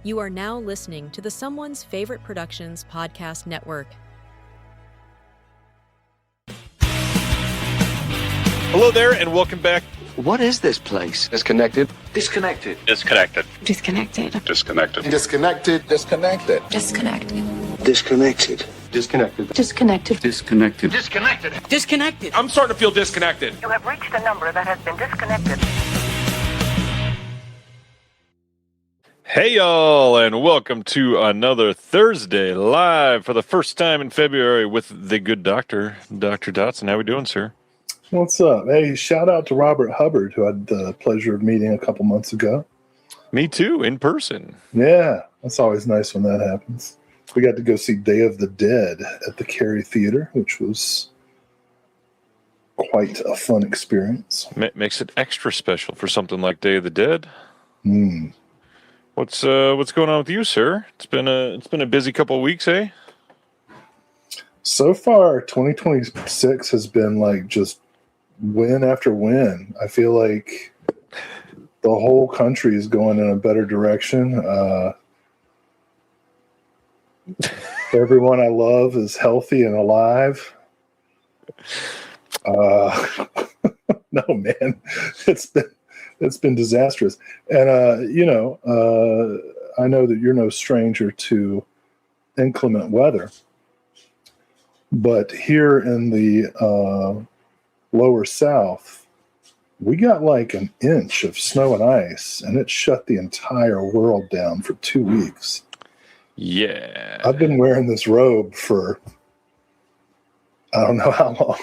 You are now listening to the Someone's Favorite Productions podcast network. Hello there, and welcome back. What is this place? Disconnected. Disconnected. Disconnected. Disconnected. Disconnected. Disconnected. Disconnected. Disconnected. Disconnected. Disconnected. Disconnected. Disconnected. Disconnected. Disconnected. I'm starting to feel disconnected. You have reached a number that has been disconnected. Hey, y'all, and welcome to another Thursday live for the first time in February with the good doctor, Dr. Dodson. How we doing, sir? What's up? Hey, shout out to Robert Hubbard, who I had the pleasure of meeting a couple months ago. Me too, in person. Yeah, that's always nice when that happens. We got to go see Day of the Dead at the Cary Theater, which was quite a fun experience. Makes it extra special for something like Day of the Dead. Hmm. What's going on with you, sir? It's been a busy couple of weeks, eh? So far, 2026 has been like just win after win. I feel like the whole country is going in a better direction. Everyone I love is healthy and alive. No, man, it's been disastrous. And, I know that you're no stranger to inclement weather, but here in the lower south, we got like an inch of snow and ice, and it shut the entire world down for 2 weeks. Yeah. I've been wearing this robe for I don't know how long.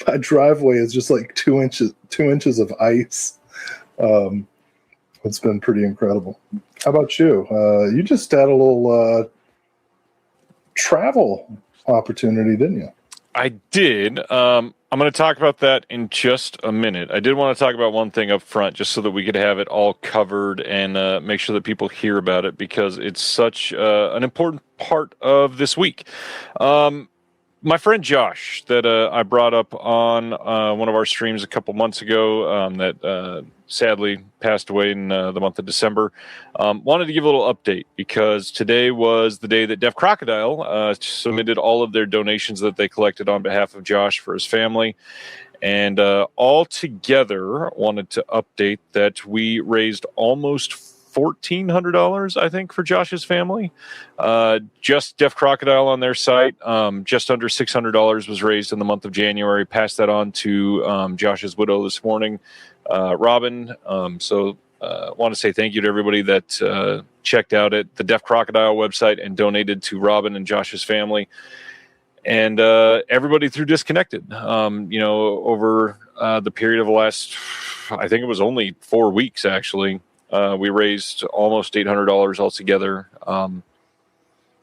My driveway is just like 2 inches of ice. It's been pretty incredible. How about you? You just had a little travel opportunity, didn't you? I did. I'm going to talk about that in just a minute. I did want to talk about one thing up front, just so that we could have it all covered and make sure that people hear about it, because it's such an important part of this week. My friend Josh, that I brought up on one of our streams a couple months ago, that sadly passed away in the month of December, wanted to give a little update, because today was the day that Deaf Crocodile submitted all of their donations that they collected on behalf of Josh for his family. And all together wanted to update that we raised almost $1,400, I think, for Josh's family. Just Deaf Crocodile on their site. Just under $600 was raised in the month of January. Passed that on to Josh's widow this morning, Robin. So want to say thank you to everybody that checked out at the Deaf Crocodile website and donated to Robin and Josh's family. And everybody through Disconnected, over the period of the last, I think it was only 4 weeks, actually. We raised almost $800 altogether.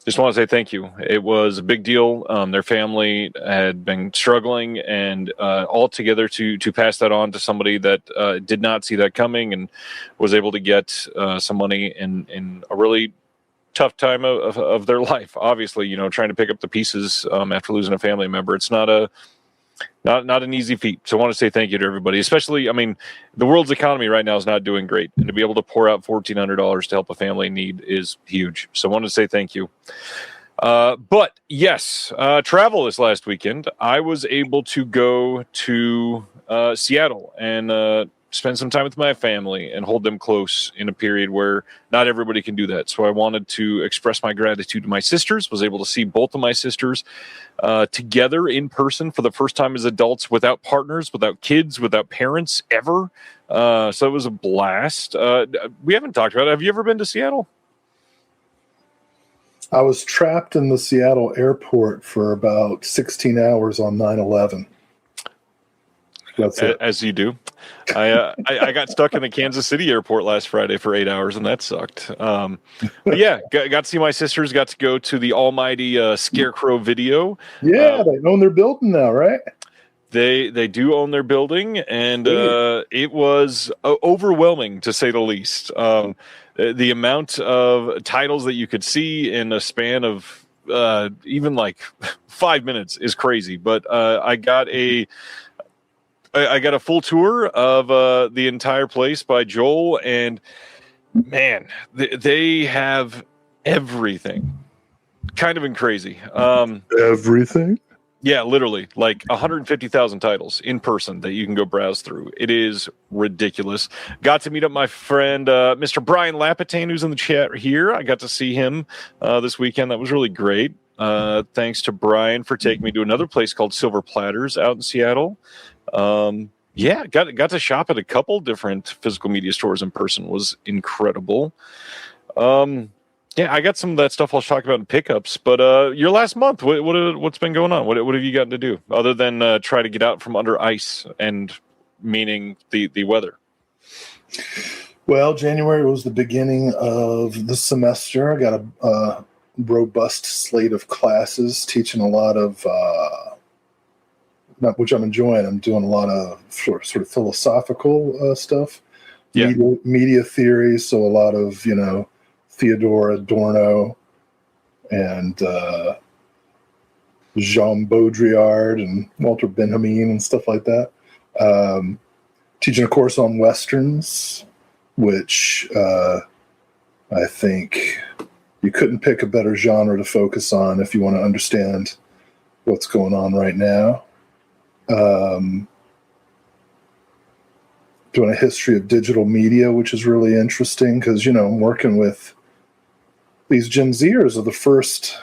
Just want to say thank you. It was a big deal. Their family had been struggling, and all together to pass that on to somebody that did not see that coming and was able to get some money in a really tough time of their life. Obviously, trying to pick up the pieces after losing a family member. It's not an easy feat. So I want to say thank you to everybody, especially, the world's economy right now is not doing great. And to be able to pour out $1,400 to help a family in need is huge. So I want to say thank you. But yes, travel this last weekend. I was able to go to Seattle and spend some time with my family and hold them close in a period where not everybody can do that. So I wanted to express my gratitude to my sisters, was able to see both of my sisters together in person for the first time as adults, without partners, without kids, without parents ever. So it was a blast. We haven't talked about it. Have you ever been to Seattle? I was trapped in the Seattle airport for about 16 hours on 9/11. That's it. As you do. I got stuck in the Kansas City airport last Friday for 8 hours, and that sucked. But yeah, got to see my sisters, got to go to the almighty Scarecrow video. Yeah, they own their building now, right? They do own their building, and it was overwhelming, to say the least. The amount of titles that you could see in a span of even like 5 minutes is crazy. But I got I got a full tour of the entire place by Joel, and man, they have everything. Kind of crazy. Everything? Yeah, literally, like 150,000 titles in person that you can go browse through. It is ridiculous. Got to meet up my friend, Mr. Brian Lapatane, who's in the chat here. I got to see him this weekend. That was really great. Thanks to Brian for taking me to another place called Silver Platters out in Seattle. Yeah, got to shop at a couple different physical media stores in person. Was incredible. Yeah, I got some of that stuff I'll talk about in pickups. But your last month, what's been going on? What have you gotten to do other than try to get out from under ice, and meaning the weather? Well, January was the beginning of the semester. I got a robust slate of classes, teaching a lot of, which I'm enjoying. I'm doing a lot of sort of philosophical stuff, media theory. So a lot of, Theodore Adorno and Jean Baudrillard and Walter Benjamin and stuff like that. Teaching a course on Westerns, which I think you couldn't pick a better genre to focus on if you want to understand what's going on right now. Doing a history of digital media, which is really interesting because, I'm working with these Gen Zers are the first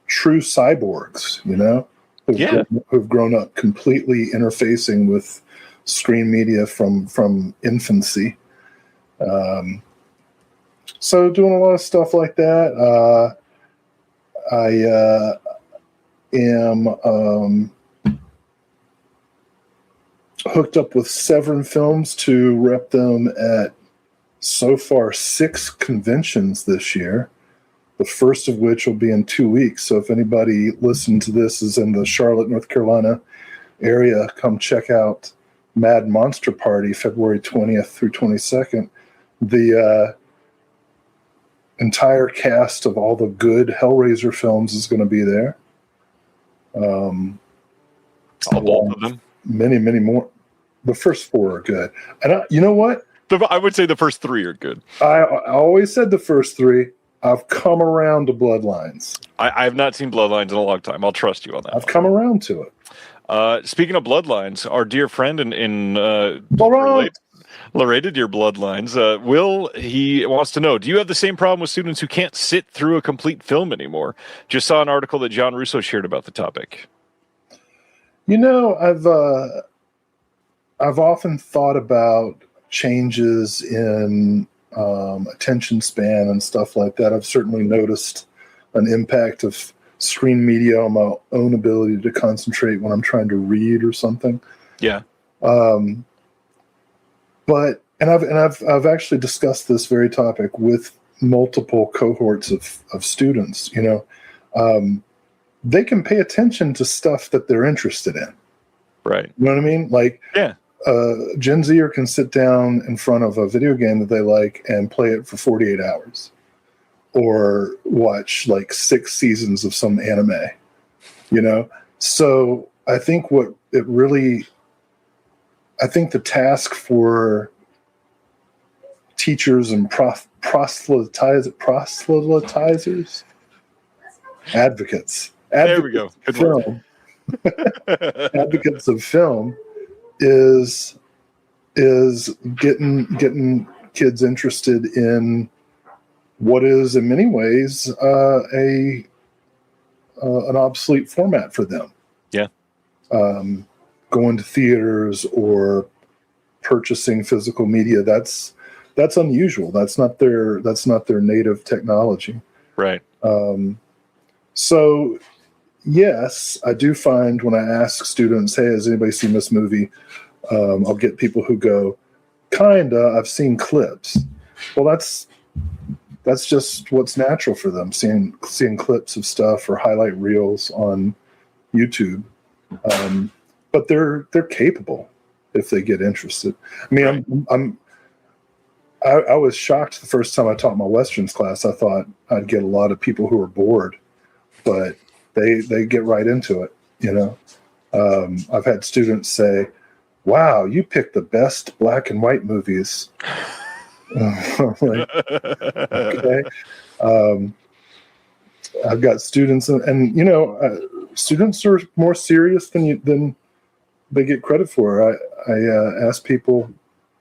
true cyborgs, who've grown up completely interfacing with screen media from infancy. So doing a lot of stuff like that. I am hooked up with Severin Films to rep them at so far 6 conventions this year. The first of which will be in 2 weeks. So if anybody listening to this is in the Charlotte, North Carolina area, come check out Mad Monster Party, February 20th through 22nd. The entire cast of all the good Hellraiser films is going to be there. All both of them? Many, many more. The first 4 are good. And you know what? I would say the first 3 are good. I always said the first 3. I've come around to Bloodlines. I have not seen Bloodlines in a long time. I'll trust you on that. I've come around to it. Speaking of Bloodlines, our dear friend in related to your Bloodlines, Will, he wants to know, do you have the same problem with students who can't sit through a complete film anymore? Just saw an article that John Russo shared about the topic. I've often thought about changes in attention span and stuff like that. I've certainly noticed an impact of screen media on my own ability to concentrate when I'm trying to read or something. Yeah. But I've actually discussed this very topic with multiple cohorts of students. They can pay attention to stuff that they're interested in. Right. You know what I mean? Like, yeah. Gen Zer can sit down in front of a video game that they like and play it for 48 hours, or watch like 6 seasons of some anime. So I think the task for teachers and proselytizers, advocates. There we go. Good film. Advocates of film is getting kids interested in what is in many ways an obsolete format for them. Yeah. Going to theaters or purchasing physical media, that's unusual. That's not their native technology. Right. So yes, I do find when I ask students, hey, has anybody seen this movie? I'll get people who go, kinda, I've seen clips. Well, that's just what's natural for them, seeing clips of stuff or highlight reels on YouTube. But they're capable if they get interested. I mean, right. I was shocked the first time I taught my Westerns class. I thought I'd get a lot of people who are bored, but they get right into it. I've had students say, wow, you picked the best black and white movies. I'm like, okay. I've got students, and students are more serious than they get credit for. I asked people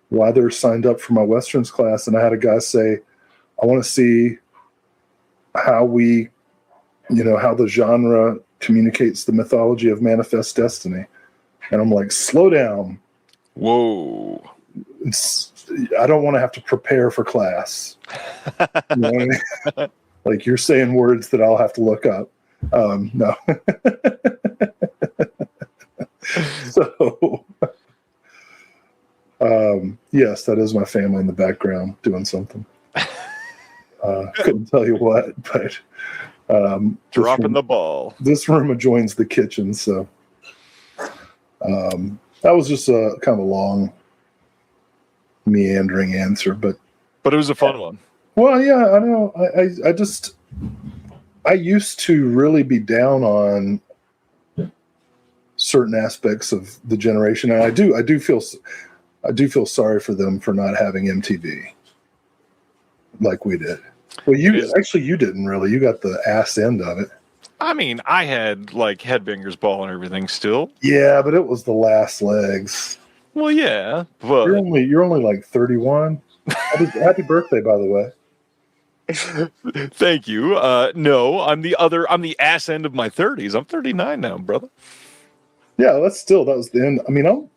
why they're signed up for my Westerns class, and I had a guy say, I want to see how how the genre communicates the mythology of manifest destiny. And I'm like, slow down. Whoa. I don't want to have to prepare for class. You know what I mean? Like, you're saying words that I'll have to look up. No. So, yes, that is my family in the background doing something. Couldn't tell you what, but dropping the ball. This room adjoins the kitchen, so that was just a kind of a long, meandering answer, but it was a fun one. Well, yeah, I know. I used to really be down on certain aspects of the generation, and I do feel sorry for them for not having MTV like we did. Well, you didn't really. You got the ass end of it. I mean, I had like Headbangers Ball and everything still. Yeah, but it was the last legs. Well, yeah, but you're only like 31. Happy birthday, by the way. Thank you. No, I'm the ass end of my 30s. I'm 39 now, brother. Yeah, that was the end. I mean,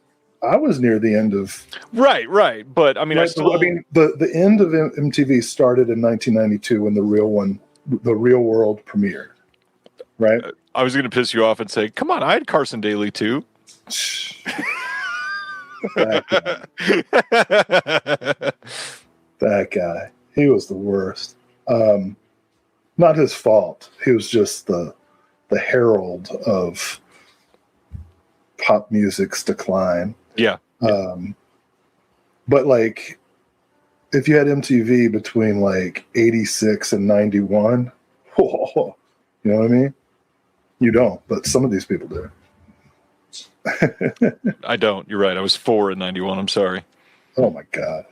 I was near the end of right, but I mean, the end of MTV started in 1992 when the Real World premiered. Right. I was going to piss you off and say, "Come on, I had Carson Daly too." That guy, he was the worst. Not his fault. He was just the herald of pop music's decline. Yeah. But like, if you had MTV between like 86 and 91, you know what I mean? You don't, but some of these people do. I don't. You're right. I was 4 in 91. I'm sorry. Oh my God.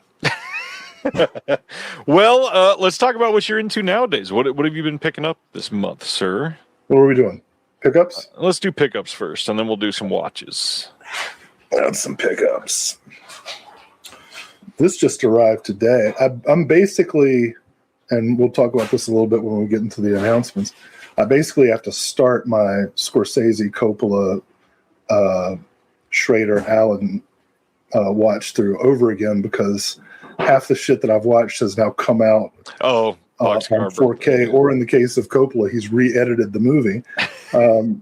Well, let's talk about what you're into nowadays. What have you been picking up this month, sir? What are we doing? Pickups? Let's do pickups first, and then we'll do some watches. That's some pickups. This just arrived today. I'm basically, and we'll talk about this a little bit when we get into the announcements, I basically have to start my Scorsese, Coppola, Schrader, Allen watch through over again because half the shit that I've watched has now come out on 4K, or in the case of Coppola, he's re-edited the movie.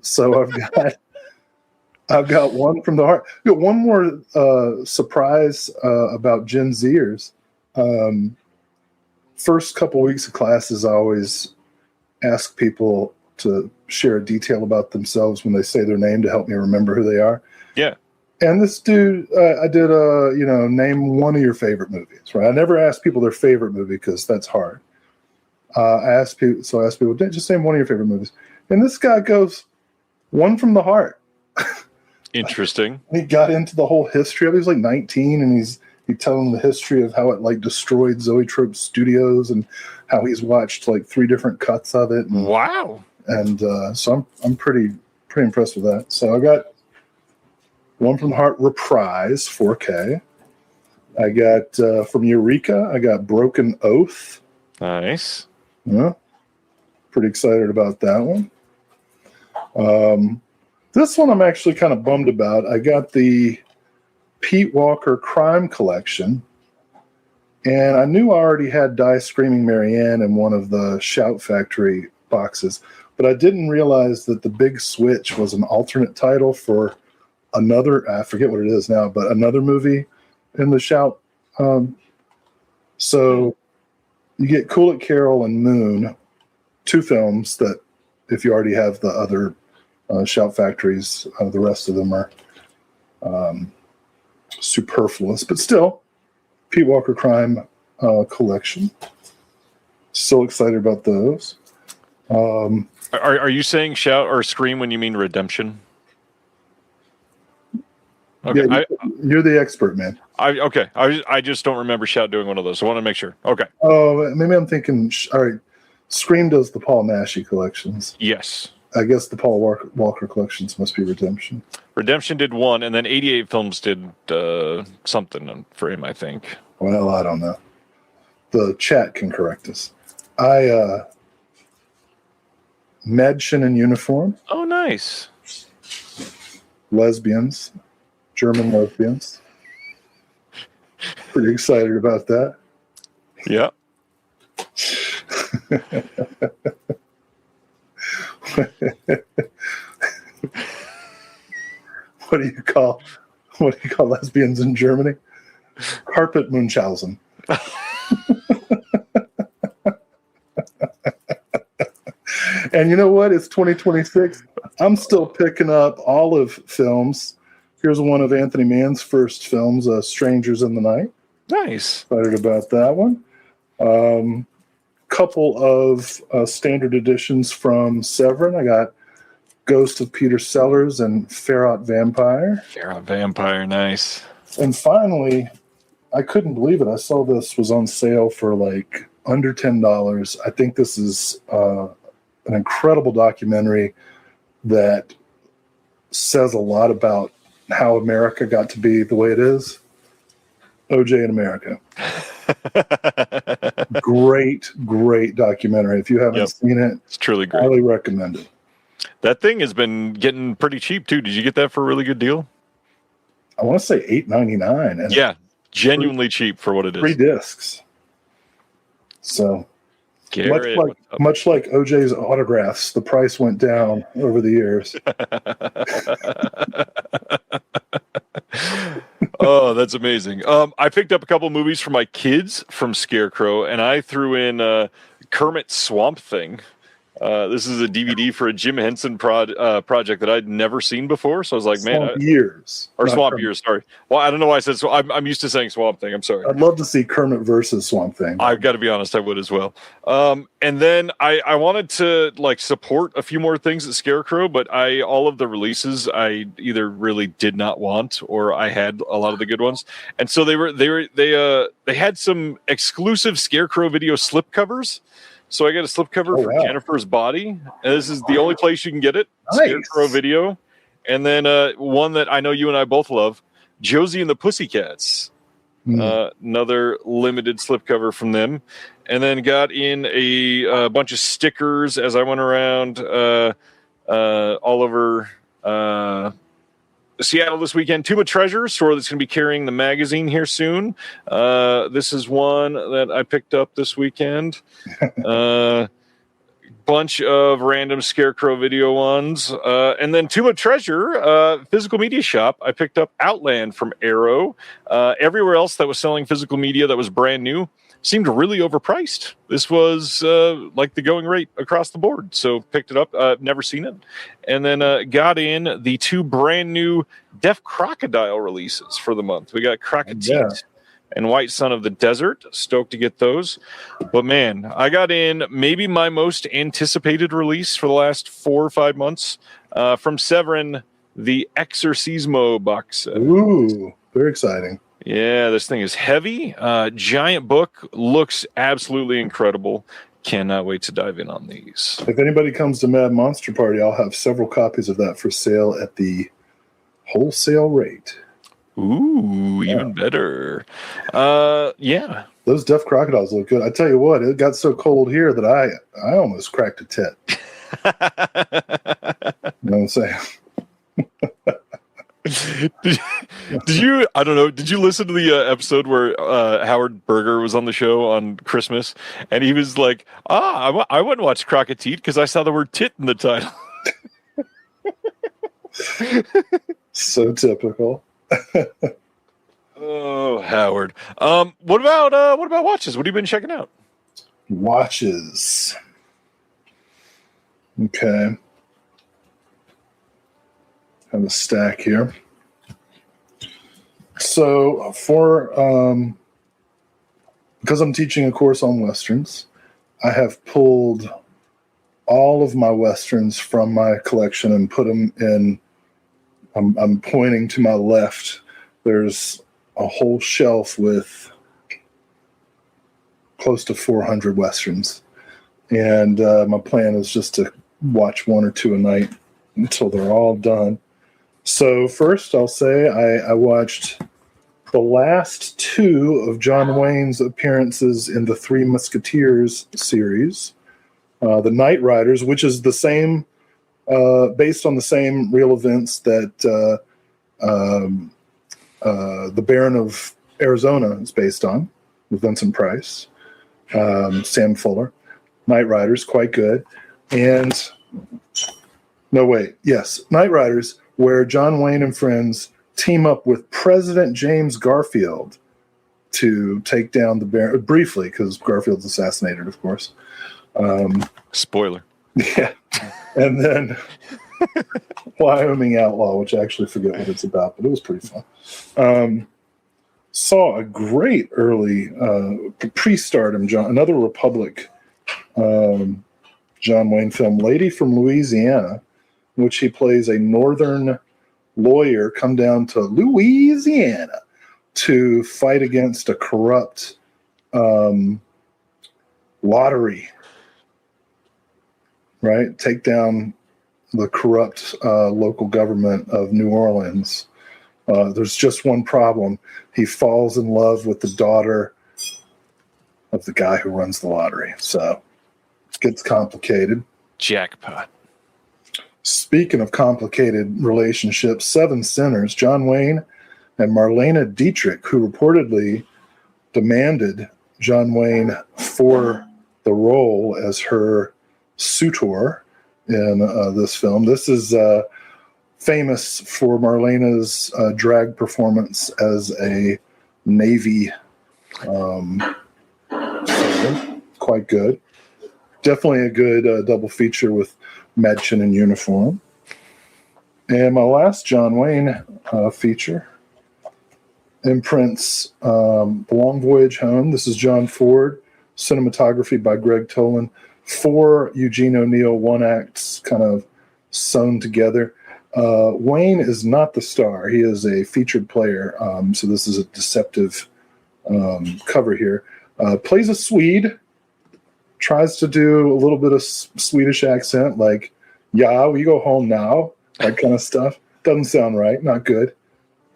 So I've got one from the heart. Got one more surprise about Gen Zers. First couple weeks of classes, I always ask people to share a detail about themselves when they say their name to help me remember who they are. Yeah. And this dude, I did name one of your favorite movies, right? I never ask people their favorite movie because that's hard. I asked people, just name one of your favorite movies. And this guy goes, One from the Heart. Interesting. He got into the whole history of it. He was like 19, and he's telling the history of how it like destroyed Zoetrope Studios and how he's watched like 3 different cuts of it. And, wow. And so I'm pretty impressed with that. So I got One from the Heart Reprise 4K. I got from Eureka, I got Broken Oath. Nice. Yeah. Pretty excited about that one. This one I'm actually kind of bummed about. I got the Pete Walker Crime Collection, and I knew I already had Die Screaming Marianne in one of the Shout Factory boxes, but I didn't realize that The Big Switch was an alternate title for another, I forget what it is now, but another movie in the Shout. So you get Cool It Carol and Moon, 2 films that if you already have the other Shout Factories, the rest of them are superfluous, but still, Pete Walker Crime Collection. Still excited about those. Are you saying shout or scream when you mean redemption? Okay. Yeah, you're the expert, man. Okay. I just don't remember Shout doing one of those. So I want to make sure. Okay. Oh, maybe I'm thinking. All right, Scream does the Paul Naschy collections. Yes. I guess the Paul Walker collections must be Redemption. Redemption did one, and then 88 Films did something for him, I think. Well, I don't know. The chat can correct us. Mädchen in Uniform. Oh, nice. Lesbians. German lesbians. Pretty excited about that. Yeah. What do you call lesbians in Germany? Carpet Munchausen. And you know what? It's 2026. I'm still picking up Olive films. Here's one of Anthony Mann's first films, Strangers in the Night. Nice. Excited about that one. Couple of standard editions from Severin. I got Ghost of Peter Sellers and Ferrat Vampire. Ferrat Vampire, nice. And finally, I couldn't believe it. I saw this was on sale for like under $10. I think this is an incredible documentary that says a lot about how America got to be the way it is. OJ in America. Great documentary. If you haven't seen it, it's truly great. Highly recommend it. That thing has been getting pretty cheap too. Did you get that for a really good deal? I want to say $8.99. And yeah, genuinely cheap for what it is. 3 discs. So Garrett, much like OJ's autographs, the price went down over the years. Oh, that's amazing. I picked up a couple movies for my kids from Scarecrow, and I threw in Kermit's Swamp Thing. This is a DVD for a Jim Henson project that I'd never seen before. So I was like, Swamp Years. Swamp Years, sorry. Well, I don't know why I said so. I'm used to saying Swamp Thing. I'm sorry. I'd love to see Kermit versus Swamp Thing. I've got to be honest, I would as well. And then I wanted to support a few more things at Scarecrow, but all of the releases I either really did not want or I had a lot of the good ones. And so they had some exclusive Scarecrow video slipcovers. So I got a slipcover for Jennifer's Body. And this is the only place you can get it. Nice. Scarecrow video. And then one that I know you and I both love, Josie and the Pussycats. Another limited slipcover from them. And then got in a bunch of stickers as I went around all over Seattle this weekend. Tomb of Treasure, store that's going to be carrying the magazine here soon. This is one that I picked up this weekend. Bunch of random Scarecrow video ones. And then Tomb of Treasure, physical media shop. I picked up Outland from Arrow. Everywhere else that was selling physical media that was brand new seemed really overpriced. This was like the going rate across the board. So picked it up. Never seen it. And then got in the 2 brand new Deaf Crocodile releases for the month. We got Crocodile and White Son of the Desert. Stoked to get those. But man, I got in maybe my most anticipated release for the last 4 or 5 months from Severin, the Exorcismo box set. Ooh, very exciting. Yeah, this thing is heavy. Giant book. Looks absolutely incredible. Cannot wait to dive in on these. If anybody comes to Mad Monster Party, I'll have several copies of that for sale at the wholesale rate. Ooh, even better. Yeah. Those Deaf Crocodiles look good. I tell you what, it got so cold here that I almost cracked a tit. You know what I'm saying? Did you listen to the episode where Howard Berger was on the show on Christmas and he was like, I wouldn't watch Crocodile because I saw the word tit in the title. So typical. Oh, Howard. What about watches? What have you been checking out? Watches. Okay. Have a stack here. So because I'm teaching a course on Westerns, I have pulled all of my Westerns from my collection and put them in I'm pointing to my left. There's a whole shelf with close to 400 Westerns. And my plan is just to watch one or two a night until they're all done. So first I'll say I watched the last two of John Wayne's appearances in the Three Musketeers series, The Night Riders, which is the same, based on the same real events that The Baron of Arizona is based on, with Vincent Price, Sam Fuller. Night Riders, quite good. And Night Riders, where John Wayne and friends team up with President James Garfield to take down the Baron, briefly, because Garfield's assassinated, of course. Spoiler. Yeah. And then Wyoming Outlaw, which I actually forget what it's about, but it was pretty fun. Saw a great early pre-stardom another Republic John Wayne film, Lady from Louisiana, in which he plays a northern lawyer come down to Louisiana to fight against a corrupt lottery, right? Take down the corrupt local government of New Orleans. There's just one problem. He falls in love with the daughter of the guy who runs the lottery. So it gets complicated. Jackpot. Speaking of complicated relationships, Seven Sinners, John Wayne and Marlena Dietrich, who reportedly demanded John Wayne for the role as her suitor in this film. This is famous for Marlena's drag performance as a Navy sailor. Quite good. Definitely a good double feature with Madchen in uniform. And my last John Wayne feature, imprints The Long Voyage Home. This is John Ford, cinematography by Greg Tolan. 4 Eugene O'Neill one acts kind of sewn together. Wayne is not the star. He is a featured player, so this is a deceptive cover here. Plays a Swede, tries to do a little bit of Swedish accent, like, yeah, we go home now, that kind of stuff. Doesn't sound right, not good.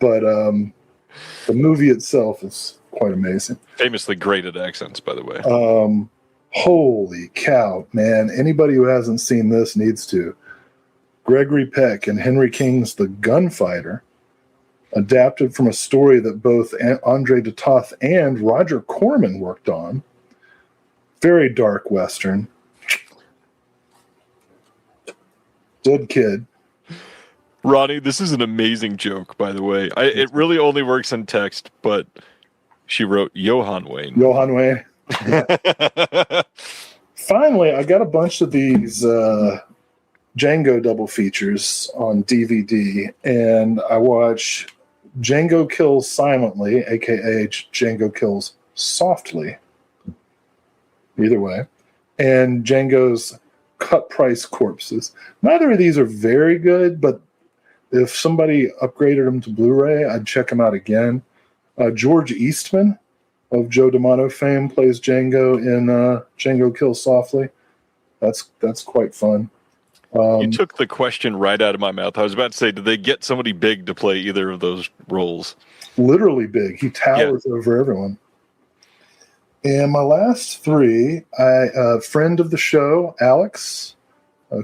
But the movie itself is quite amazing. Famously great at accents, by the way. Holy cow, man. Anybody who hasn't seen this needs to. Gregory Peck and Henry King's The Gunfighter, adapted from a story that both Andre de Toth and Roger Corman worked on. Very dark Western. Dead kid. Ronnie, this is an amazing joke, by the way. It really only works in text, but she wrote Johann Wayne. Johann Wayne. Finally, I got a bunch of these Django double features on DVD, and I watch Django Kills Silently, aka Django Kills Softly, either way, and Django's Cut Price Corpses. Neither of these are very good, but if somebody upgraded them to Blu-ray, I'd check them out again. George Eastman of Joe D'Amato fame plays Django in Django Kills Softly. That's quite fun. You took the question right out of my mouth. I was about to say, did they get somebody big to play either of those roles? Literally big. He towers over everyone. And my last 3, a friend of the show, Alex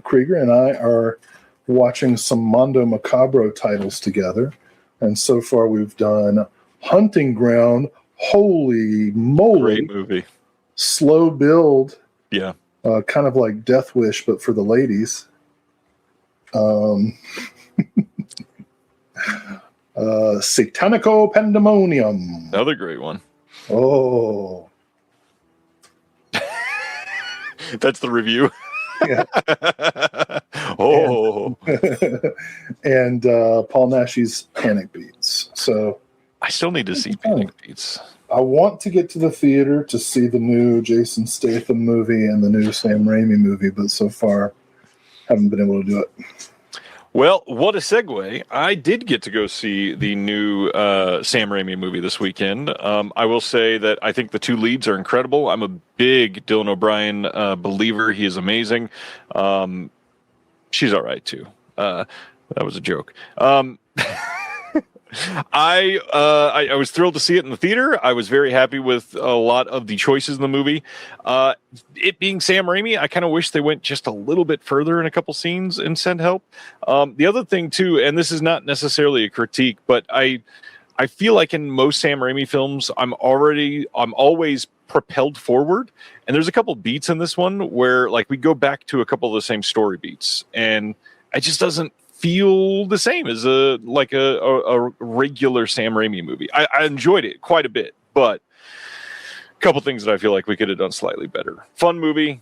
Krieger, and I are watching some Mondo Macabro titles together. And so far we've done Hunting Ground. Holy moly. Great movie. Slow build. Yeah. Kind of like Death Wish, but for the ladies. Satanico Pandemonium. Another great one. Oh. That's the review. Yeah. Oh. And Paul Naschy's Panic Beats. So I still need to see Panic Beats. I want to get to the theater to see the new Jason Statham movie and the new Sam Raimi movie, but so far haven't been able to do it. Well, what a segue. I did get to go see the new Sam Raimi movie this weekend. I will say that I think the two leads are incredible. I'm a big Dylan O'Brien believer. He is amazing. She's all right, too. That was a joke. I was thrilled to see it in the theater. I was very happy with a lot of the choices in the movie. It being Sam Raimi, I kind of wish they went just a little bit further in a couple scenes and sent help. The other thing too, and this is not necessarily a critique, but I feel like in most Sam Raimi films, I'm always propelled forward. And there's a couple beats in this one where like we go back to a couple of the same story beats, and it just doesn't feel the same as a regular Sam Raimi movie. I enjoyed it quite a bit, but a couple things that I feel like we could have done slightly better. Fun movie.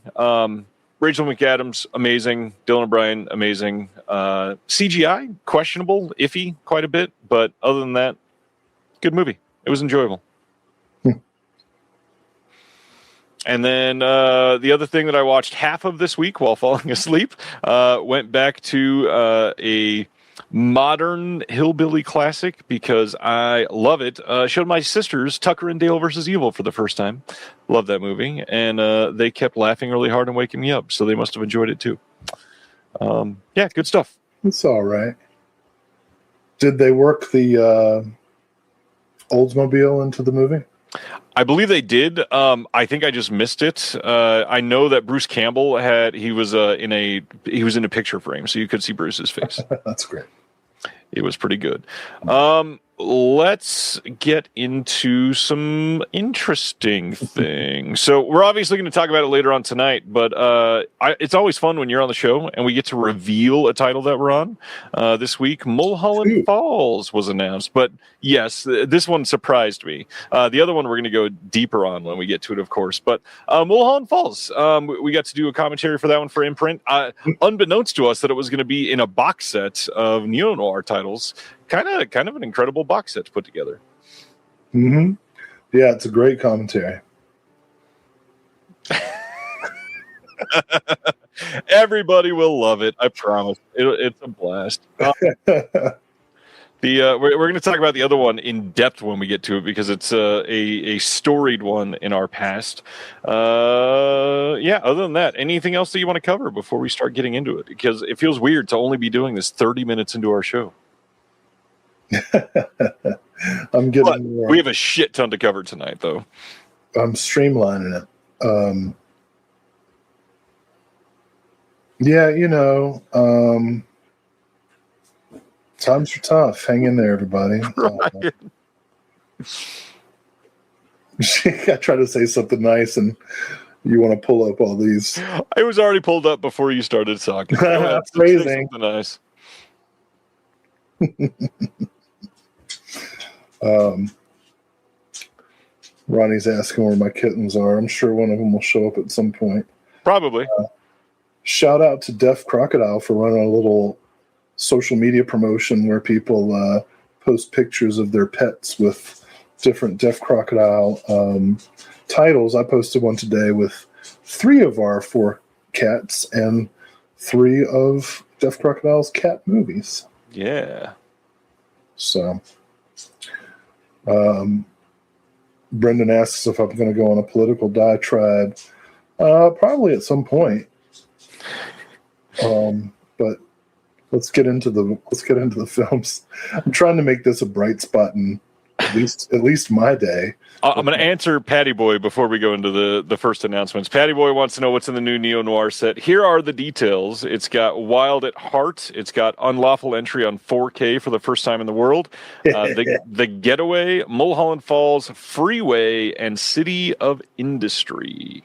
Rachel McAdams, amazing. Dylan O'Brien, amazing. CGI, questionable, iffy quite a bit, but other than that, good movie. It was enjoyable. And then the other thing that I watched half of this week while falling asleep, went back to a modern hillbilly classic because I love it. Showed my sisters Tucker and Dale versus Evil for the first time. Love that movie. And they kept laughing really hard and waking me up. So they must have enjoyed it too. Yeah, good stuff. It's all right. Did they work the Oldsmobile into the movie? I believe they did. I think I just missed it. I know that Bruce Campbell he was in a picture frame, so you could see Bruce's face. That's great. It was pretty good. Let's get into some interesting things. So we're obviously going to talk about it later on tonight, but it's always fun when you're on the show and we get to reveal a title that we're on. This week, Mulholland Falls was announced, but yes, this one surprised me. The other one we're going to go deeper on when we get to it, of course. But Mulholland Falls, we got to do a commentary for that one for Imprint. Unbeknownst to us that it was going to be in a box set of neo-noir titles. Kind of an incredible box set to put together. Mm-hmm. Yeah, it's a great commentary. Everybody will love it. I promise. It's a blast. We're going to talk about the other one in depth when we get to it because it's a storied one in our past. Yeah. Other than that, anything else that you want to cover before we start getting into it? Because it feels weird to only be doing this 30 minutes into our show. We have a shit ton to cover tonight, though. I'm streamlining it. Yeah, times are tough. Hang in there, everybody. Right. I try to say something nice, and you want to pull up all these. I was already pulled up before you started talking. Phrasing. Nice. Ronnie's asking where my kittens are. I'm sure one of them will show up at some point. Probably. Shout out to Deaf Crocodile for running a little social media promotion where people post pictures of their pets with different Deaf Crocodile titles. I posted one today with 3 of our 4 cats and 3 of Deaf Crocodile's cat movies. Yeah. So, Brendan asks if I'm going to go on a political diatribe. Probably at some point. But let's get into the films. I'm trying to make this a bright spot in at least my day. I'm going to answer Patty Boy before we go into the first announcements. Patty Boy wants to know what's in the new neo-noir set. Here are the details. It's got Wild at Heart. It's got Unlawful Entry on 4K for the first time in the world. The Getaway, Mulholland Falls, Freeway, and City of Industry.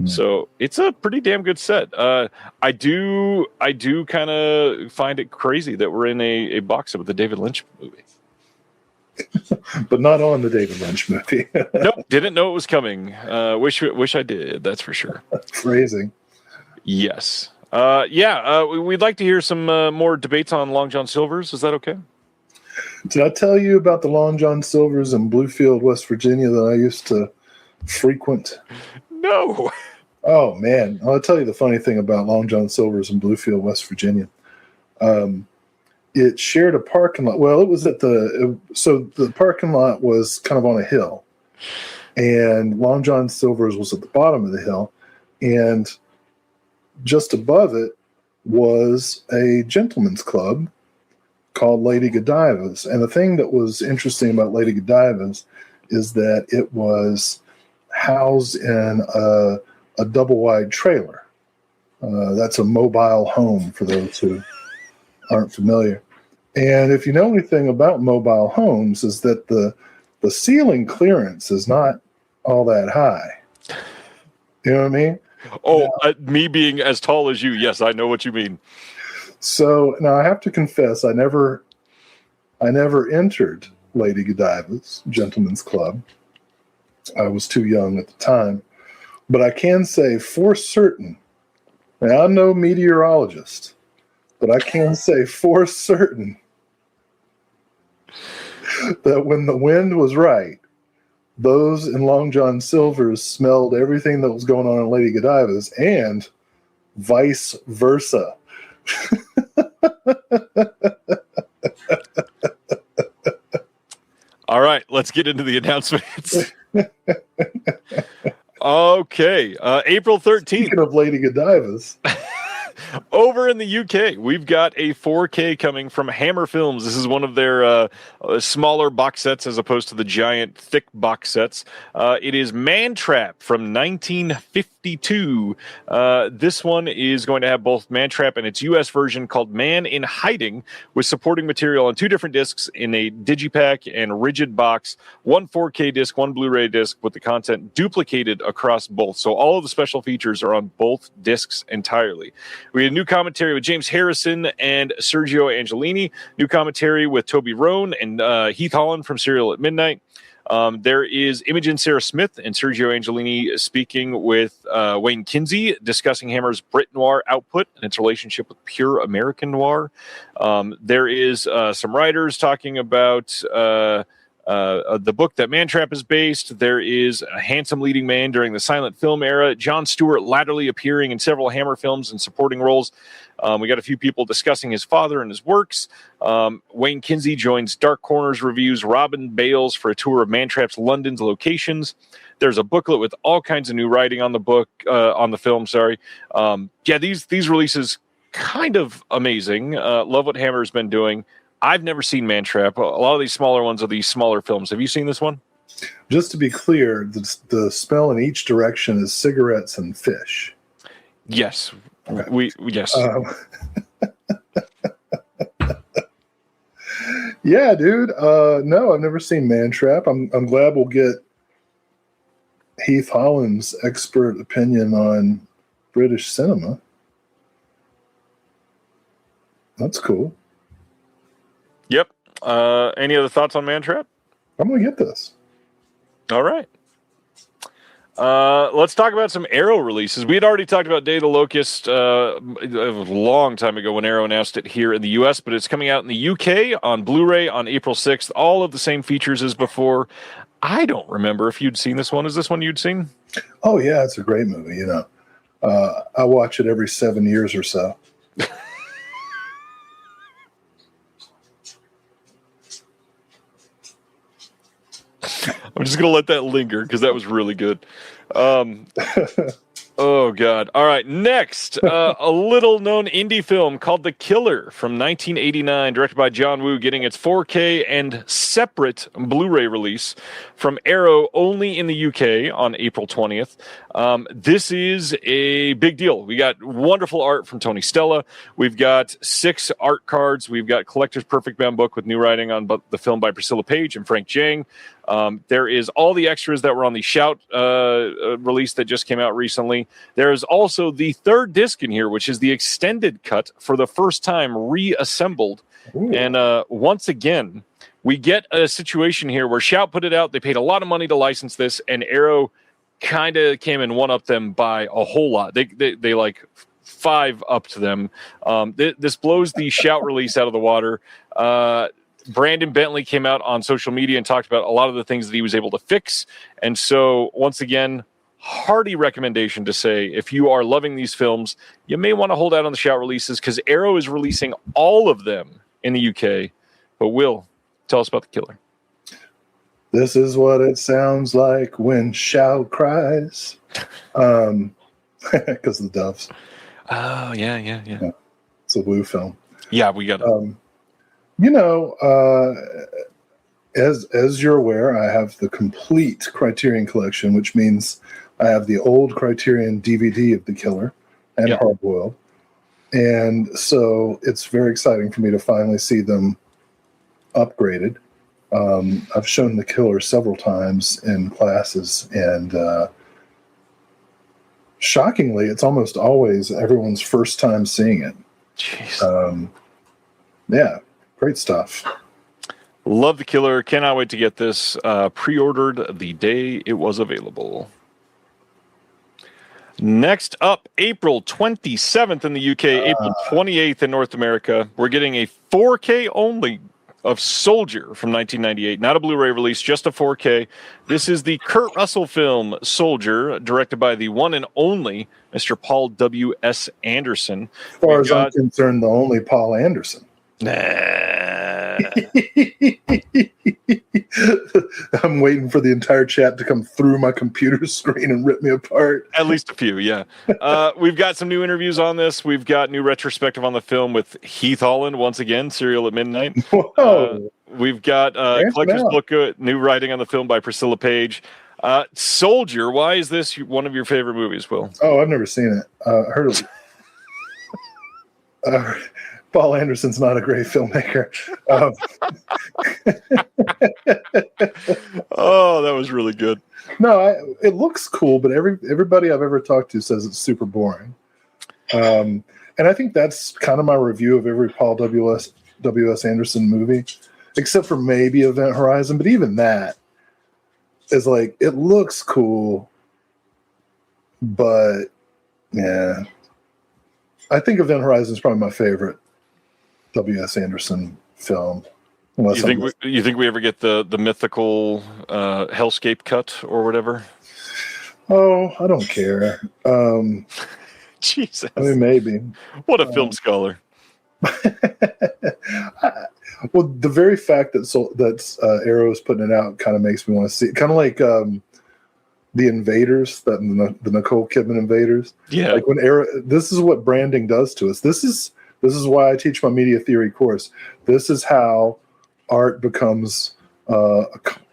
So it's a pretty damn good set. I do kind of find it crazy that we're in a box set with the David Lynch movie. But not on the David Lynch movie. Nope, didn't know it was coming. Wish I did. That's for sure. Phrasing. Yes. We'd like to hear some more debates on Long John Silver's. Is that okay? Did I tell you about the Long John Silver's in Bluefield, West Virginia that I used to frequent? No. Oh, man. I'll tell you the funny thing about Long John Silver's in Bluefield, West Virginia. it shared a parking lot. Well, it was at so the parking lot was kind of on a hill, and Long John Silver's was at the bottom of the hill, and just above it was a gentleman's club called Lady Godiva's. And the thing that was interesting about Lady Godiva's is that it was housed in a double-wide trailer. That's a mobile home for those who aren't familiar. And if you know anything about mobile homes, is that the ceiling clearance is not all that high. You know what I mean? Oh, me being as tall as you, yes, I know what you mean. So now I have to confess, I never entered Lady Godiva's Gentlemen's Club. I was too young at the time. But I can say for certain, now I'm no meteorologist, but I can say for certain that when the wind was right, those in Long John Silver's smelled everything that was going on in Lady Godiva's, and vice versa. All right, let's get into the announcements. Okay, April 13th. Speaking of Lady Godiva's. Over in the UK, we've got a 4K coming from Hammer Films. This is one of their smaller box sets as opposed to the giant, thick box sets. It is Man Trap from 1952. This one is going to have both Man Trap and its US version called Man in Hiding, with supporting material on 2 different discs in a digipack and rigid box, 1 4K disc, 1 Blu-ray disc, with the content duplicated across both. So all of the special features are on both discs entirely. We had new commentary with James Harrison and Sergio Angelini. New commentary with Toby Rohn and Heath Holland from Serial at Midnight. There is Imogen Sarah Smith and Sergio Angelini speaking with Wayne Kinsey, discussing Hammer's Brit Noir output and its relationship with pure American noir. There is some writers talking about the book that Man Trap is based. There is a handsome leading man during the silent film era. Jon Stewart latterly appearing in several Hammer films in supporting roles. We got a few people discussing his father and his works. Wayne Kinsey joins Dark Corners Reviews Robin Bales for a tour of Man Trap's London's locations. There's a booklet with all kinds of new writing on the book, on the film. Sorry. These releases kind of amazing. Love what Hammer's been doing. I've never seen Man Trap. A lot of these smaller ones are these smaller films. Have you seen this one? Just to be clear, the smell in each direction is cigarettes and fish. Yes. Okay. Yes. Yeah, dude. No, I've never seen Man Trap. I'm glad we'll get Heath Holland's expert opinion on British cinema. That's cool. Yep. Any other thoughts on Man Trap? I'm going to get this. All right. Let's talk about some Arrow releases. We had already talked about Day of the Locust a long time ago when Arrow announced it here in the U.S., but it's coming out in the U.K. on Blu-ray on April 6th. All of the same features as before. I don't remember if you'd seen this one. Is this one you'd seen? Oh, yeah, it's a great movie. You know, I watch it every 7 years or so. I'm just going to let that linger because that was really good. Oh, God. All right. Next, a little-known indie film called The Killer from 1989, directed by John Woo, getting its 4K and separate Blu-ray release from Arrow only in the UK on April 20th. This is a big deal. We got wonderful art from Tony Stella. We've got 6 art cards. We've got Collector's Perfect Bound book with new writing on the film by Priscilla Page and Frank Jang. There is all the extras that were on the Shout release that just came out recently. There is also the 3rd disc in here, which is the extended cut for the first time reassembled. Ooh. And once again, we get a situation here where Shout put it out. They paid a lot of money to license this, and Arrow kind of came and one-upped them by a whole lot. They like 5 up to them. This blows the Shout release out of the water. Brandon Bentley came out on social media and talked about a lot of the things that he was able to fix. And so, once again, hearty recommendation to say, if you are loving these films, you may want to hold out on the Shout releases because Arrow is releasing all of them in the UK. But Will, tell us about the killer. This is what it sounds like when Shao cries. Because of the doves. Oh, yeah. It's a Wu film. Yeah, we got it. As you're aware, I have the complete Criterion collection, which means I have the old Criterion DVD of The Killer and Hard Boiled. And so it's very exciting for me to finally see them upgraded. I've shown The Killer several times in classes, and shockingly, it's almost always everyone's first time seeing it. Jeez. Yeah, great stuff. Love The Killer. Cannot wait to get this pre-ordered the day it was available. Next up, April 27th in the UK, April 28th in North America. We're getting a 4K only of Soldier from 1998. Not a Blu-ray release, just a 4K. This is the Kurt Russell film Soldier, directed by the one and only Mr. Paul W.S. Anderson. As far as I'm concerned, the only Paul Anderson. Nah. I'm waiting for the entire chat to come through my computer screen and rip me apart. At least a few, yeah. We've got some new interviews on this. We've got new retrospective on the film with Heath Holland once again, Serial at Midnight. Whoa. We've got Collector's Book, new writing on the film by Priscilla Page. Soldier, why is this one of your favorite movies, Will? Oh, I've never seen it. Heard of it. Paul Anderson's not a great filmmaker. Oh, that was really good. No, it looks cool, but everybody I've ever talked to says it's super boring. And I think that's kind of my review of every Paul W.S. Anderson movie, except for maybe Event Horizon. But even that is like, it looks cool, but yeah. I think Event Horizon is probably my favorite W.S. Anderson film. You think we ever get the mythical Hellscape cut or whatever? Oh, I don't care. Jesus. I mean, maybe. What a film scholar. Well, the very fact that Arrow is putting it out kind of makes me want to see it. Kind of like The Invaders, the Nicole Kidman Invaders. Yeah. Like when Arrow, this is what branding does to us. This is why I teach my media theory course. This is how art becomes a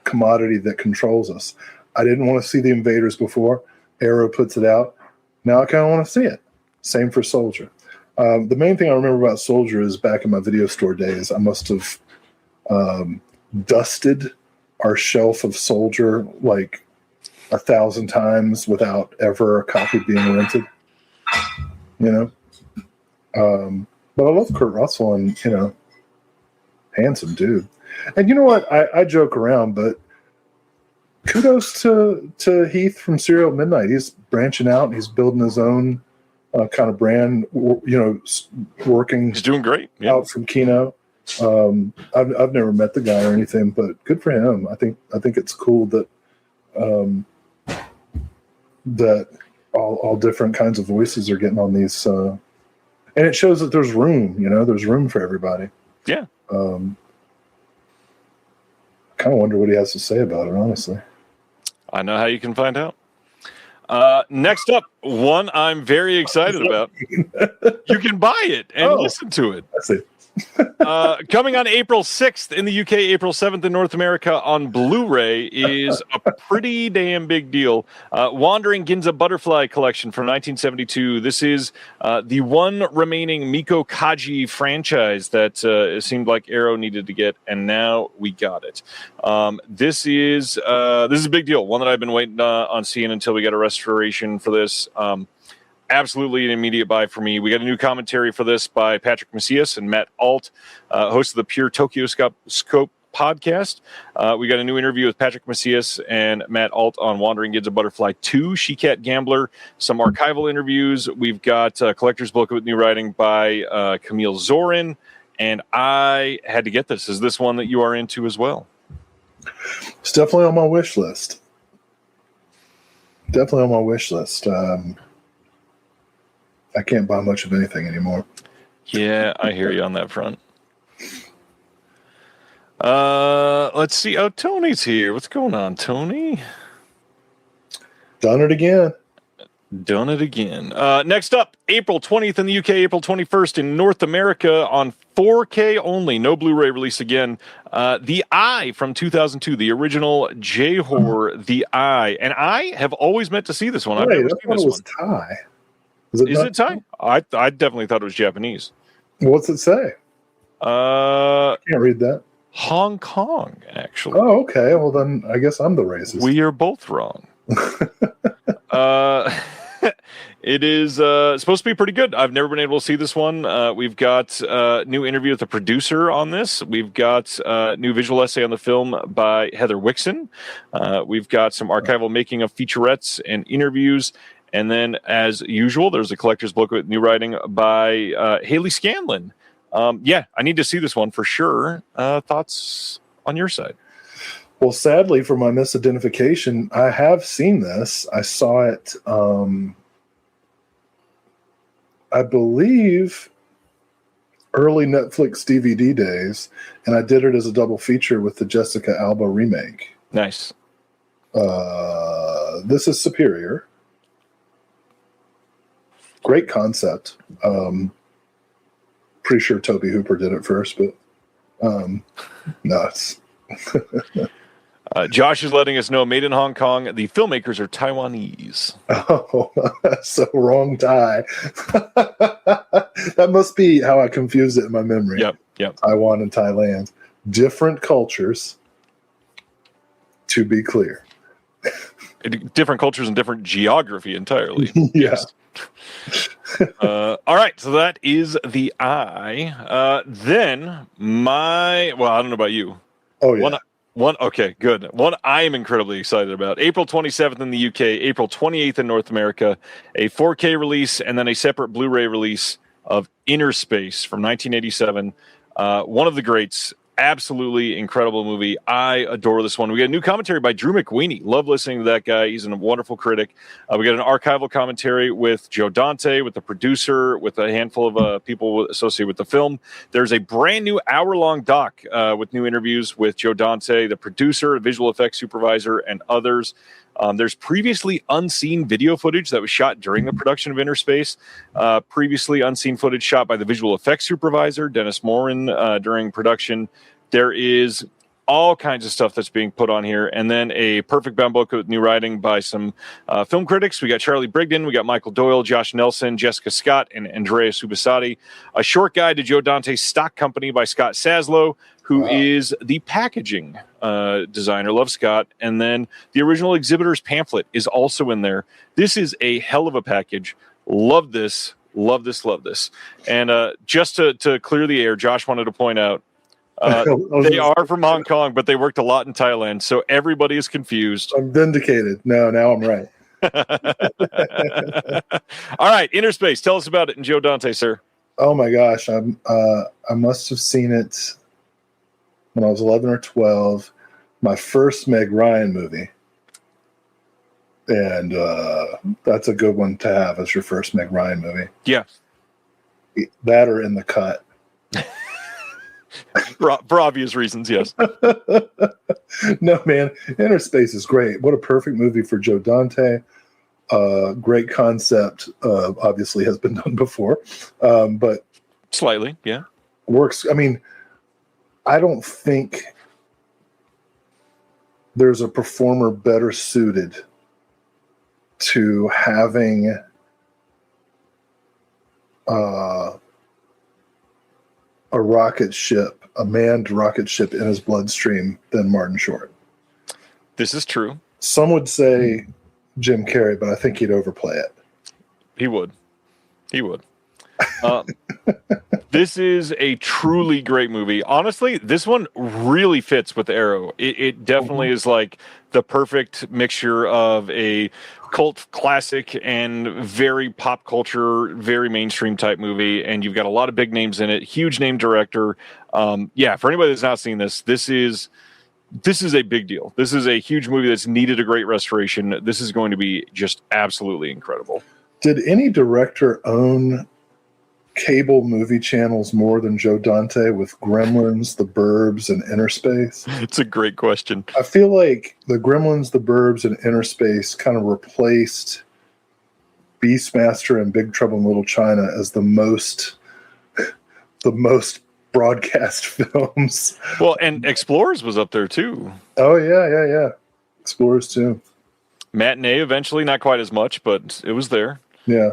commodity that controls us. I didn't want to see The Invaders before. Arrow puts it out. Now I kind of want to see it. Same for Soldier. The main thing I remember about Soldier is back in my video store days, I must have dusted our shelf of Soldier like 1,000 times without ever a copy being rented. But I love Kurt Russell, and handsome dude. And you know what? I joke around, but kudos to Heath from Serial at Midnight. He's branching out and he's building his own kind of brand. Working. He's doing great. Yeah. Out from Kino. I've never met the guy or anything, but good for him. I think it's cool that that all different kinds of voices are getting on these. And it shows that there's room, there's room for everybody. Yeah. I kind of wonder what he has to say about it, honestly. I know how you can find out. Next up, one I'm very excited about. You can buy it and listen to it. That's it. Coming on April 6th in the UK, April 7th in North America on Blu-ray is a pretty damn big deal. Wandering Ginza Butterfly Collection from 1972. This is the one remaining Miko Kaji franchise that it seemed like Arrow needed to get, and now we got it. This is a big deal, one that I've been waiting on seeing until we got a restoration for this. Absolutely an immediate buy for me. We got a new commentary for this by Patrick Macias and Matt Alt, host of the Pure Tokyo Scope podcast. We got a new interview with Patrick Macias and Matt Alt on Wandering Ginza Butterfly 2, She-Cat Gambler, some archival interviews. We've got a collector's book with new writing by Camille Zorin, and I had to get this. Is this one that you are into as well? It's definitely on my wish list. I can't buy much of anything anymore. Yeah, I hear you on that front. Let's see. Oh, Tony's here. What's going on, Tony? Done it again. Done it again. Next up, April 20th in the UK, April 21st in North America on 4K only. No Blu-ray release again. The Eye from 2002, the original J-horror, The Eye. And I have always meant to see this one. I've never seen this one. Thai. Is it Thai? I definitely thought it was Japanese. What's it say? Can't read that. Hong Kong, actually. Oh, okay. Well, then I guess I'm the racist. We are both wrong. It is supposed to be pretty good. I've never been able to see this one. We've got new interview with the producer on this. We've got new visual essay on the film by Heather Wixon. We've got some archival making of featurettes and interviews. And then, as usual, there's a collector's book with new writing by Haley Scanlon. I need to see this one for sure. Thoughts on your side? Well, sadly, for my misidentification, I have seen this. I saw it, I believe, early Netflix DVD days, and I did it as a double feature with the Jessica Alba remake. Nice. This is superior. Great concept. Pretty sure Toby Hooper did it first, but no, it's... Josh is letting us know, made in Hong Kong. The filmmakers are Taiwanese. Oh, so wrong Thai. That must be how I confused it in my memory. Yep. Taiwan and Thailand. Different cultures, to be clear. Different cultures and different geography entirely. Yeah. All right, so that is The Eye. Then I don't know about you. Oh, yeah. Okay, good. One I am incredibly excited about. April 27th in the UK, April 28th in North America, a 4K release, and then a separate Blu-ray release of Inner Space from 1987. One of the greats. Absolutely incredible movie. I adore this one. We got a new commentary by Drew McWeeny. Love listening to that guy. He's a wonderful critic. We got an archival commentary with Joe Dante, with the producer, with a handful of people associated with the film. There's a brand new hour-long doc with new interviews with Joe Dante, the producer, visual effects supervisor, and others. There's previously unseen video footage that was shot during the production of Inner Space. Previously unseen footage shot by the visual effects supervisor, Dennis Morin, during production. There is all kinds of stuff that's being put on here. And then a perfect bound book with new writing by some film critics. We got Charlie Brigden, we got Michael Doyle, Josh Nelson, Jessica Scott, and Andrea Subasati. A short guide to Joe Dante's stock company by Scott Saslow, who is the packaging designer. Love Scott. And then the original exhibitor's pamphlet is also in there. This is a hell of a package. Love this. And just to clear the air, Josh wanted to point out, they are from Hong Kong, but they worked a lot in Thailand, so everybody is confused. I'm vindicated. No, now I'm right. All right, Inner Space. Tell us about it and Joe Dante, sir. Oh my gosh, I must have seen it when I was 11 or 12. My first Meg Ryan movie, and that's a good one to have as your first Meg Ryan movie. Yeah, that or In the Cut. For obvious reasons, yes. No, man, Inner Space is great. What a perfect movie for Joe Dante. Great concept. Obviously has been done before, but slightly, yeah, works. I mean, I don't think there's a performer better suited to having a rocket ship, a manned rocket ship in his bloodstream than Martin Short. This is true. Some would say Jim Carrey, but I think he'd overplay it. He would. This is a truly great movie. Honestly, this one really fits with Arrow. It definitely is like the perfect mixture of a cult classic and very pop culture, very mainstream type movie. And you've got a lot of big names in it. Huge name director. For anybody that's not seen this is a big deal. This is a huge movie that's needed a great restoration. This is going to be just absolutely incredible. Did any director own cable movie channels more than Joe Dante with Gremlins, The Burbs, and Interspace? It's a great question. I feel like the Gremlins, The Burbs, and Interspace kind of replaced Beastmaster and Big Trouble in Little China as the most broadcast films. Well, and Explorers was up there too. Oh yeah. Explorers too. Matinee eventually, not quite as much, but it was there. Yeah.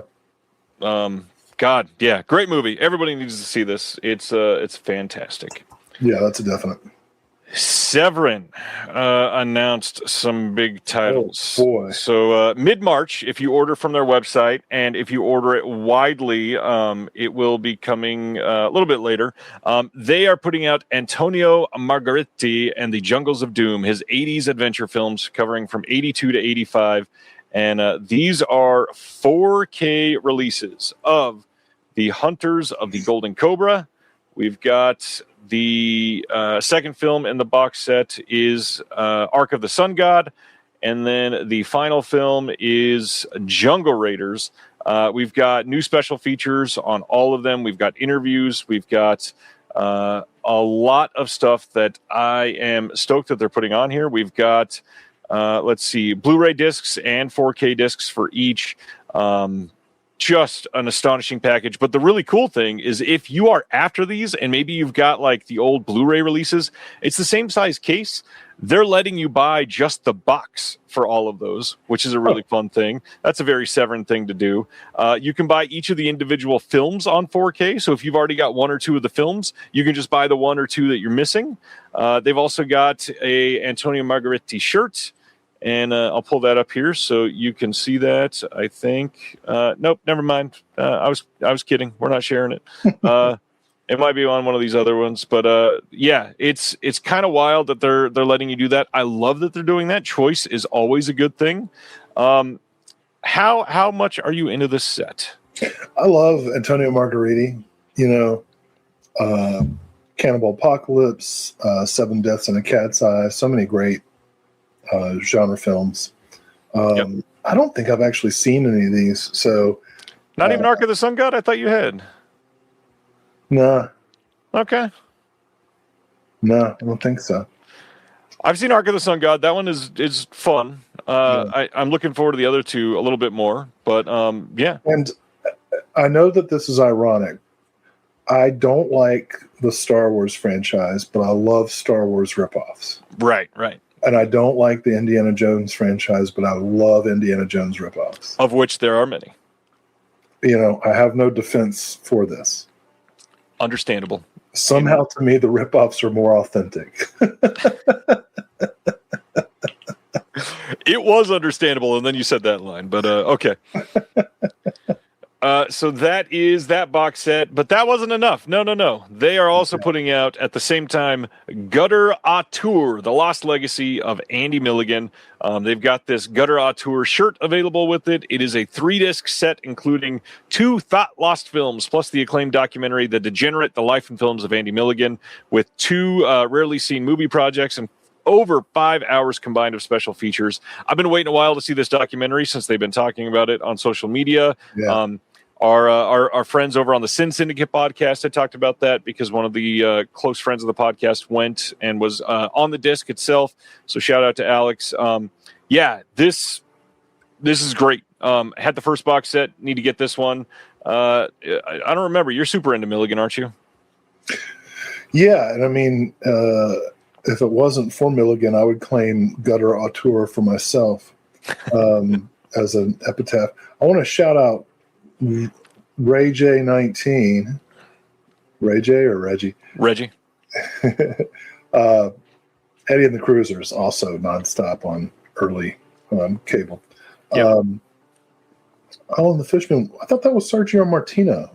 God, yeah, great movie. Everybody needs to see this. It's fantastic. Yeah, that's a definite. Severin announced some big titles. Oh, boy. So mid-March, if you order from their website, and if you order it widely, it will be coming a little bit later. They are putting out Antonio Margheriti and the Jungles of Doom, his 80s adventure films covering from 82 to 85. And these are 4K releases of The Hunters of the Golden Cobra. We've got the second film in the box set is Ark of the Sun God. And then the final film is Jungle Raiders. We've got new special features on all of them. We've got interviews. We've got a lot of stuff that I am stoked that they're putting on here. We've got... let's see, Blu-ray discs and 4K discs for each. Just an astonishing package. But the really cool thing is if you are after these and maybe you've got like the old Blu-ray releases, it's the same size case. They're letting you buy just the box for all of those, which is a really fun thing. That's a very Severin thing to do. You can buy each of the individual films on 4K. So if you've already got one or two of the films, you can just buy the one or two that you're missing. They've also got a Antonio Margheriti shirt. And I'll pull that up here so you can see that. I think. Nope, never mind. I was kidding. We're not sharing it. It might be on one of these other ones, but yeah, it's kind of wild that they're letting you do that. I love that they're doing that. Choice is always a good thing. How much are you into this set? I love Antonio Margheriti. You know, Cannibal Apocalypse, Seven Deaths in a Cat's Eye. So many great genre films. Yep. I don't think I've actually seen any of these. So, not even Ark of the Sun God? I thought you had. Nah. Okay. No, I don't think so. I've seen Ark of the Sun God. That one is fun. I'm looking forward to the other two a little bit more. But yeah. And I know that this is ironic. I don't like the Star Wars franchise, but I love Star Wars ripoffs. Right. And I don't like the Indiana Jones franchise, but I love Indiana Jones ripoffs. Of which there are many. You know, I have no defense for this. Understandable. Somehow, to me, the ripoffs are more authentic. It was understandable, and then you said that line, but okay. So that is that box set, but that wasn't enough. No. They are also putting out at the same time Gutter Auteur, The Lost Legacy of Andy Milligan. They've got this Gutter Auteur shirt available with it. It is a 3-disc set including 2 Thought Lost films, plus the acclaimed documentary The Degenerate, The Life and Films of Andy Milligan, with 2 rarely seen movie projects and over 5 hours combined of special features. I've been waiting a while to see this documentary since they've been talking about it on social media. Yeah. Our friends over on the Sin Syndicate podcast had talked about that because one of the close friends of the podcast went and was on the disc itself. So shout out to Alex. Yeah, this is great. Had the first box set. Need to get this one. I don't remember. You're super into Milligan, aren't you? Yeah, and I mean, if it wasn't for Milligan, I would claim Gutter Auteur for myself as an epitaph. I want to shout out Ray J19. Ray J or Reggie? Reggie. Eddie and the Cruisers, also nonstop on early cable. Yep. And the Fishman, I thought that was Sergio Martino.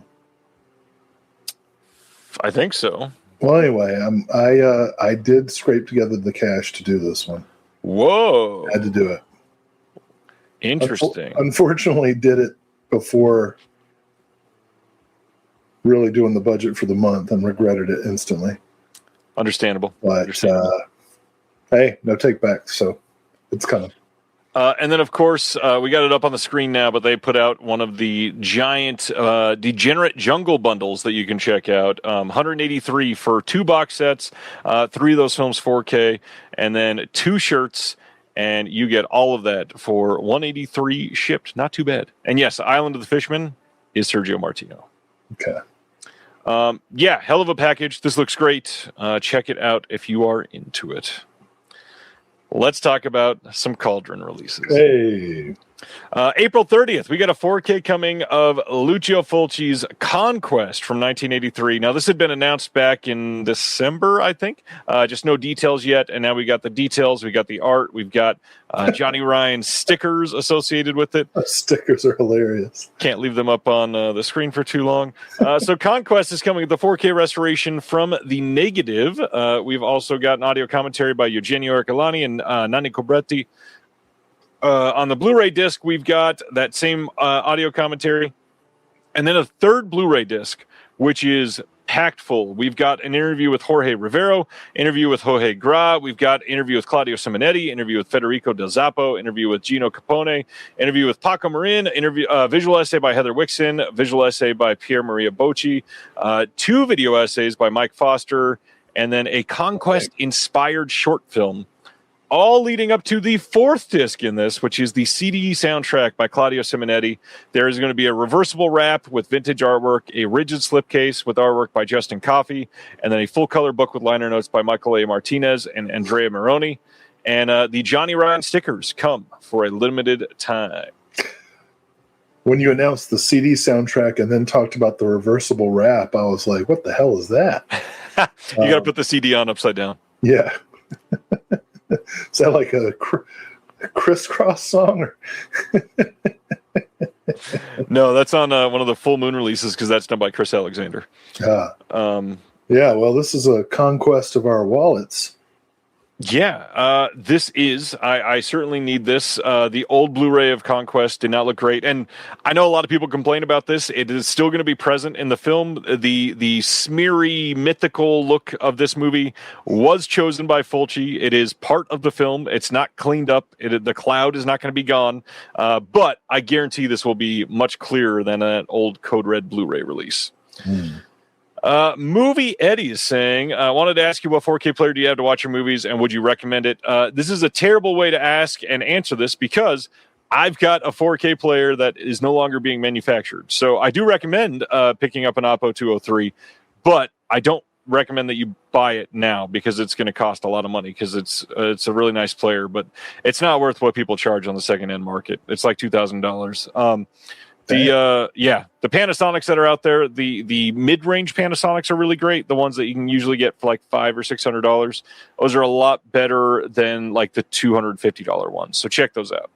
I think so. Well, anyway, I did scrape together the cash to do this one. Whoa. I had to do it. Interesting. Unfortunately, did it before really doing the budget for the month and regretted it instantly. Understandable. But hey, no take back, so it's coming. And then, of course, we got it up on the screen now, but they put out one of the giant Degenerate Jungle bundles that you can check out. 183 for 2 box sets, 3 of those films 4K, and then 2 shirts, and you get all of that for 183 shipped. Not too bad. And yes, Island of the Fisherman is Sergio Martino. Okay. Yeah, hell of a package. This looks great. Check it out if you are into it. Let's talk about some Cauldron releases. Hey. April 30th, we got a 4K coming of Lucio Fulci's Conquest from 1983. Now, this had been announced back in December, I think. Just no details yet. And now we got the details. We got the art. We've got Johnny Ryan stickers associated with it. Stickers are hilarious. Can't leave them up on the screen for too long. So Conquest is coming with the 4K restoration from the negative. We've also got an audio commentary by Eugenio Ercolani and Nanni Cobretti. On the Blu-ray disc, we've got that same audio commentary. And then a third Blu-ray disc, which is packed full. We've got an interview with Jorge Rivero, interview with Jorge Gra. We've got interview with Claudio Simonetti, interview with Federico Del Zappo, interview with Gino Capone, interview with Paco Marin, interview visual essay by Heather Wixon, visual essay by Pierre Maria Bocci, 2 video essays by Mike Foster, and then a Conquest-inspired short film. All leading up to the 4th disc in this, which is the CD soundtrack by Claudio Simonetti. There is going to be a reversible wrap with vintage artwork, a rigid slipcase with artwork by Justin Coffey, and then a full-color book with liner notes by Michael A. Martinez and Andrea Moroni. And the Johnny Ryan stickers come for a limited time. When you announced the CD soundtrack and then talked about the reversible wrap, I was like, what the hell is that? You got to put the CD on upside down. Yeah. Is that like a crisscross song? No, that's on one of the Full Moon releases because that's done by Chris Alexander. Yeah, well, this is a conquest of our wallets. Yeah, this is. I certainly need this. The old Blu-ray of Conquest did not look great, and I know a lot of people complain about this. It is still going to be present in the film. The smeary, mythical look of this movie was chosen by Fulci. It is part of the film. It's not cleaned up. The cloud is not going to be gone, but I guarantee this will be much clearer than an old Code Red Blu-ray release. Movie Eddie is saying, I wanted to ask you what 4K player do you have to watch your movies and would you recommend it? This is a terrible way to ask and answer this because I've got a 4K player that is no longer being manufactured. So I do recommend picking up an Oppo 203, but I don't recommend that you buy it now because it's going to cost a lot of money because it's a really nice player, but it's not worth what people charge on the second-hand market. It's like $2,000. The Panasonics that are out there, the mid-range Panasonics are really great. The ones that you can usually get for like $500 or $600, those are a lot better than like the $250 ones. So check those out.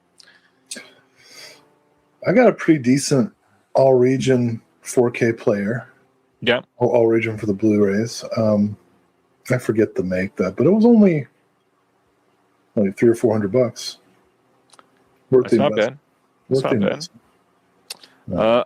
I got a pretty decent all-region 4K player. Yeah, all region for the Blu-rays. I forget the make that, but it was only like $300 or $400. That's not bad. That's not bad.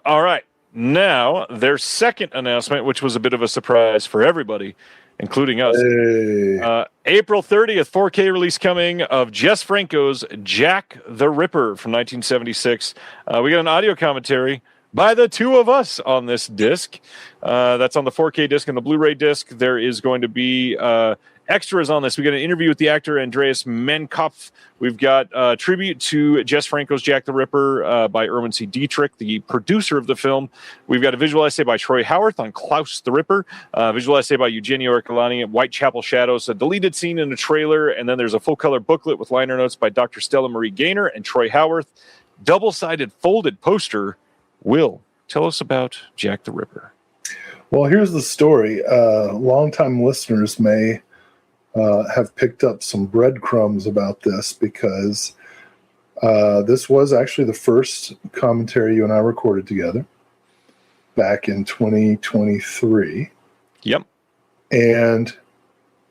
All right. Now, their second announcement, which was a bit of a surprise for everybody, including us. Hey. April 30th, 4K release coming of Jess Franco's Jack the Ripper from 1976. We got an audio commentary by the two of us on this disc. That's on the 4K disc and the Blu-ray disc. There is going to be extras on this. We got an interview with the actor Andreas Menkopf. We've got tribute to Jess Franco's Jack the Ripper by Erwin C. Dietrich, the producer of the film. We've got a visual essay by Troy Howarth on Klaus the Ripper, visual essay by Eugenio Ercolani at Whitechapel Shadows, a deleted scene in a trailer, and then there's a full-color booklet with liner notes by Dr. Stella Marie Gaynor and Troy Howarth. Double-sided folded poster. Will, tell us about Jack the Ripper. Well, here's the story. Longtime listeners may have picked up some breadcrumbs about this because this was actually the first commentary you and I recorded together back in 2023. Yep. And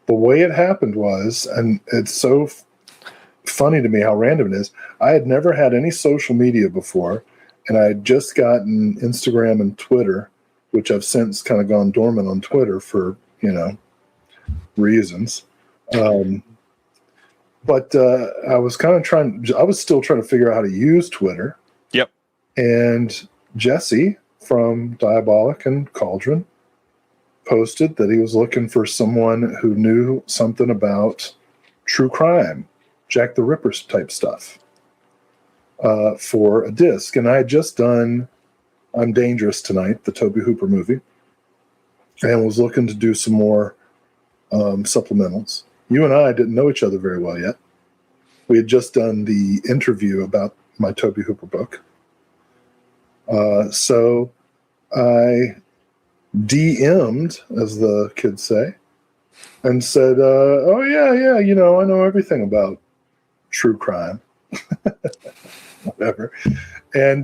the way it happened was, and it's so funny to me how random it is, I had never had any social media before, and I had just gotten Instagram and Twitter, which I've since kind of gone dormant on Twitter for, reasons. But I was still trying to figure out how to use Twitter. Yep. And Jesse from Diabolic and Cauldron posted that he was looking for someone who knew something about true crime, Jack the Ripper type stuff, for a disc. And I had just done I'm Dangerous Tonight, the Tobe Hooper movie, and was looking to do some more supplementals. You and I didn't know each other very well yet. We had just done the interview about my Tobe Hooper book. So I DM'd, as the kids say, and said, oh, yeah, I know everything about true crime. Whatever. And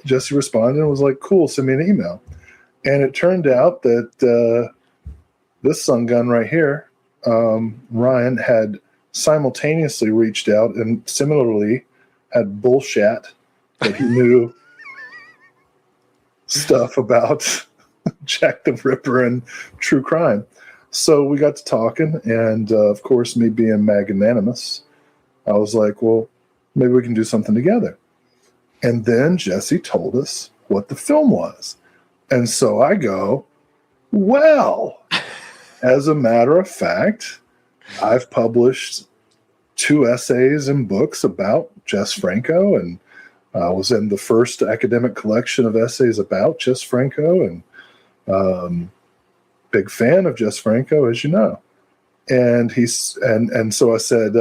Jesse responded and was like, cool, send me an email. And it turned out that this son gun right here, Ryan, had simultaneously reached out and similarly had bullshit that he knew stuff about Jack the Ripper and true crime. So we got to talking, and of course, me being magnanimous, I was like, well, maybe we can do something together. And then Jesse told us what the film was. And so I go, well, as a matter of fact, I've published 2 essays and books about Jess Franco, and I was in the first academic collection of essays about Jess Franco, and big fan of Jess Franco, as you know. And so I said,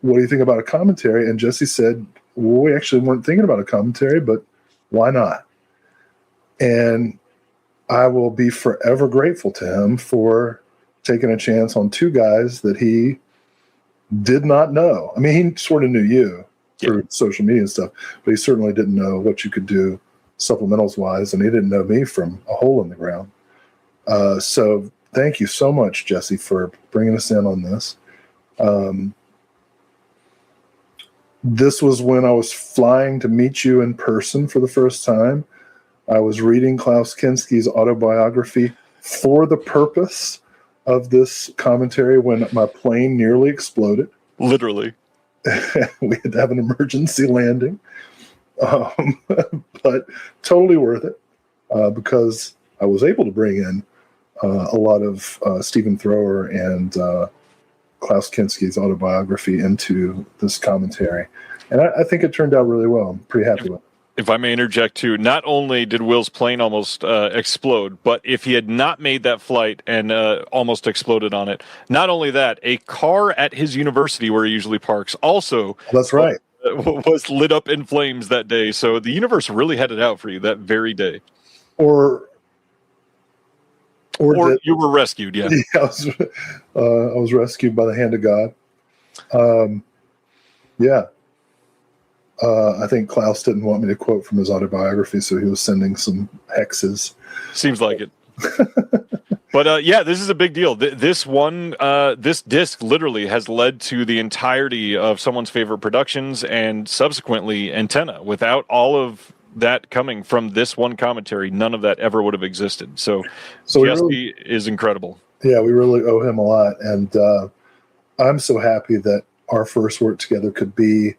what do you think about a commentary? And Jesse said, well, we actually weren't thinking about a commentary, but why not? And I will be forever grateful to him for taking a chance on 2 guys that he did not know. I mean, he sort of knew you through social media and stuff, but he certainly didn't know what you could do supplementals wise, and he didn't know me from a hole in the ground. So thank you so much, Jesse, for bringing us in on this. This was when I was flying to meet you in person for the first time. I was reading Klaus Kinski's autobiography for the purpose of this commentary when my plane nearly exploded. Literally. We had to have an emergency landing. But totally worth it because I was able to bring in a lot of Stephen Thrower and Klaus Kinski's autobiography into this commentary. And I think it turned out really well. I'm pretty happy with it. If I may interject too, not only did Will's plane almost explode, but if he had not made that flight and almost exploded on it, not only that, a car at his university where he usually parks also That's right. Was lit up in flames that day. So the universe really had it out for you that very day. Or you were rescued, yeah. Yeah, I was rescued by the hand of God. Yeah. I think Klaus didn't want me to quote from his autobiography, so he was sending some hexes. Seems like it. But yeah, this is a big deal. This disc literally has led to the entirety of someone's favorite productions and subsequently Antenna. Without all of that coming from this one commentary, none of that ever would have existed. So Jesse is incredible. Yeah, we really owe him a lot. And I'm so happy that our first work together could be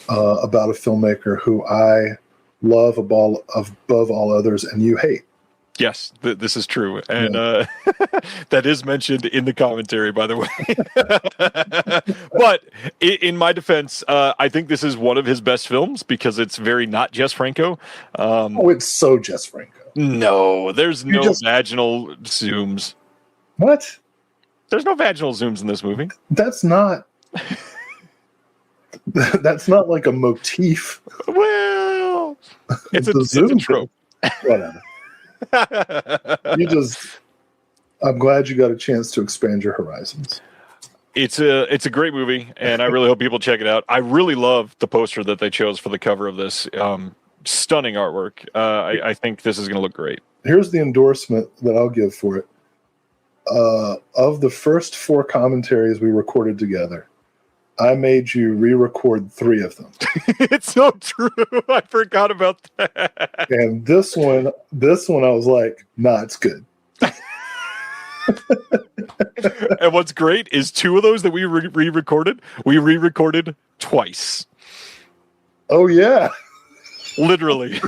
about a filmmaker who I love above all others and you hate. Yes, this is true. And that is mentioned in the commentary, by the way. But in my defense, I think this is one of his best films because it's very not Jess Franco. It's so Jess Franco. No, there's vaginal zooms. What? There's no vaginal zooms in this movie. That's not like a motif. Well, it's a trope. Whatever. I'm glad you got a chance to expand your horizons. It's a great movie, and I really hope people check it out. I really love the poster that they chose for the cover of this. Stunning artwork. I think this is going to look great. Here's the endorsement that I'll give for it. Of the first 4 commentaries we recorded together, I made you re-record 3 of them. It's so true. I forgot about that. And this one I was like, nah, it's good. And what's great is two of those that we re-recorded, we re-recorded twice. Oh yeah. Literally.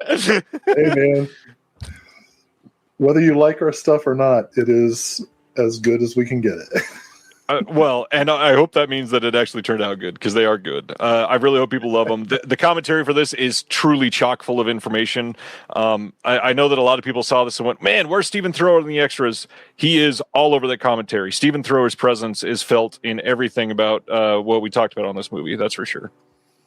Hey man. Whether you like our stuff or not, it is as good as we can get it. Well, and I hope that means that it actually turned out good, because they are good. I really hope people love them. The commentary for this is truly chock full of information. I know that a lot of people saw this and went, man, where's Stephen Thrower in the extras? He is all over that commentary. Stephen Thrower's presence is felt in everything about what we talked about on this movie. That's for sure.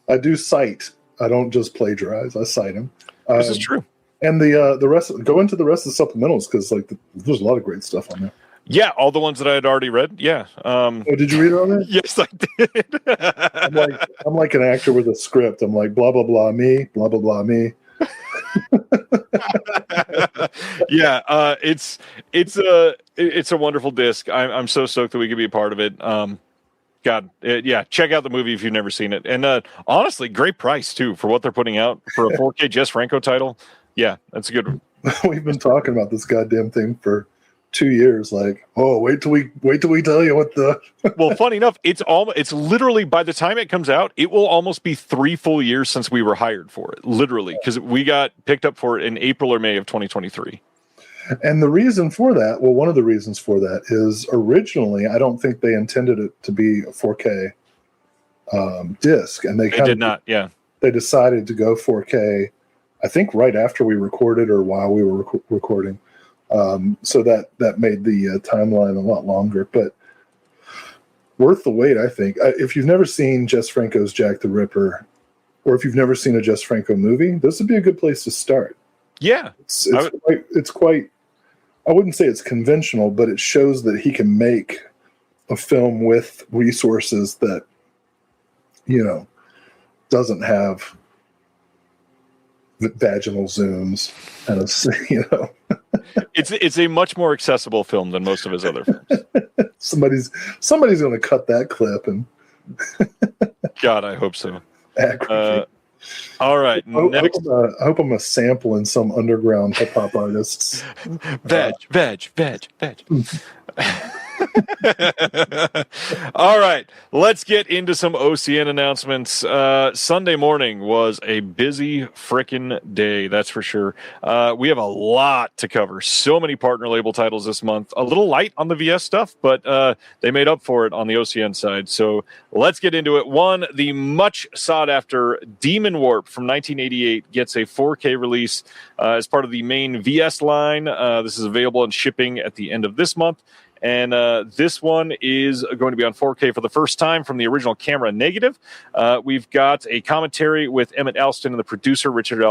I do cite. I don't just plagiarize. I cite him. This is true. And the rest, go into the rest of the supplementals, because there's a lot of great stuff on there. Yeah, all the ones that I had already read. Yeah. Oh, did you read it on there? Yes, I did. I'm like an actor with a script. I'm like, blah blah blah me, blah blah blah me. Yeah, it's a wonderful disc. I'm so stoked that we could be a part of it. Yeah, check out the movie if you've never seen it. And honestly, great price too for what they're putting out for a 4K Jess Franco title. Yeah, that's a good one. We've been talking about this goddamn thing for 2 years. Like, oh, wait till we tell you what the. Well, funny enough, it's literally, by the time it comes out, it will almost be 3 full years since we were hired for it. Literally, because we got picked up for it in April or May of 2023. And the reason for that, well, one of the reasons for that is originally, I don't think they intended it to be a 4K disc, and they did not. Yeah, they decided to go 4K. I think right after we recorded or while we were recording. So that made the timeline a lot longer, but worth the wait, I think. If you've never seen Jess Franco's Jack the Ripper, or if you've never seen a Jess Franco movie, this would be a good place to start. Yeah. It's quite, I wouldn't say it's conventional, but it shows that he can make a film with resources that, doesn't have vaginal zooms and it's a much more accessible film than most of his other films. somebody's going to cut that clip and God, I hope so. All right, next. I hope I'm a sample in some underground hip hop artists. Veg. All right, let's get into some OCN announcements. Sunday morning was a busy frickin' day, that's for sure. We have a lot to cover. So many partner label titles this month. A little light on the VS stuff, but they made up for it on the OCN side. So let's get into it. One, the much sought after Demon Warp from 1988 gets a 4K release as part of the main VS line. This is available and shipping at the end of this month. And this one is going to be on 4K for the first time from the original camera negative. We've got a commentary with Emmett Alston and the producer, Richard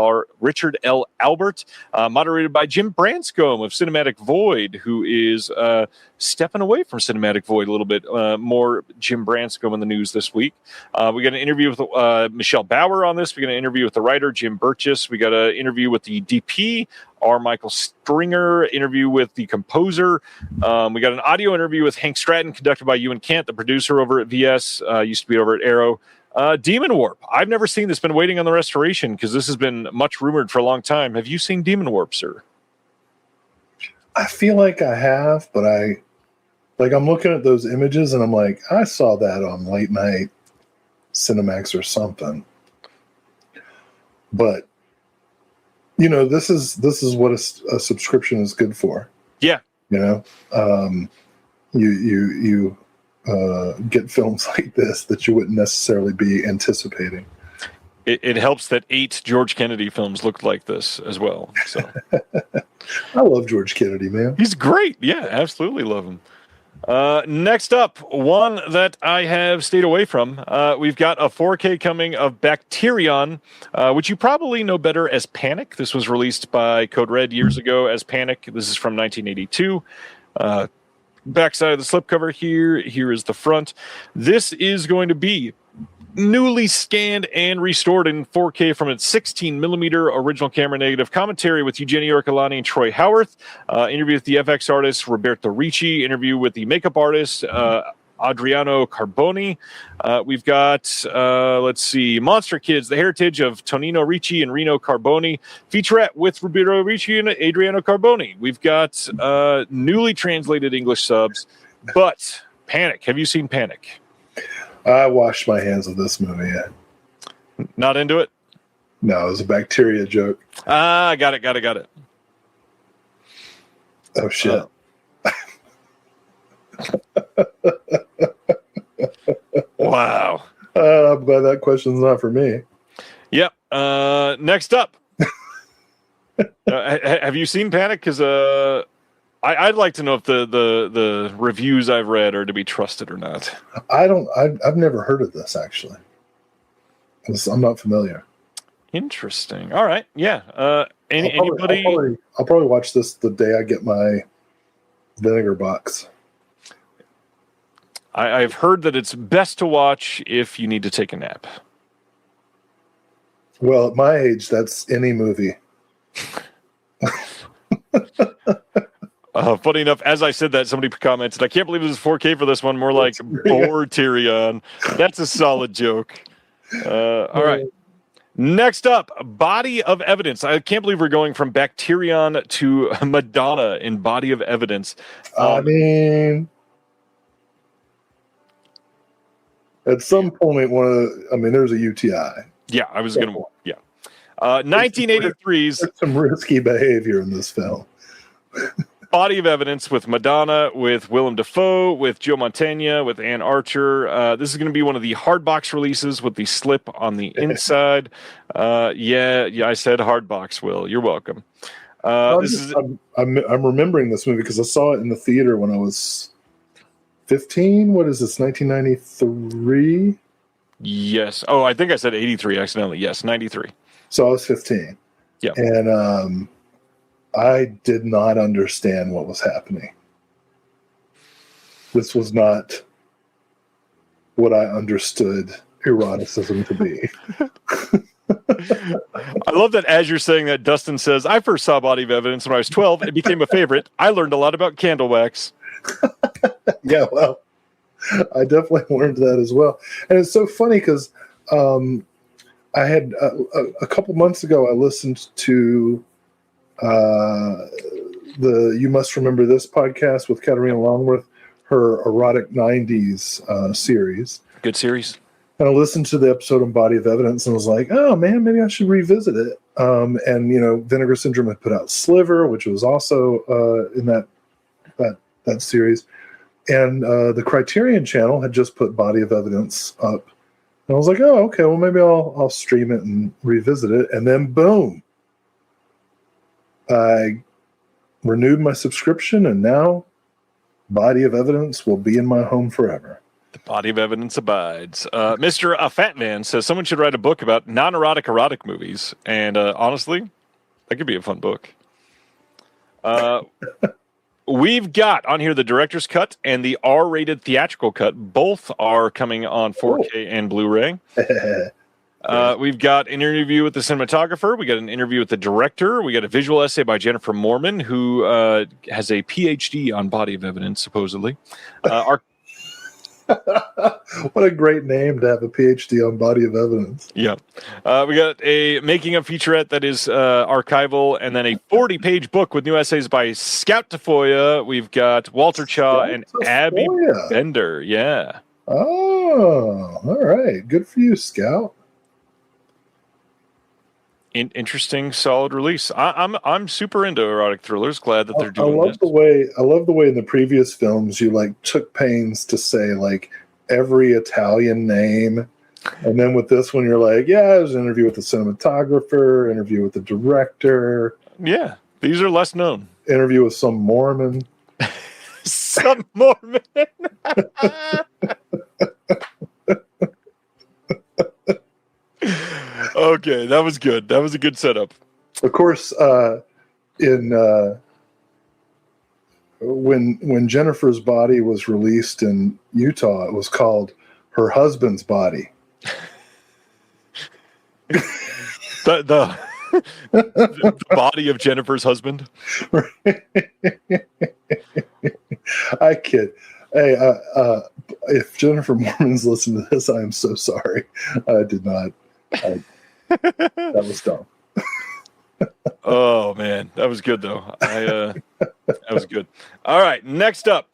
L. Albert, moderated by Jim Branscombe of Cinematic Void, who is stepping away from Cinematic Void a little bit. More Jim Branscombe in the news this week. We got an interview with Michelle Bauer on this. We got an interview with the writer, Jim Burgess. We got an interview with the DP, R. Michael Stringer, interview with the composer. We got an audio interview with Hank Stratton, conducted by Ewan Kent, the producer over at VS, used to be over at Arrow. Demon Warp. I've never seen this, been waiting on the restoration because this has been much rumored for a long time. Have you seen Demon Warp, sir? I feel like I have, but I'm looking at those images and I'm like, I saw that on late night Cinemax or something. But this is what a subscription is good for. Yeah. You get films like this that you wouldn't necessarily be anticipating. It helps that 8 George Kennedy films looked like this as well. So I love George Kennedy, man. He's great. Yeah, absolutely love him. Next up, one that I have stayed away from. We've got a 4K coming of Bacterion, which you probably know better as Panic. This was released by Code Red years ago as Panic. This is from 1982. Backside of the slipcover here. Here is the front. This is going to be newly scanned and restored in 4K from its 16mm original camera negative. Commentary with Eugenio Orcolani and Troy Howarth. Interview with the FX artist Roberto Ricci. Interview with the makeup artist Adriano Carboni. We've got, let's see, Monster Kids, The Heritage of Tonino Ricci and Reno Carboni. Featurette with Roberto Ricci and Adriano Carboni. We've got newly translated English subs. But Panic. Have you seen Panic? I washed my hands of this movie. Not into it? No, it was a bacteria joke. Got it. Oh, shit. Wow. I'm glad that question's not for me. Yep. Next up. Have you seen Panic? Because I'd like to know if the reviews I've read are to be trusted or not. I've never heard of this, actually. I'm not familiar. Interesting. All right. Yeah. Anybody? I'll probably watch this the day I get my vinegar box. I've heard that it's best to watch if you need to take a nap. Well, at my age, that's any movie. Funny enough, as I said that, somebody commented, I can't believe this is 4K for this one. More like bored Tyrion. That's a solid joke. All right. Next up, Body of Evidence. I can't believe we're going from Bacterion to Madonna in Body of Evidence. I mean, at some point, there's a UTI. Yeah, I was going to, yeah. 1983's. There's some risky behavior in this film. Body of Evidence with Madonna, with Willem Dafoe, with Joe Mantegna, with Ann Archer. This is going to be one of the hard box releases with the slip on the inside. Yeah, I said hard box, Will. You're welcome. I'm remembering this movie because I saw it in the theater when I was 15. What is this, 1993? Yes. Oh, I think I said 83 accidentally. Yes, 93. So I was 15. Yeah. And I did not understand what was happening. This was not what I understood eroticism to be. I love that as you're saying that, Dustin says, I first saw Body of Evidence when I was 12. It became a favorite. I learned a lot about candle wax. Yeah, well, I definitely learned that as well. And it's so funny because I had a couple months ago, I listened to the You Must Remember This podcast with Katarina Longworth, her erotic 90s series. Good series. And I listened to the episode on Body of Evidence and was like, oh man, maybe I should revisit it. And Vinegar Syndrome had put out Sliver, which was also in that series. And the Criterion Channel had just put Body of Evidence up. And I was like, oh, okay, well maybe I'll stream it and revisit it. And then boom, I renewed my subscription, and now Body of Evidence will be in my home forever. The Body of Evidence abides. Mr. Fat Man says someone should write a book about non-erotic erotic movies. And honestly, that could be a fun book. We've got on here the director's cut and the R-rated theatrical cut. Both are coming on 4K and Blu-ray. We've got an interview with the cinematographer. We got an interview with the director. We got a visual essay by Jennifer Mormon, who has a PhD on Body of Evidence, supposedly. What a great name to have a PhD on Body of Evidence. Yeah. We got a making of featurette that is archival, and then a 40-page book with new essays by Scout Tafoya. We've got Walter Chaw and Abby Bender. Yeah. Oh, all right. Good for you, Scout. Interesting, solid release. I'm super into erotic thrillers. Glad that they're doing this. I love the way in the previous films you took pains to say every Italian name, and then with this one you're like, yeah, there's an interview with the cinematographer, interview with the director. Yeah, these are less known. Interview with some Mormon. Some Mormon. Okay, that was good. That was a good setup. Of course, when Jennifer's Body was released in Utah, it was called Her Husband's Body. The body of Jennifer's husband. I kid. Hey, if Jennifer Mormon's listening to this, I am so sorry. I did not. That was dumb. Oh man, that was good though. That was good. All right, next up,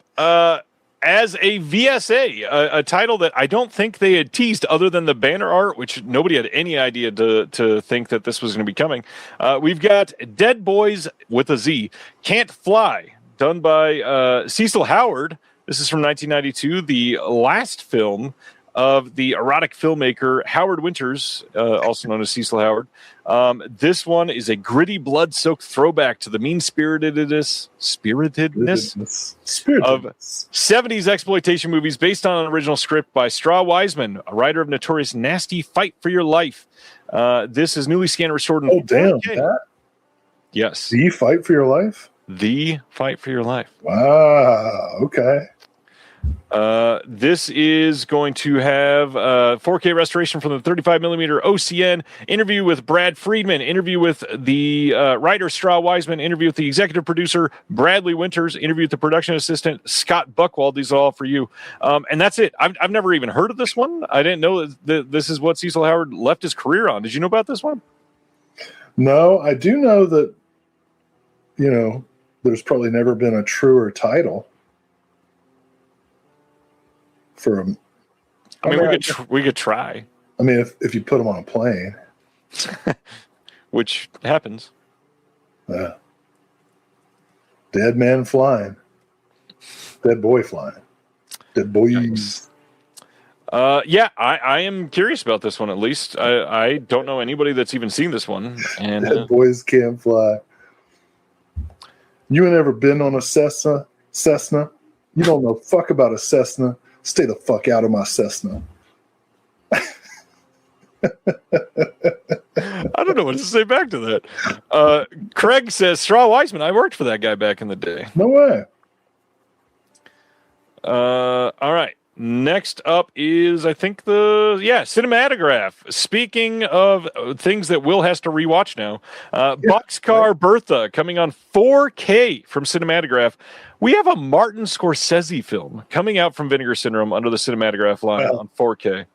as a VSA, a title that I don't think they had teased other than the banner art, which nobody had any idea to think that this was going to be coming. We've got Dead Boys with a Z, Can't Fly, done by Cecil Howard. This is from 1992, the last film of the erotic filmmaker Howard Winters, also known as Cecil Howard. This one is a gritty, blood-soaked throwback to the mean-spiritedness of 70s exploitation movies based on an original script by Straw Wiseman, a writer of notorious Nasty Fight for Your Life. This is newly scanned and restored in 4K. Damn, that? Yes. The Fight for Your Life? The Fight for Your Life. Wow, okay. This is going to have 4K restoration from the 35mm OCN, interview with Brad Friedman, interview with the writer Straw Wiseman, interview with the executive producer Bradley Winters, interview with the production assistant Scott Buchwald. These are all for you. And that's it. I've never even heard of this one. I didn't know that this is what Cecil Howard left his career on. Did you know about this one? No, I do know that, there's probably never been a truer title for him. I mean, we could try. I mean, if you put him on a plane, which happens. Dead man flying, dead boy flying, dead boys. Yeah, I am curious about this one. At least I don't know anybody that's even seen this one. And dead boys can't fly. You ain't ever been on a Cessna? You don't know fuck about a Cessna. Stay the fuck out of my Cessna. I don't know what to say back to that. Craig says, Straw Wiseman, I worked for that guy back in the day. No way. All right. Next up is, I think, Cinematograph. Speaking of things that Will has to rewatch now, Boxcar Bertha coming on 4K from Cinematograph. We have a Martin Scorsese film coming out from Vinegar Syndrome under the Cinematograph line on 4K.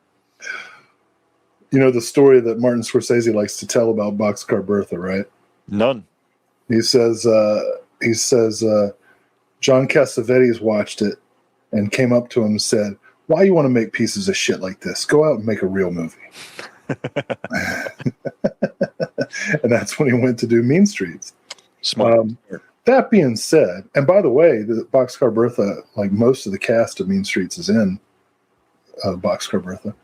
You know the story that Martin Scorsese likes to tell about Boxcar Bertha, right? None. He says John Cassavetes watched it and came up to him and said, "Why you want to make pieces of shit like this? Go out and make a real movie." And that's when he went to do Mean Streets. Smart. That being said, and by the way, the Boxcar Bertha, like most of the cast of Mean Streets is in Boxcar Bertha.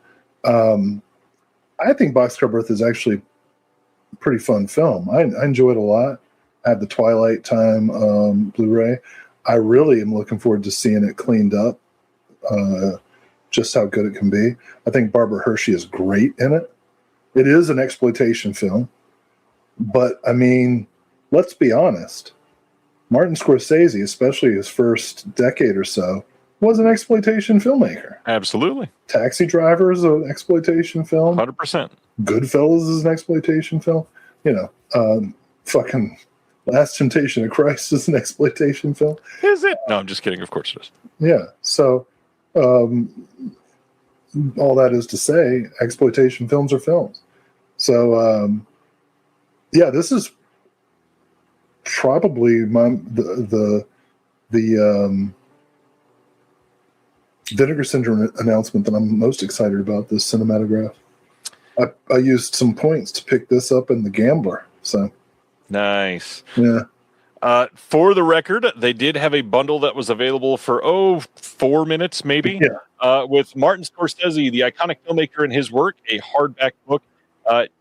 I think Boxcar Bertha is actually a pretty fun film. I enjoy it a lot. I have the Twilight Time Blu-ray. I really am looking forward to seeing it cleaned up, just how good it can be. I think Barbara Hershey is great in it. It is an exploitation film, but I mean, let's be honest. Martin Scorsese, especially his first decade or so, was an exploitation filmmaker. Absolutely. Taxi Driver is an exploitation film. 100%. Goodfellas is an exploitation film. Fucking Last Temptation of Christ is an exploitation film. Is it? No, I'm just kidding. Of course it is. Yeah. So all that is to say, exploitation films are films. So this is probably the Vinegar Syndrome announcement that I'm most excited about, this Cinematograph. I used some points to pick this up in The Gambler. So nice. Yeah. For the record, they did have a bundle that was available for 4 minutes, maybe. Yeah. With Martin Scorsese, the iconic filmmaker, and his work, a hardback book,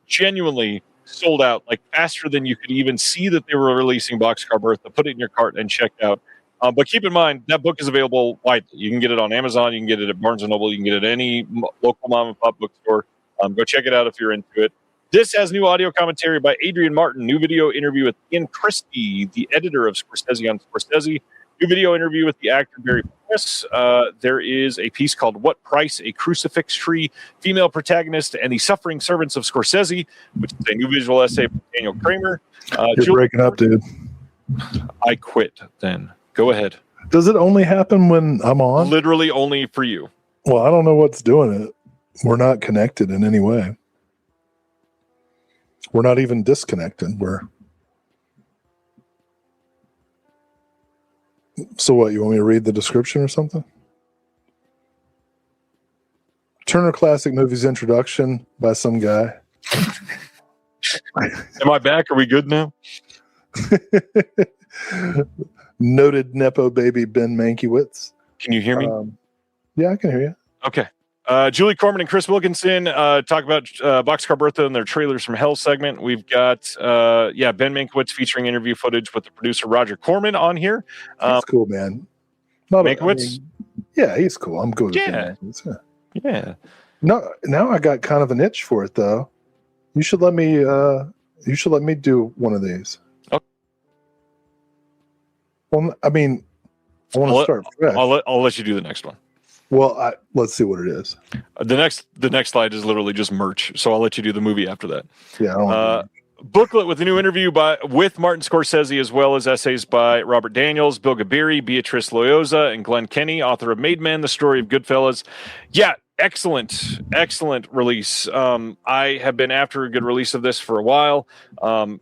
genuinely sold out like faster than you could even see that they were releasing Boxcar Bertha. Put it in your cart and check out. But keep in mind, that book is available widely. You can get it on Amazon. You can get it at Barnes & Noble. You can get it at any local mom-and-pop bookstore. Go check it out if you're into it. This has new audio commentary by Adrian Martin, new video interview with Ian Christie, the editor of Scorsese on Scorsese, new video interview with the actor Barry Price. There is a piece called What Price? A Crucifix Tree, Female Protagonist and the Suffering Servants of Scorsese, which is a new visual essay from Daniel Kramer. You're breaking up, dude. I quit then. Go ahead. Does it only happen when I'm on? Literally only for you. Well, I don't know what's doing it. We're not connected in any way. We're not even disconnected. So what, you want me to read the description or something? Turner Classic Movies introduction by some guy. Am I back? Are we good now? Noted Nepo baby Ben Mankiewicz. Can you hear me? Yeah, I can hear you. Okay. Julie Corman and Chris Wilkinson talk about Boxcar Bertha and their Trailers from Hell segment. We've got, Ben Mankiewicz featuring interview footage with the producer Roger Corman on here. He's cool, man. Mankiewicz? Yeah, he's cool. I'm good with Yeah. Ben. Yeah. No, now I got kind of an itch for it, though. You should let me. You should let me do one of these. Okay. Well, I mean, I want to start fresh. I'll let you do the next one. Well, let's see what it is. The next slide is literally just merch, so I'll let you do the movie after that. Yeah, I don't want booklet with a new interview with Martin Scorsese, as well as essays by Robert Daniels, Bill Gabiri, Beatrice Loyosa, and Glenn Kenny, author of Made Men: The Story of Goodfellas. Yeah, excellent release. I have been after a good release of this for a while. I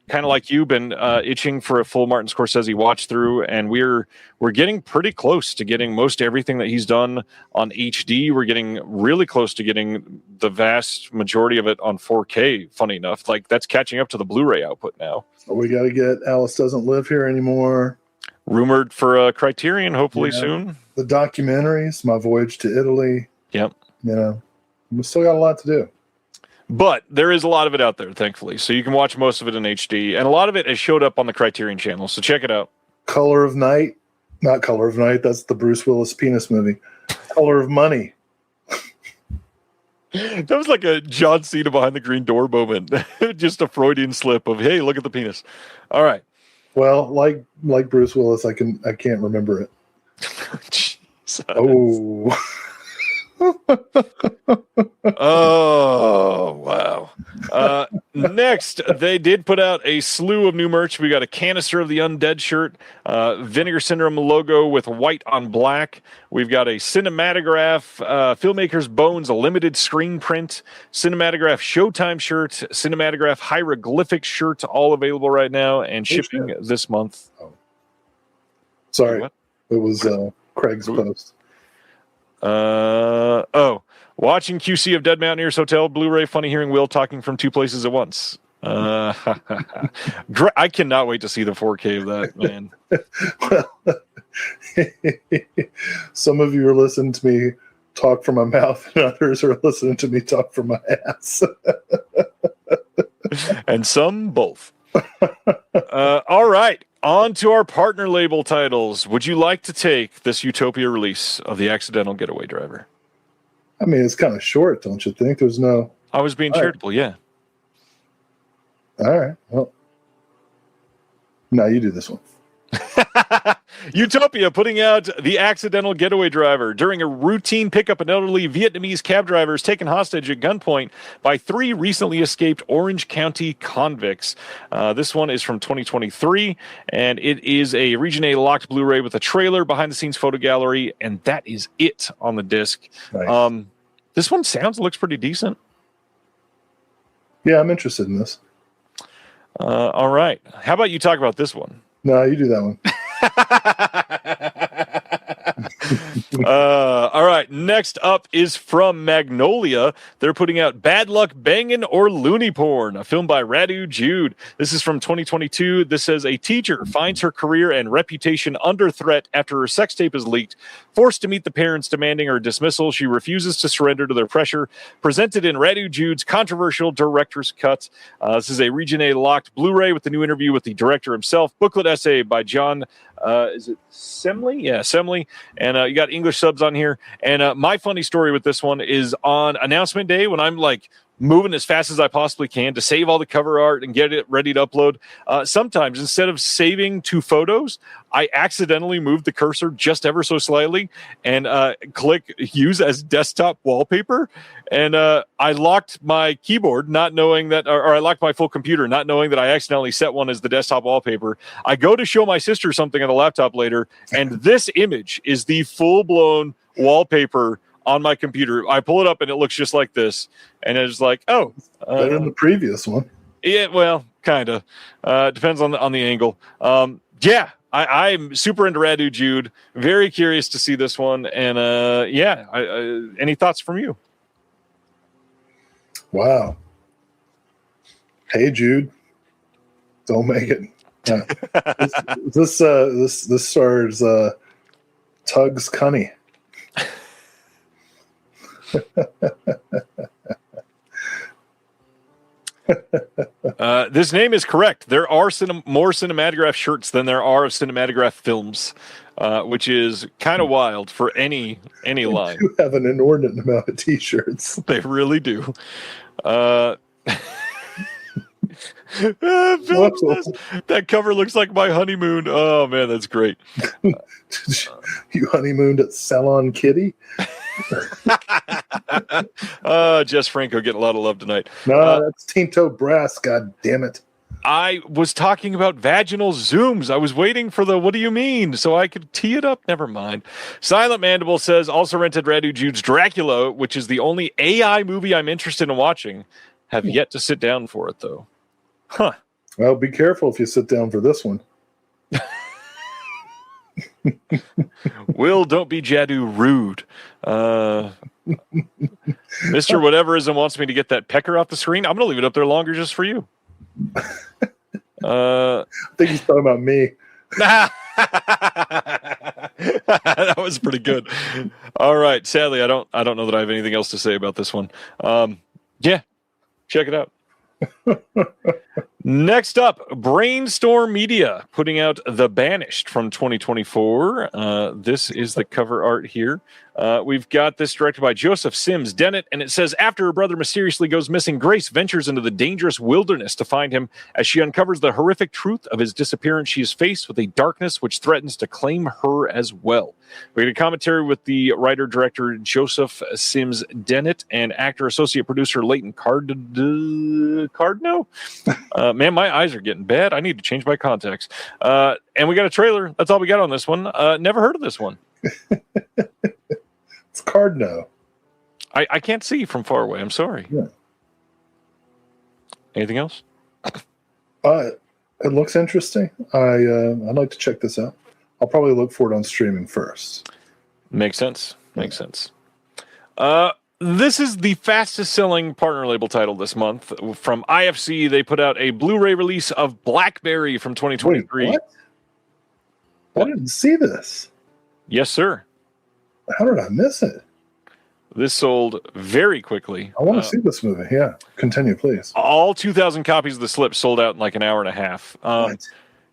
kind of like you, been itching for a full Martin Scorsese watch through, and we're getting pretty close to getting most everything that he's done on HD. We're getting really close to getting the vast majority of it on 4K. Funny enough, like that's catching up to the Blu-ray output now. we got to get Alice Doesn't Live Here Anymore. Rumored for Criterion, hopefully soon. The documentaries, My Voyage to Italy. Yep. You know, we still got a lot to do. But there is a lot of it out there, thankfully. So you can watch most of it in HD. And a lot of it has showed up on the Criterion channel. So check it out. Color of Night. Not Color of Night. That's the Bruce Willis penis movie. Color of Money. That was like a John Cena behind the green door moment. Just a Freudian slip of, hey, look at the penis. All right. Well, like Bruce Willis, I can't remember it. Jesus. Oh. Oh, wow. Next, they did put out a slew of new merch. We got a Canister of the Undead shirt, Vinegar Syndrome logo with white on black. We've got a Cinematograph, Filmmaker's Bones, a limited screen print, Cinematograph Showtime shirt, Cinematograph Hieroglyphic shirt, all available right now and shipping this month. Oh. Sorry, what? It was Craig's post. Watching QC of Dead Mountaineers Hotel Blu-ray. Funny hearing Will talking from two places at once. I cannot wait to see the 4K of that, man. Well, some of you are listening to me talk from my mouth, and others are listening to me talk from my ass. And some both. All right. On to our partner label titles. Would you like to take this Utopia release of The Accidental Getaway Driver? I mean, it's kind of short, don't you think? There's no... I was being charitable, yeah. All right. Well, now you do this one. Utopia putting out The Accidental Getaway Driver. During a routine pickup, an elderly Vietnamese cab driver is taken hostage at gunpoint by 3 recently escaped Orange County convicts. This one is from 2023, and it is a Region A locked Blu-ray with a trailer, behind-the-scenes photo gallery, and that is it on the disc. Nice. This one looks pretty decent. Yeah, I'm interested in this. All right. How about you talk about this one? No, you do that one. All right. Next up is from Magnolia. They're putting out Bad Luck Bangin' or Looney Porn, a film by Radu Jude. This is from 2022. This says a teacher finds her career and reputation under threat after her sex tape is leaked. Forced to meet the parents demanding her dismissal, she refuses to surrender to their pressure. Presented in Radu Jude's controversial director's cut. This is a Region A locked Blu-ray with the new interview with the director himself. Booklet essay by John is it Semley? Yeah, Semley. And you got English subs on here. And my funny story with this one is on announcement day when I'm like moving as fast as I possibly can to save all the cover art and get it ready to upload. Sometimes instead of saving to photos, I accidentally move the cursor just ever so slightly and click use as desktop wallpaper. And I locked my keyboard, not knowing that, or I locked my full computer, not knowing that I accidentally set one as the desktop wallpaper. I go to show my sister something on the laptop later, and this image is the full-blown wallpaper on my computer. I pull it up and it looks just like this, and it's like, oh, better than the previous one. Yeah, well, kind of. Depends on the angle. Yeah, I'm super into Radu Jude. Very curious to see this one, and any thoughts from you? Wow. Hey, Jude, don't make it. This stars Tugs Cunny. This name is correct. There are more Cinematograph shirts than there are of Cinematograph films, which is kind of wild for any line. You have an inordinate amount of T-shirts. They really do. That cover looks like my honeymoon. Oh man, that's great. You honeymooned at Salon Kitty? Jess Franco getting a lot of love tonight. No, that's Tinto Brass. God damn it! I was talking about vaginal zooms. I was waiting for the what do you mean so I could tee it up. Never mind. Silent Mandible says also rented Radu Jude's Dracula, which is the only AI movie I'm interested in watching. Have yet to sit down for it though. Huh. Well, be careful if you sit down for this one. Will, don't be Jadu rude. Mr. Whateverism wants me to get that pecker off the screen. I'm going to leave it up there longer just for you. I think he's talking about me. That was pretty good. All right. Sadly, I don't know that I have anything else to say about this one. Yeah, check it out. Next up, Brainstorm Media putting out The Banished from 2024. This is the cover art here. We've got this directed by Joseph Sims Dennett, and it says, after her brother mysteriously goes missing, Grace ventures into the dangerous wilderness to find him. As she uncovers the horrific truth of his disappearance, she is faced with a darkness which threatens to claim her as well. We get a commentary with the writer-director Joseph Sims Dennett and actor-associate producer Leighton Cardno. Man, my eyes are getting bad. I need to change my contacts. And we got a trailer. That's all we got on this one. Never heard of this one. It's Cardno. I can't see from far away. I'm sorry. Yeah. Anything else? It looks interesting. I'd like to check this out. I'll probably look for it on streaming first. Makes sense. Makes sense. This is the fastest selling partner label title this month. From IFC, they put out a Blu-ray release of Blackberry from 2023. Wait, what? I didn't see this. Yes, sir. How did I miss it? This sold very quickly. I want to see this movie. Yeah. Continue, please. All 2,000 copies of the slip sold out in like an hour and a half.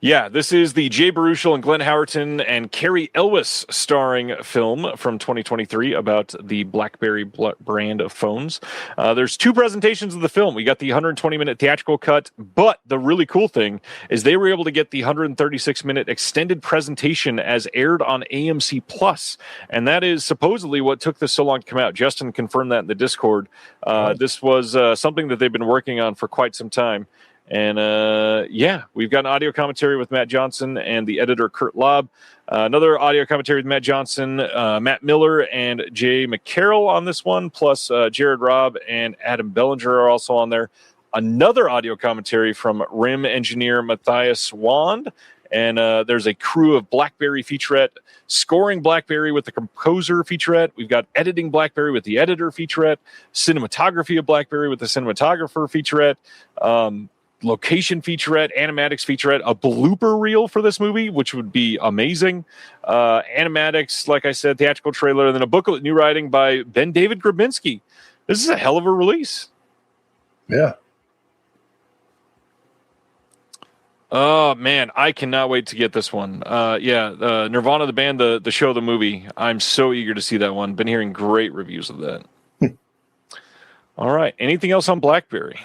Yeah, this is the Jay Baruchel and Glenn Howerton and Carrie Elwes starring film from 2023 about the BlackBerry brand of phones. There's two presentations of the film. We got the 120-minute theatrical cut, but the really cool thing is they were able to get the 136-minute extended presentation as aired on AMC Plus, and that is supposedly what took this so long to come out. Justin confirmed that in the Discord. This was something that they've been working on for quite some time. And we've got an audio commentary with Matt Johnson and the editor Kurt Lobb. Another audio commentary with Matt Johnson, Matt Miller, and Jay McCarroll on this one, plus Jared Robb and Adam Bellinger are also on there. Another audio commentary from RIM engineer Matthias Wand. And there's a crew of BlackBerry featurette, scoring BlackBerry with the composer featurette. We've got editing BlackBerry with the editor featurette, cinematography of BlackBerry with the cinematographer featurette, location featurette, animatics featurette, a blooper reel for this movie, which would be amazing. Animatics, like I said, theatrical trailer, and then a booklet, new writing by Ben David Grabinski. This is a hell of a release. Yeah. Oh, man, I cannot wait to get this one. Nirvana, the band, the show, the movie. I'm so eager to see that one. Been hearing great reviews of that. All right. Anything else on BlackBerry?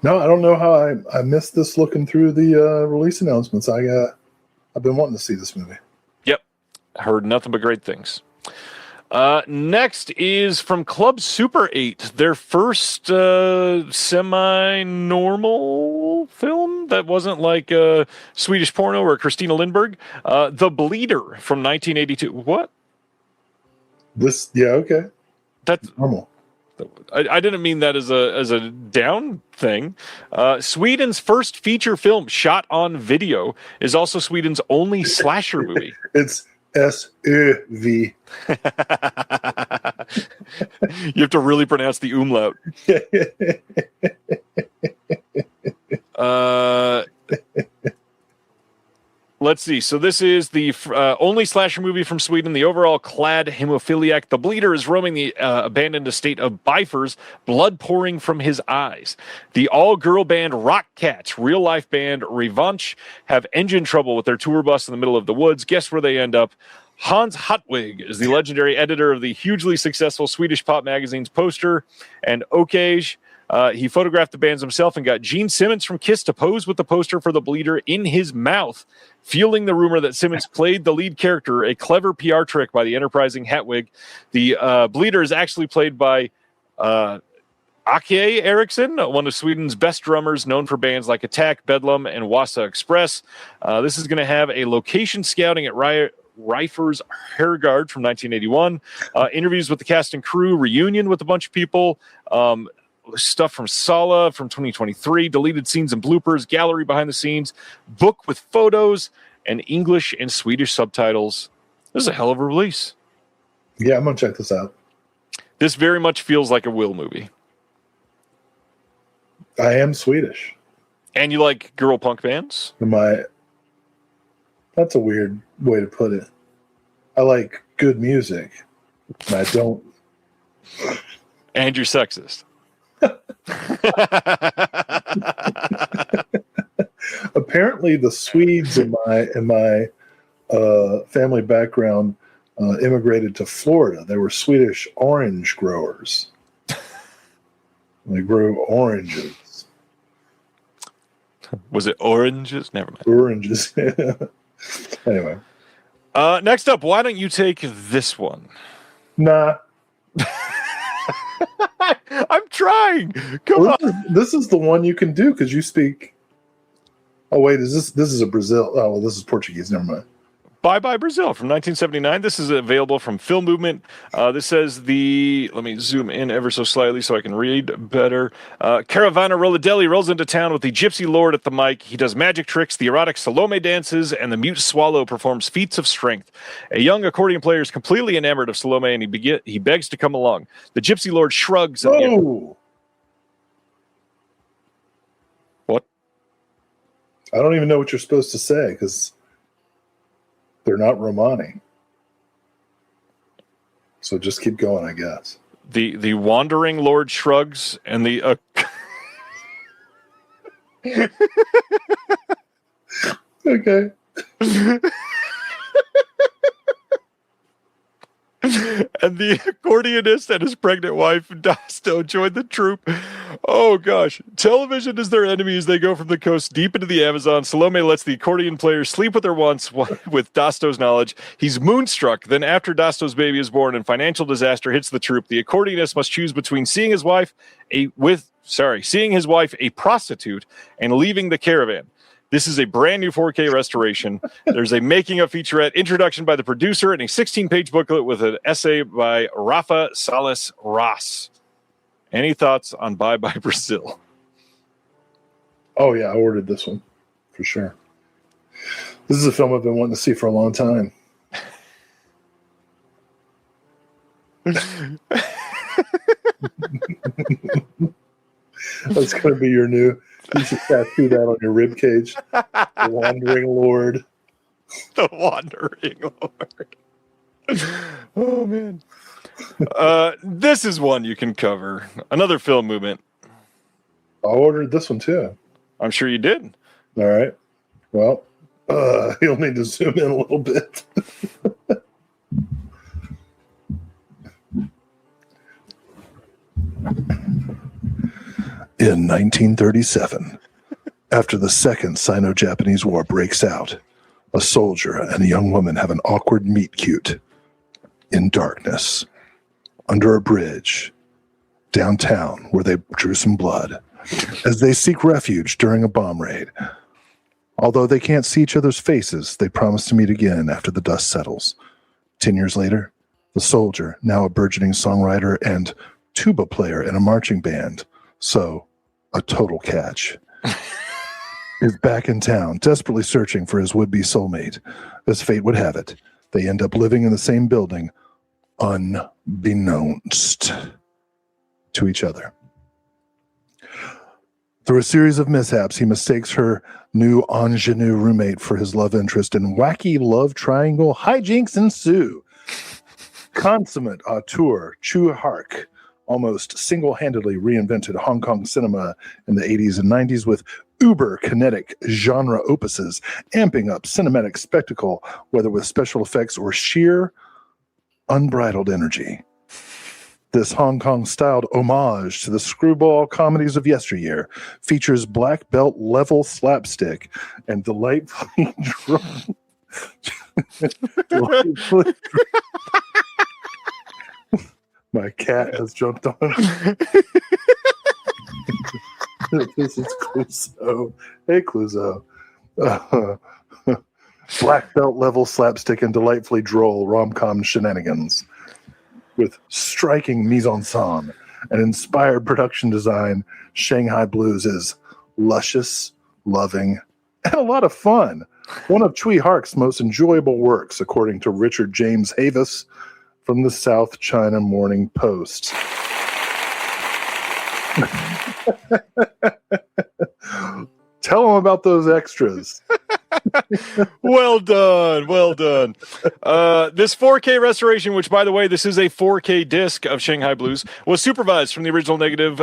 No, I don't know how I missed this looking through the release announcements. I've been wanting to see this movie. Yep. Heard nothing but great things. Next is from Club Super 8, their first semi-normal film that wasn't like a Swedish porno or Christina Lindbergh. The Bleeder from 1982. What? Okay. That's normal. I didn't mean that as a down thing. Sweden's first feature film shot on video is also Sweden's only slasher movie. It's SÖV. You have to really pronounce the umlaut. Let's see. So this is the only slasher movie from Sweden. The overall clad hemophiliac, the Bleeder, is roaming the abandoned estate of Bifers, blood pouring from his eyes. The all-girl band Rock Cats, real-life band Revanche, have engine trouble with their tour bus in the middle of the woods. Guess where they end up? Hans Hotwig is the legendary editor of the hugely successful Swedish pop magazine's Poster and Okage. He photographed the bands himself and got Gene Simmons from Kiss to pose with the poster for the Bleeder in his mouth, fueling the rumor that Simmons played the lead character, a clever PR trick by the enterprising Hatwig. The Bleeder is actually played by Ake Eriksson, one of Sweden's best drummers, known for bands like Attack, Bedlam, and Wasa Express. This is going to have a location scouting at Reifers Hergard from 1981, interviews with the cast and crew, reunion with a bunch of people, stuff from Sala from 2023, deleted scenes and bloopers, gallery behind the scenes, book with photos, and English and Swedish subtitles. This is a hell of a release. Yeah, I'm going to check this out. This very much feels like a Will movie. I am Swedish. And you like girl punk bands? That's a weird way to put it. I like good music, and I don't. And you're sexist. Apparently, the Swedes in my family background immigrated to Florida. They were Swedish orange growers. They grew oranges. Was it oranges? Never mind. Oranges. Anyway. Next up, why don't you take this one? Nah. I'm trying. Come on. This is the one you can do because you speak. Oh wait, this is a Brazil? Oh well, this is Portuguese. Never mind. Bye Bye Brazil from 1979. This is available from Film Movement. This says let me zoom in ever so slightly so I can read better. Caravana Roladelli rolls into town with the Gypsy Lord at the mic. He does magic tricks, the erotic Salome dances, and the mute swallow performs feats of strength. A young accordion player is completely enamored of Salome, and he begs to come along. The Gypsy Lord shrugs. Oh. What? I don't even know what you're supposed to say because they're not Romani. So just keep going, I guess. The wandering Lord shrugs, and the okay. And the accordionist and his pregnant wife, Dasto, join the troupe. Oh, gosh. Television is their enemy as they go from the coast deep into the Amazon. Salome lets the accordion players sleep with her once with Dasto's knowledge. He's moonstruck. Then after Dasto's baby is born and financial disaster hits the troupe, the accordionist must choose between seeing his wife a prostitute and leaving the caravan. This is a brand new 4K restoration. There's a making of featurette, introduction by the producer, and a 16-page booklet with an essay by Rafa Salas Ross. Any thoughts on Bye Bye Brazil? Oh, yeah, I ordered this one for sure. This is a film I've been wanting to see for a long time. That's going to be your new... You should tattoo that on your rib cage. The Wandering Lord. The Wandering Lord. Oh, man. This is one you can cover. Another Film Movement. I ordered this one, too. I'm sure you did. All right. Well, you'll need to zoom in a little bit. In 1937, after the Second Sino-Japanese War breaks out, a soldier and a young woman have an awkward meet-cute in darkness, under a bridge, downtown where they drew some blood, as they seek refuge during a bomb raid. Although they can't see each other's faces, they promise to meet again after the dust settles. 10 years later, the soldier, now a burgeoning songwriter and tuba player in a marching band, so a total catch, is back in town, desperately searching for his would-be soulmate. As fate would have it, they end up living in the same building, unbeknownst to each other. Through a series of mishaps, he mistakes her new ingenue roommate for his love interest, and wacky love triangle hijinks ensue. Consummate auteur Chu Hark almost single-handedly reinvented Hong Kong cinema in the 80s and 90s with uber-kinetic genre opuses, amping up cinematic spectacle, whether with special effects or sheer unbridled energy. This Hong Kong-styled homage to the screwball comedies of yesteryear features black belt level slapstick and delightfully My cat has jumped on. This is Clouseau. Hey, Clouseau. Black belt level slapstick and delightfully droll rom-com shenanigans with striking mise-en-scène and inspired production design. Shanghai Blues is luscious, loving, and a lot of fun. One of Chui Hark's most enjoyable works, according to Richard James Havis from the South China Morning Post. Tell them about those extras. Well done. This 4K restoration, which, by the way, this is a 4K disc of Shanghai Blues, was supervised from the original negative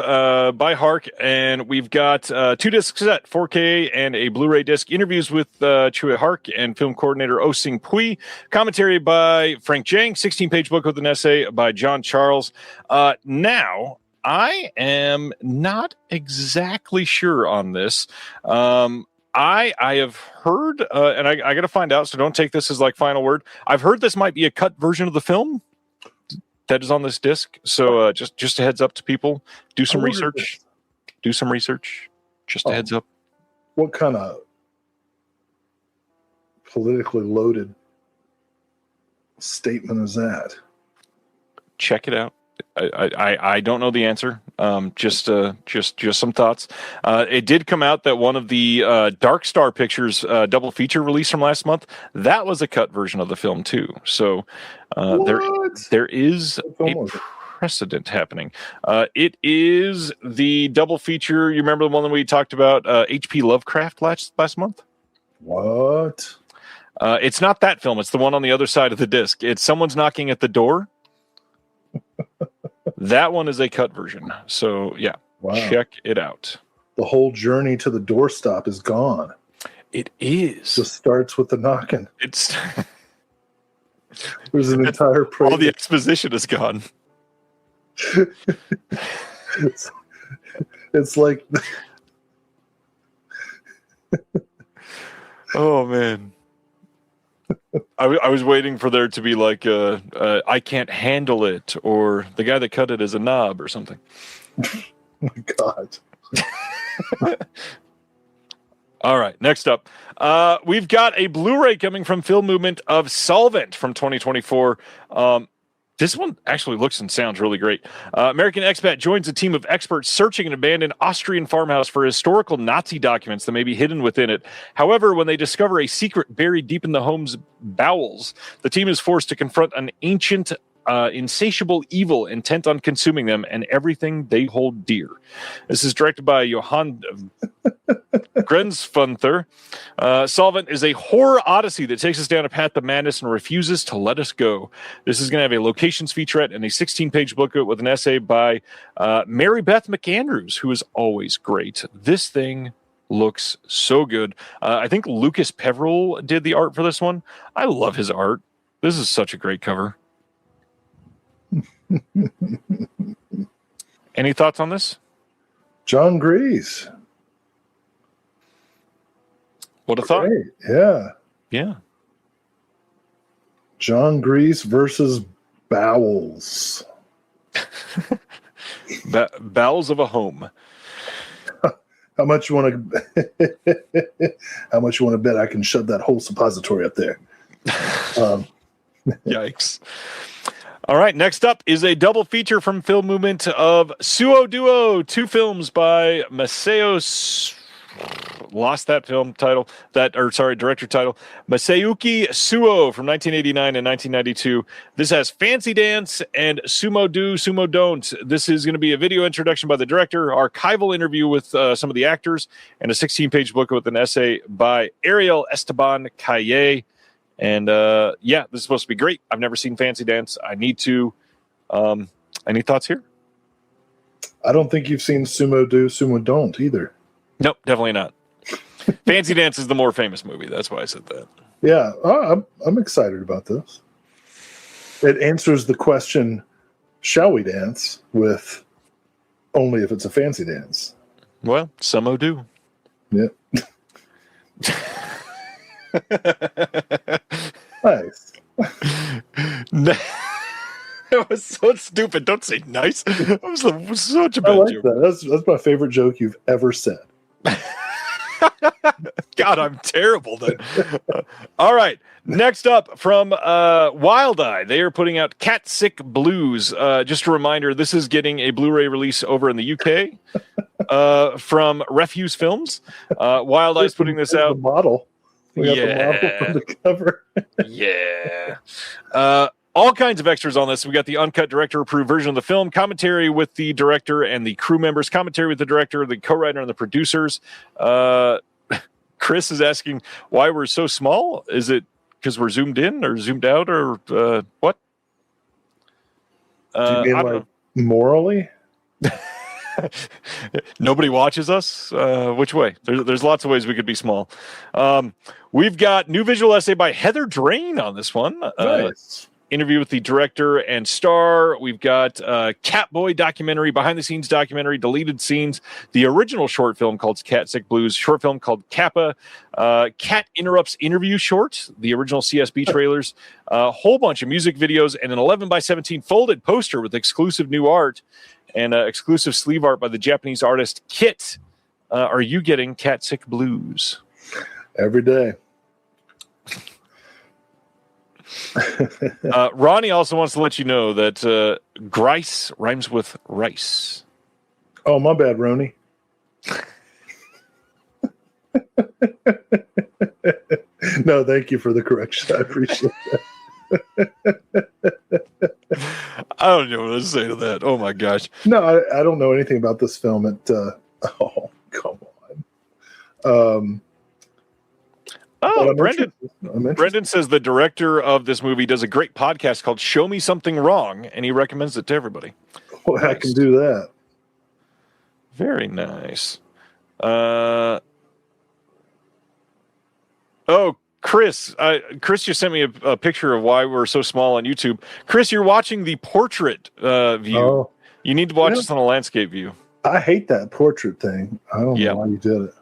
by Hark, and we've got 2 discs set, 4K and a Blu-ray disc, interviews with Chui Hark and film coordinator Oh Sing Pui, commentary by Frank Jang, 16-page book with an essay by John Charles. Now, I am not exactly sure on this. I have heard, and I got to find out, so don't take this as like final word. I've heard this might be a cut version of the film that is on this disc. So just a heads up to people. Do some research. Just a heads up. What kind of politically loaded statement is that? Check it out. I don't know the answer. Just some thoughts. It did come out that one of the Dark Star Pictures double feature release from last month, that was a cut version of the film too. So there is a precedent happening. It is the double feature. You remember the one that we talked about, H.P. Lovecraft last month? What? It's not that film. It's the one on the other side of the disc. It's Someone's Knocking at the Door. That one is a cut version. So, yeah, Check it out. The whole journey to the doorstop is gone. It is. Just starts with the knocking. It's There's an entire all the exposition is gone. it's like... Oh, man. I was waiting for there to be like I can't handle it, or the guy that cut it is a knob or something. Oh my God. All right, next up. We've got a Blu-ray coming from Film Movement of Solvent from 2024. This one actually looks and sounds really great. American expat joins a team of experts searching an abandoned Austrian farmhouse for historical Nazi documents that may be hidden within it. However, when they discover a secret buried deep in the home's bowels, the team is forced to confront an ancient, insatiable evil intent on consuming them and everything they hold dear. This is directed by Johann Grenzfunther. Solvent is a horror odyssey that takes us down a path of madness and refuses to let us go. This is going to have a locations featurette and a 16-page booklet with an essay by Mary Beth McAndrews, who is always great. This thing looks so good. I think Lucas Peveril did the art for this one. I love his art. This is such a great cover. Any thoughts on this? John Grease. What a thought. Great. Yeah. Yeah. John Grease versus Bowels. Bowels of a home. How much you want to? How much you want to bet I can shove that whole suppository up there? Yikes. All right, next up is a double feature from Film Movement of Suo Duo, 2 films by Masao. Lost that film title, director title. Masayuki Suo from 1989 and 1992. This has Fancy Dance and Sumo Do, Sumo Don't. This is going to be a video introduction by the director, archival interview with some of the actors, and a 16-page book with an essay by Ariel Esteban Calle. And this is supposed to be great. I've never seen Fancy Dance. I need to. Any thoughts here? I don't think you've seen Sumo Do, Sumo Don't either. Nope, definitely not. Fancy Dance is the more famous movie. That's why I said that. Yeah, I'm excited about this. It answers the question, shall we dance, with only if it's a fancy dance. Well, some do. Yeah. Nice. That was so stupid. Don't say nice. That was such a I bad like joke. that. That's my favorite joke you've ever said. God, I'm terrible then. All right. Next up from Wild Eye, they are putting out Cat Sick Blues. Just a reminder, this is getting a Blu-ray release over in the UK from Refuse Films. Wild Eye is putting this out. The model. We got the model from the cover. Yeah. All kinds of extras on this. We got the uncut director-approved version of the film, commentary with the director and the crew members, commentary with the director, the co-writer, and the producers. Chris is asking why we're so small. Is it because we're zoomed in or zoomed out or what? Do you mean like morally? Nobody watches us. Which way? There's lots of ways we could be small. We've got new visual essay by Heather Drain on this one. Nice. Interview with the director and star. We've got Catboy documentary, behind-the-scenes documentary, deleted scenes, the original short film called Cat Sick Blues, short film called Kappa, Cat Interrupts interview short, the original CSB trailers, a whole bunch of music videos, and an 11x17 folded poster with exclusive new art and exclusive sleeve art by the Japanese artist Kit. Are you getting Cat Sick Blues? Every day. Ronnie also wants to let you know that Grice rhymes with rice. Oh, my bad, Roni. No, thank you for the correction. I appreciate that. I don't know what to say to that. Oh my gosh. No, I don't know anything about this film. Oh, come on. Brendan says the director of this movie does a great podcast called Show Me Something Wrong, and he recommends it to everybody. Well, I can do that. Very nice. Chris just sent me a picture of why we're so small on YouTube. Chris, you're watching the portrait view. Oh, you need to watch this on a landscape view. I hate that portrait thing. I don't know why you did it.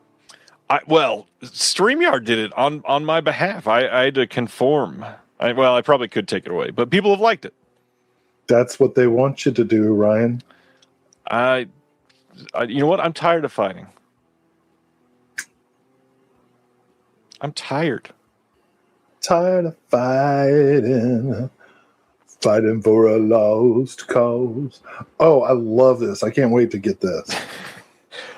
StreamYard did it on my behalf. I had to conform. I probably could take it away, but people have liked it. That's what they want you to do, Ryan. You know what? I'm tired of fighting. I'm tired. Tired of fighting for a lost cause. Oh, I love this. I can't wait to get this.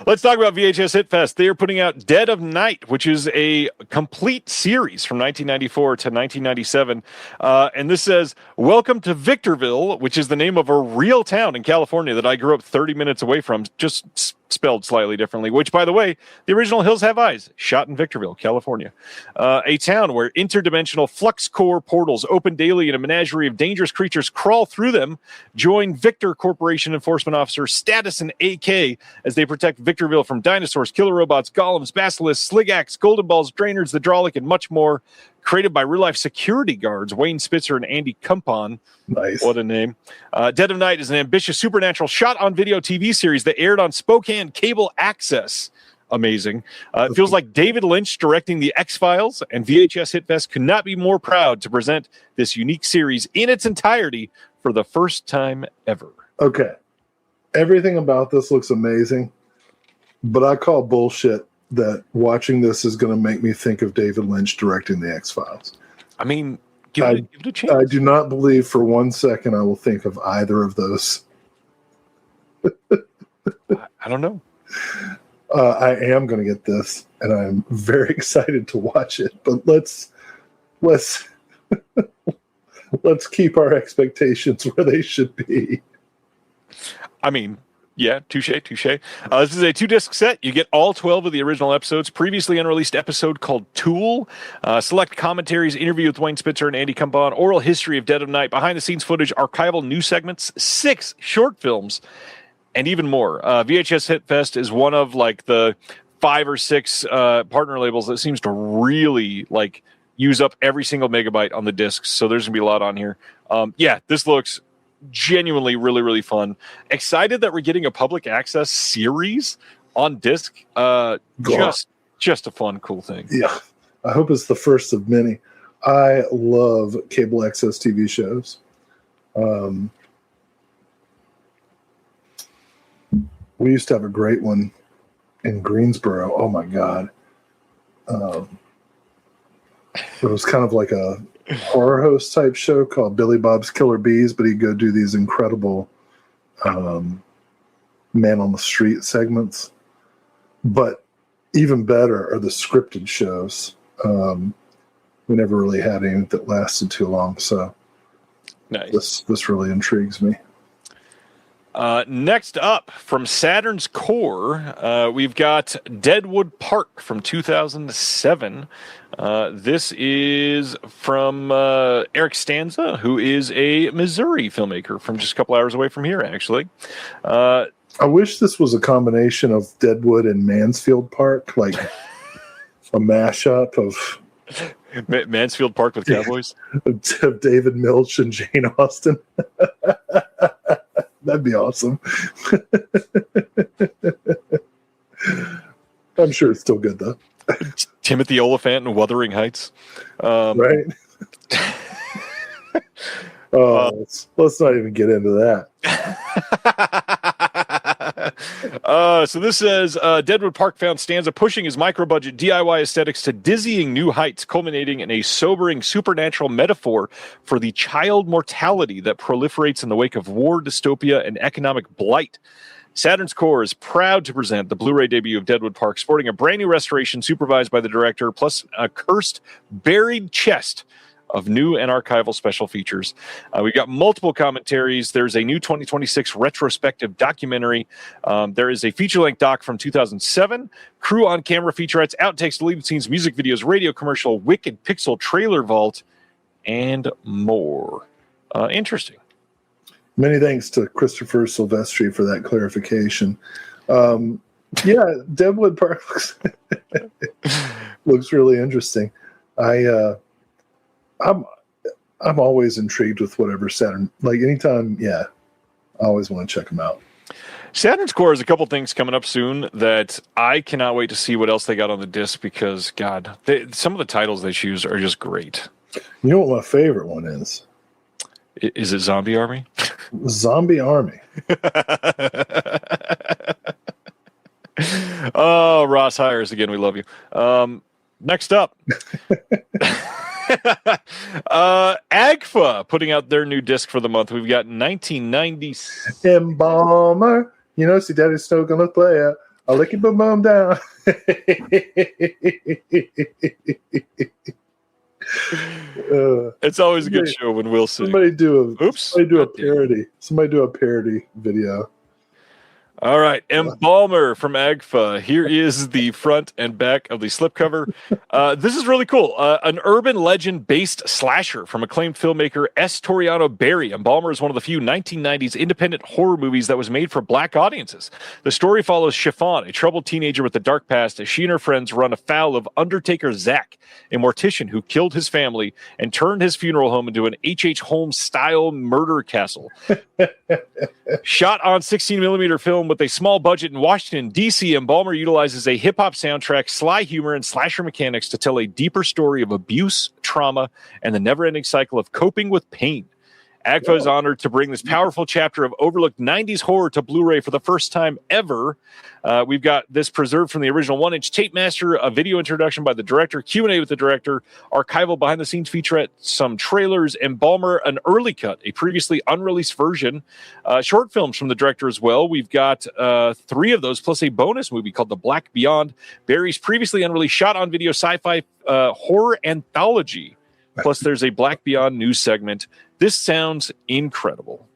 Let's talk about VHS Hit Fest. They are putting out Dead of Night, which is a complete series from 1994 to 1997. And this says, welcome to Victorville, which is the name of a real town in California that I grew up 30 minutes away from, just spelled slightly differently, which, by the way, the original Hills Have Eyes, shot in Victorville, California. A town where interdimensional flux core portals open daily and a menagerie of dangerous creatures crawl through them. Join Victor Corporation Enforcement Officer Status and AK as they protect Victorville from dinosaurs, killer robots, golems, basilisks, sligax, golden balls, drainers, the Draulic, and much more. Created by real-life security guards Wayne Spitzer and Andy Cumpon. Nice. What a name. Dead of Night is an ambitious supernatural shot-on-video TV series that aired on Spokane and cable access. Amazing. It feels like David Lynch directing The X-Files, and VHS Hitfest could not be more proud to present this unique series in its entirety for the first time ever. Okay. Everything about this looks amazing, but I call bullshit that watching this is going to make me think of David Lynch directing The X-Files. I mean, give it a chance. I do not believe for 1 second I will think of either of those. I don't know. I am going to get this, and I'm very excited to watch it. But let's let's keep our expectations where they should be. I mean, yeah, touche. This is a 2-disc set. You get all 12 of the original episodes, previously unreleased episode called Tool, select commentaries, interview with Wayne Spitzer and Andy Kumbon, oral history of Dead of Night, behind-the-scenes footage, archival news segments, 6 short films, and even more. VHS Hitfest is one of like the 5 or 6 partner labels that seems to really like use up every single megabyte on the discs. So there's gonna be a lot on here. Yeah, this looks genuinely really, really fun. Excited that we're getting a public access series on disc. Just a fun, cool thing. Yeah, I hope it's the first of many. I love cable access TV shows. We used to have a great one in Greensboro. Oh my God. It was kind of like a horror host type show called Billy Bob's Killer Bees, but he'd go do these incredible man on the street segments. But even better are the scripted shows. We never really had any that lasted too long. So nice. This really intrigues me. Next up, from Saturn's Core, we've got Deadwood Park from 2007. This is from Eric Stanza, who is a Missouri filmmaker from just a couple hours away from here, actually. I wish this was a combination of Deadwood and Mansfield Park, like a mashup of Mansfield Park with cowboys? of David Milch and Jane Austen. That'd be awesome. I'm sure it's still good, though. Timothy Oliphant and Wuthering Heights. Right? Let's not even get into that. So this says, Deadwood Park found Stanza pushing his micro-budget DIY aesthetics to dizzying new heights, culminating in a sobering supernatural metaphor for the child mortality that proliferates in the wake of war, dystopia, and economic blight. Saturn's Core is proud to present the Blu-ray debut of Deadwood Park, sporting a brand new restoration supervised by the director, plus a cursed, buried chest of new and archival special features. We've got multiple commentaries. There's a new 2026 retrospective documentary. There is a feature-length doc from 2007, crew on-camera featurettes, outtakes, deleted scenes, music videos, radio commercial, Wicked Pixel trailer vault, and more. Interesting. Many thanks to Christopher Silvestri for that clarification. Yeah, Deadwood Park looks really interesting. I'm always intrigued with whatever Saturn, like anytime. Yeah, I always want to check them out. Saturn's Core has a couple things coming up soon that I cannot wait to see what else they got on the disc, because God, some of the titles they choose are just great. You know what my favorite one is? Is it Zombie Army? Zombie Army. Oh, Ross Hires again. We love you. Next up. AGFA putting out their new disc for the month. We've got 1990 Embalmer. You know, see Daddy's still gonna play it. I'll lick your bum down. It's always a good show when Will sings. Somebody do a parody. Somebody do a parody video. All right, Embalmer from AGFA. Here is the front and back of the slipcover. This is really cool. An urban legend-based slasher from acclaimed filmmaker S. Toriano Berry. Embalmer is one of the few 1990s independent horror movies that was made for black audiences. The story follows Chiffon, a troubled teenager with a dark past, as she and her friends run afoul of Undertaker Zack, a mortician who killed his family and turned his funeral home into an H.H. Holmes-style murder castle. Shot on 16mm film, film with a small budget in Washington, D.C., and Ballmer utilizes a hip-hop soundtrack, sly humor, and slasher mechanics to tell a deeper story of abuse, trauma, and the never-ending cycle of coping with pain. AGFA is honored to bring this powerful chapter of overlooked 90s horror to Blu-ray for the first time ever. We've got this preserved from the original 1-inch tape master, a video introduction by the director, Q&A with the director, archival behind-the-scenes featurette, some trailers, and Ballmer, an early cut, a previously unreleased version, short films from the director as well. We've got 3 of those, plus a bonus movie called The Black Beyond, Barry's previously unreleased shot-on-video sci-fi horror anthology. Plus, there's a Black Beyond news segment. This sounds incredible.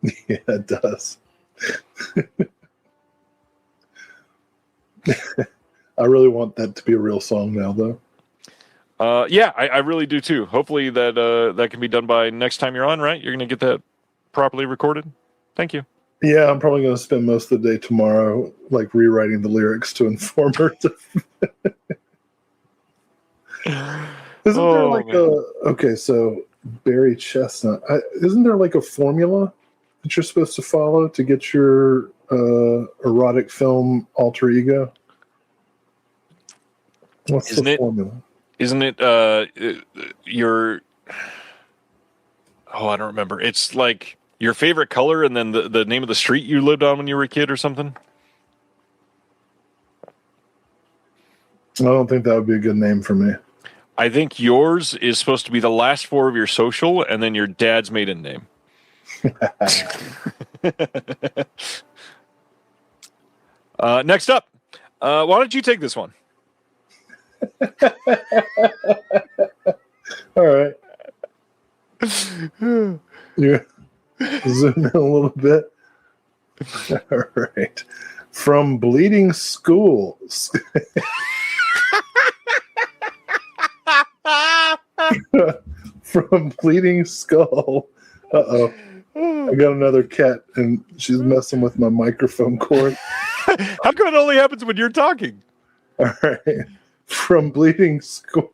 Yeah, it does. I really want that to be a real song now, though. Yeah, I really do too. Hopefully that can be done by next time you're on, right? You're going to get that properly recorded? Thank you. Yeah, I'm probably going to spend most of the day tomorrow, like, rewriting the lyrics to inform her. Isn't there like okay, so Barry Chestnut, isn't there like a formula that you're supposed to follow to get your erotic film alter ego? What's the formula? Isn't it your... Oh, I don't remember. It's like your favorite color and then the name of the street you lived on when you were a kid or something? I don't think that would be a good name for me. I think yours is supposed to be the last 4 of your social and then your dad's maiden name. Next up, why don't you take this one? All right. Yeah. Zoom in a little bit. All right. From Bleeding School. From Bleeding Skull. Uh-oh. I got another cat, and she's messing with my microphone cord. How come it only happens when you're talking? All right. From Bleeding Skull.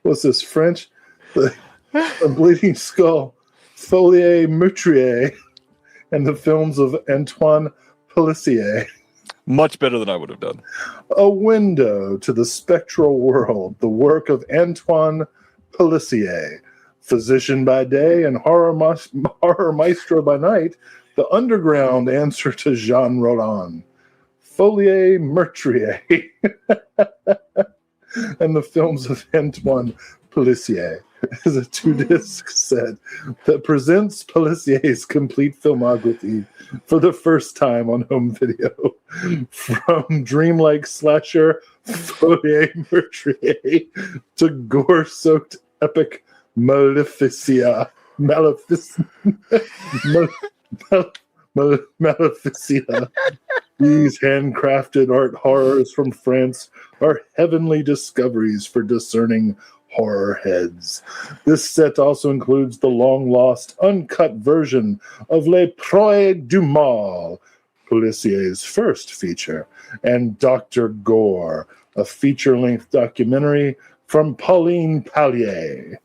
What's this, French? From Bleeding Skull, Folie Meurtrier, and the films of Antoine Pelissier. Much better than I would have done. A window to the spectral world, the work of Antoine Pelissier. Physician by day and horror maestro by night, the underground answer to Jean Roland. Folie Meurtrier. And the films of Antoine Pelissier is a 2-disc set that presents Pelissier's complete filmography for the first time on home video. From dreamlike slasher Folie Meurtrier to gore-soaked epic Maleficia. Maleficia. These handcrafted art horrors from France are heavenly discoveries for discerning horror heads. This set also includes the long-lost, uncut version of Les Proies du Mal, Pelissier's first feature, and Dr. Gore, a feature-length documentary from Pauline Pallier.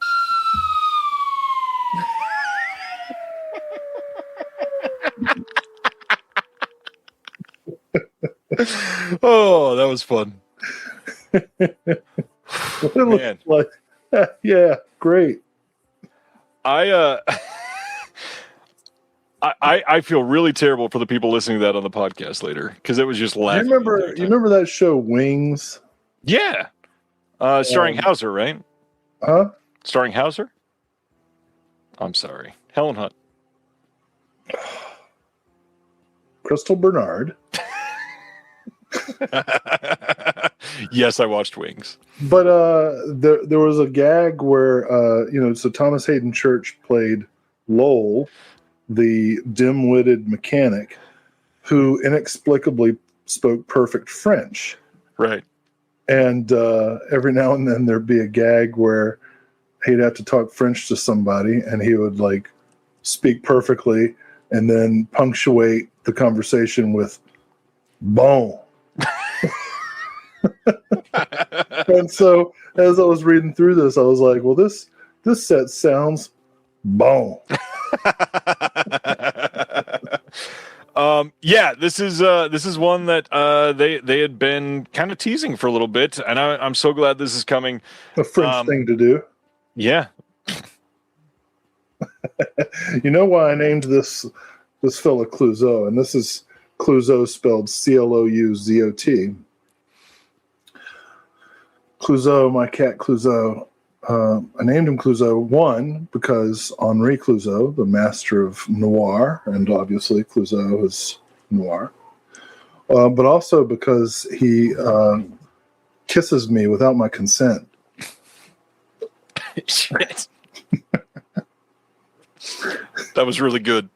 Oh, that was fun. Man. Like, yeah, great. I feel really terrible for the people listening to that on the podcast later because it was just laughing. You remember that show Wings? Yeah, starring Hauser, right? Huh? Starring Hauser? I'm sorry, Helen Hunt. Crystal Bernard. Yes, I watched Wings. But there was a gag where so Thomas Hayden Church played Lowell, the dim-witted mechanic, who inexplicably spoke perfect French. Right. And every now and then there'd be a gag where he'd have to talk French to somebody, and he would like speak perfectly, and then punctuate the conversation with "bon." And so, as I was reading through this, I was like, "Well, this set sounds bon." Yeah, this is one that they had been kind of teasing for a little bit, and I'm so glad this is coming. A French thing to do. Yeah. You know why I named this fella Clouseau, and this is Clouseau spelled Clouzot. Clouseau, my cat Clouseau. I named him Clouseau, one, because Henri Clouseau, the master of noir, and obviously Clouseau is noir, but also because he kisses me without my consent. Shit. That was really good.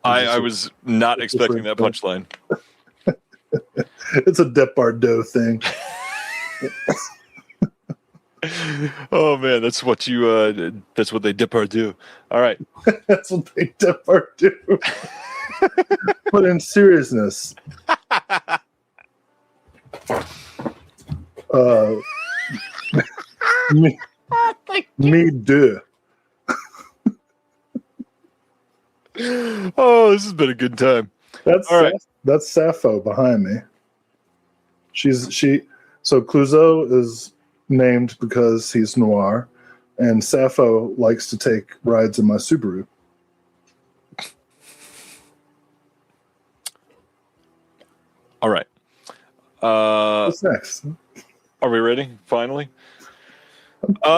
I was not expecting that punchline. It's a Depardieu thing. Oh man, that's what they Depardieu. All right. That's what they Depardieu. But in seriousness, me do. Oh, this has been a good time. That's all right. That's Sappho behind me. So Clouseau is named because he's noir, and Sappho likes to take rides in my Subaru. All right. What's next? Are we ready? Finally.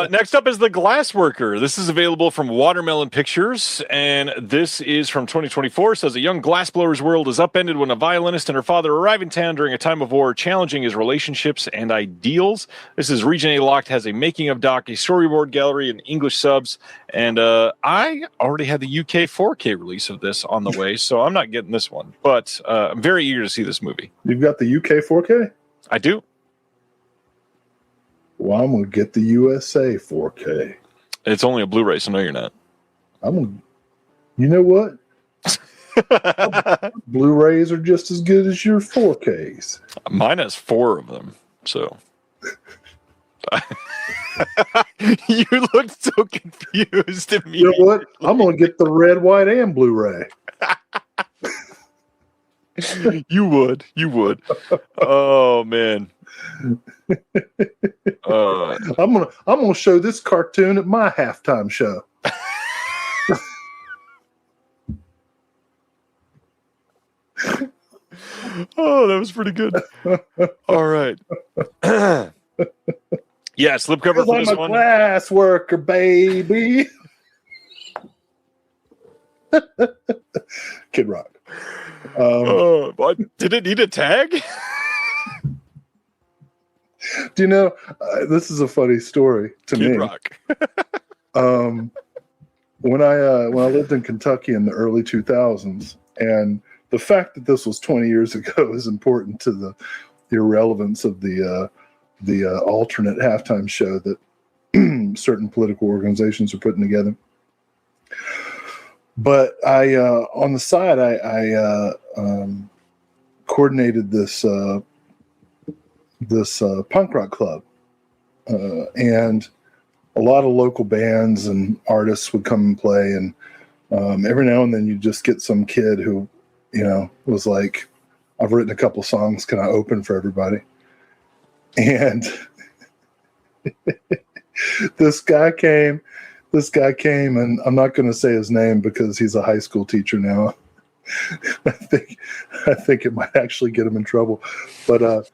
Next up is The Glassworker. This is available from Watermelon Pictures, and this is from 2024. It says a young glassblower's world is upended when a violinist and her father arrive in town during a time of war, challenging his relationships and ideals. This is Region A Locked, has a making of doc, a storyboard gallery, and English subs. And I already had the UK 4K release of this on the way, so I'm not getting this one. But I'm very eager to see this movie. You've got the UK 4K? I do. Well, I'm going to get the USA 4K. It's only a Blu-ray, so no, you're not. You know what? Blu-rays are just as good as your 4Ks. Mine has 4 of them, so. You looked so confused at me. You know what? I'm going to get the red, white, and Blu-ray. You would. Oh, man. I'm gonna show this cartoon at my halftime show. Oh, that was pretty good. All right. Yeah, slipcover for this I'm a one. glass worker, baby. Kid Rock. Did it need a tag? Do you know, this is a funny story to Kid me. Rock. When I lived in Kentucky in the early 2000s, and the fact that this was 20 years ago is important to the irrelevance of the alternate halftime show that certain political organizations are putting together. But I on the side, I coordinated this punk rock club, and a lot of local bands and artists would come and play, and every now and then you just get some kid who, was like, I've written a couple songs, can I open for everybody? And this guy came, and I'm not going to say his name because he's a high school teacher now. I think it might actually get him in trouble, but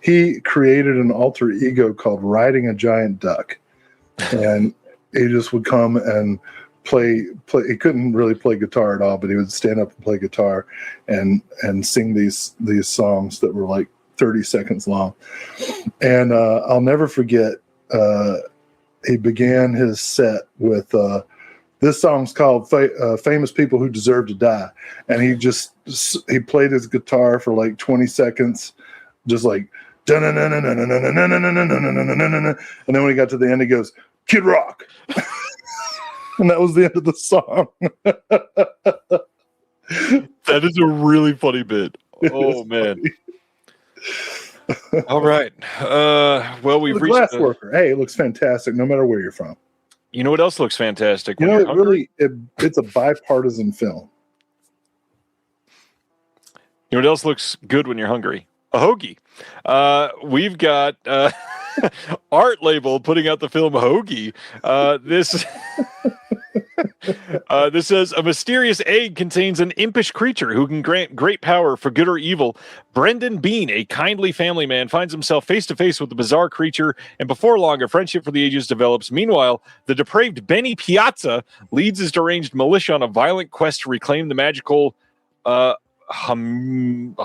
he created an alter ego called Riding a Giant Duck, and he just would come and play. He couldn't really play guitar at all, but he would stand up and play guitar and sing these songs that were like 30 seconds long. And I'll never forget, he began his set with this song's called Famous People Who Deserve to Die. And he played his guitar for like 20 seconds, just like, and then when he got to the end, he goes, Kid Rock. And that was the end of the song. That is a really funny bit. Oh, man. All right. Well, we've the reached Glassworker. Hey, it looks fantastic no matter where you're from. You know what else looks fantastic? You when know, you're hungry? it's a bipartisan film. You know what else looks good when you're hungry? A hoagie. We've got Art Label putting out the film Hoagie. This this says a mysterious egg contains an impish creature who can grant great power for good or evil. Brendan Bean, a kindly family man, finds himself face to face with the bizarre creature, and before long, a friendship for the ages develops. Meanwhile, the depraved Benny Piazza leads his deranged militia on a violent quest to reclaim the magical homunculi.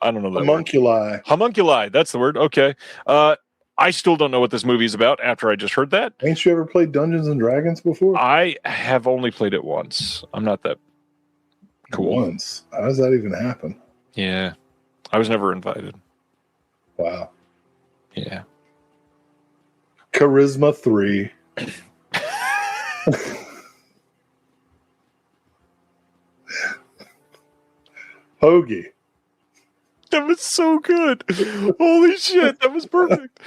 I don't know that Homunculi. word. Homunculi. That's the word. Okay. I still don't know what this movie is about after I just heard that. Ain't you ever played Dungeons and Dragons before? I have only played it once. I'm not that cool. Once. How does that even happen? Yeah. I was never invited. Wow. Yeah. Charisma 3. Hoagie. That was so good. Holy shit. That was perfect.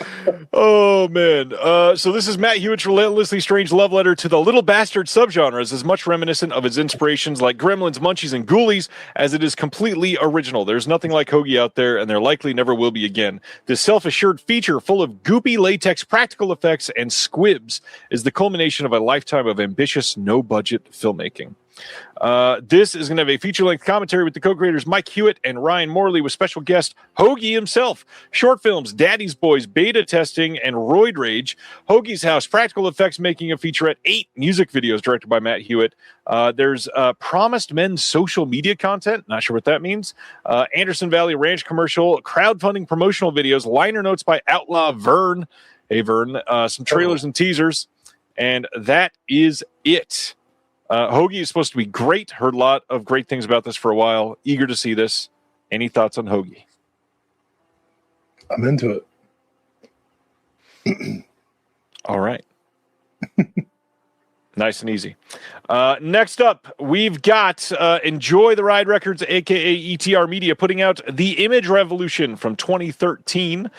Oh, man. So this is Matt Hewitt's relentlessly strange love letter to the little bastard subgenres, as much reminiscent of his inspirations like Gremlins, Munchies, and Ghoulies as it is completely original. There's nothing like Hoagie out there, and there likely never will be again. This self-assured feature full of goopy latex practical effects and squibs is the culmination of a lifetime of ambitious, no-budget filmmaking. This is going to have a feature-length commentary with the co-creators Mike Hewitt and Ryan Morley with special guest Hoagie himself. Short films, Daddy's Boys, Beta Testing, and Roid Rage. Hoagie's House, practical effects making a featurette, 8 music videos directed by Matt Hewitt. There's Promised Men social media content, not sure what that means. Anderson Valley Ranch commercial, crowdfunding promotional videos, liner notes by Outlaw Vern. Hey, Vern. Some trailers and teasers. And that is it. Hoagie is supposed to be great. Heard a lot of great things about this for a while. Eager to see this. Any thoughts on Hoagie? I'm into it. All right. Nice and easy. Next up, we've got Enjoy the Ride Records, a.k.a. ETR Media, putting out The Image Revolution from 2013.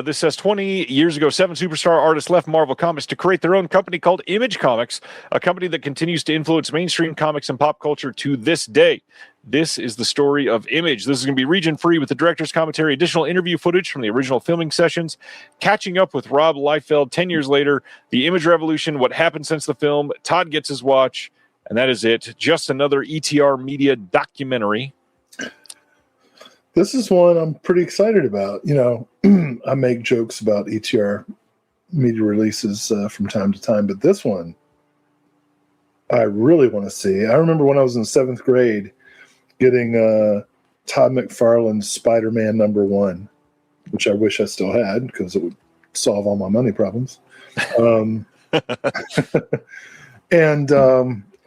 This says 20 years ago, 7 superstar artists left Marvel Comics to create their own company called Image Comics, a company that continues to influence mainstream comics and pop culture to this day. This is the story of Image. This is going to be region-free with the director's commentary, additional interview footage from the original filming sessions, catching up with Rob Liefeld 10 years later, the Image Revolution, what happened since the film, Todd gets his watch, and that is it. Just another ETR Media documentary. This is one I'm pretty excited about. You know, I make jokes about ETR Media releases from time to time, but this one I really want to see. I remember when I was in 7th grade, getting Todd McFarlane's Spider-Man #1, which I wish I still had because it would solve all my money problems. And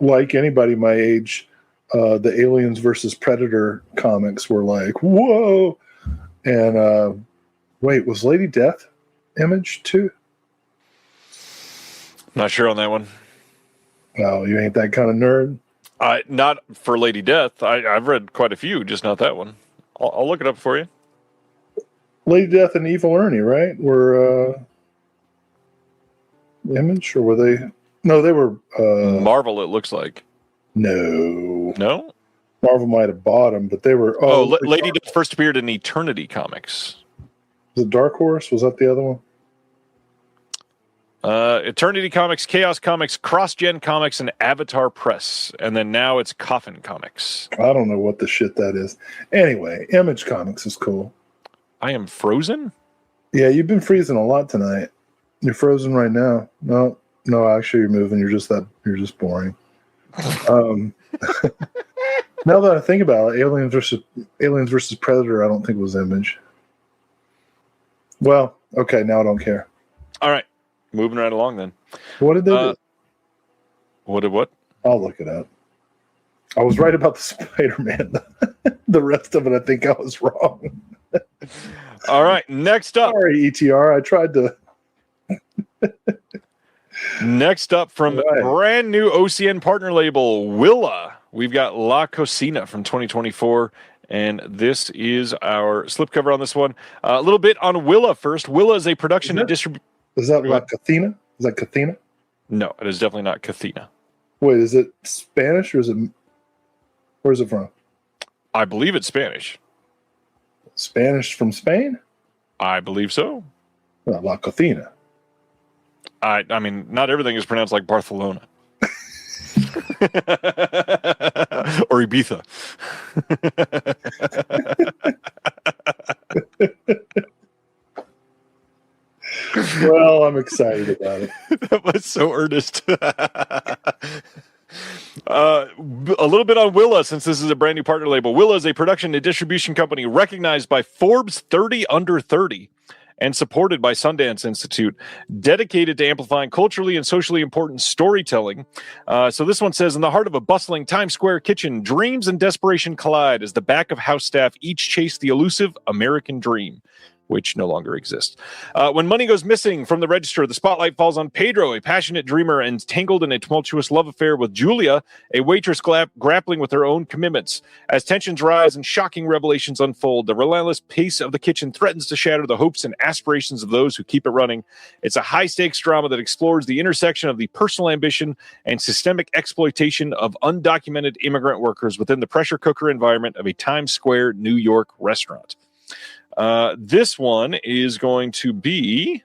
like anybody my age, the Aliens versus Predator comics were like, whoa. And wait, was Lady Death Image too? Not sure on that one. Oh, you ain't that kind of nerd? Not for Lady Death. I've read quite a few, just not that one. I'll look it up for you. Lady Death and Evil Ernie, right? Were Image, or were they? No, they were Marvel, it looks like. No. No? Marvel might have bought them, but they were. Lady Death first appeared in Eternity Comics. Was it Dark Horse? Was that the other one? Eternity Comics, Chaos Comics, CrossGen Comics, and Avatar Press. And then now it's Coffin Comics. I don't know what the shit that is. Anyway, Image Comics is cool. I am frozen? Yeah, you've been freezing a lot tonight. You're frozen right now. No, actually you're moving. You're just boring. Now that I think about it, Aliens versus Predator, I don't think it was Image. Well, okay, now I don't care. All right. Moving right along then. What did they do? What did what? I'll look it up. I was right about the Spider-Man. The rest of it, I think I was wrong. All right, next up. Sorry, ETR. I tried to. Next up from brand new OCN partner label, Willa. We've got La Cocina from 2024. And this is our slipcover on this one. A little bit on Willa first. Willa is a production and distribution. Is that La Cocina? Is that Cathena? No, it is definitely not Cathena. Wait, is it Spanish or is it? Where's it from? I believe it's Spanish. Spanish from Spain? I believe so. Well, La Cocina. I mean, not everything is pronounced like Barcelona. Or Ibiza. Well, I'm excited about it. That was so earnest. A little bit on Willa, since this is a brand new partner label. Willa is a production and distribution company recognized by Forbes 30 Under 30 and supported by Sundance Institute, dedicated to amplifying culturally and socially important storytelling. So this one says, in the heart of a bustling Times Square kitchen, dreams and desperation collide as the back of house staff each chase the elusive American dream, which no longer exists. When money goes missing from the register, the spotlight falls on Pedro, a passionate dreamer entangled in a tumultuous love affair with Julia, a waitress grappling with her own commitments. As tensions rise and shocking revelations unfold, the relentless pace of the kitchen threatens to shatter the hopes and aspirations of those who keep it running. It's a high-stakes drama that explores the intersection of the personal ambition and systemic exploitation of undocumented immigrant workers within the pressure cooker environment of a Times Square, New York restaurant. This one is going to be,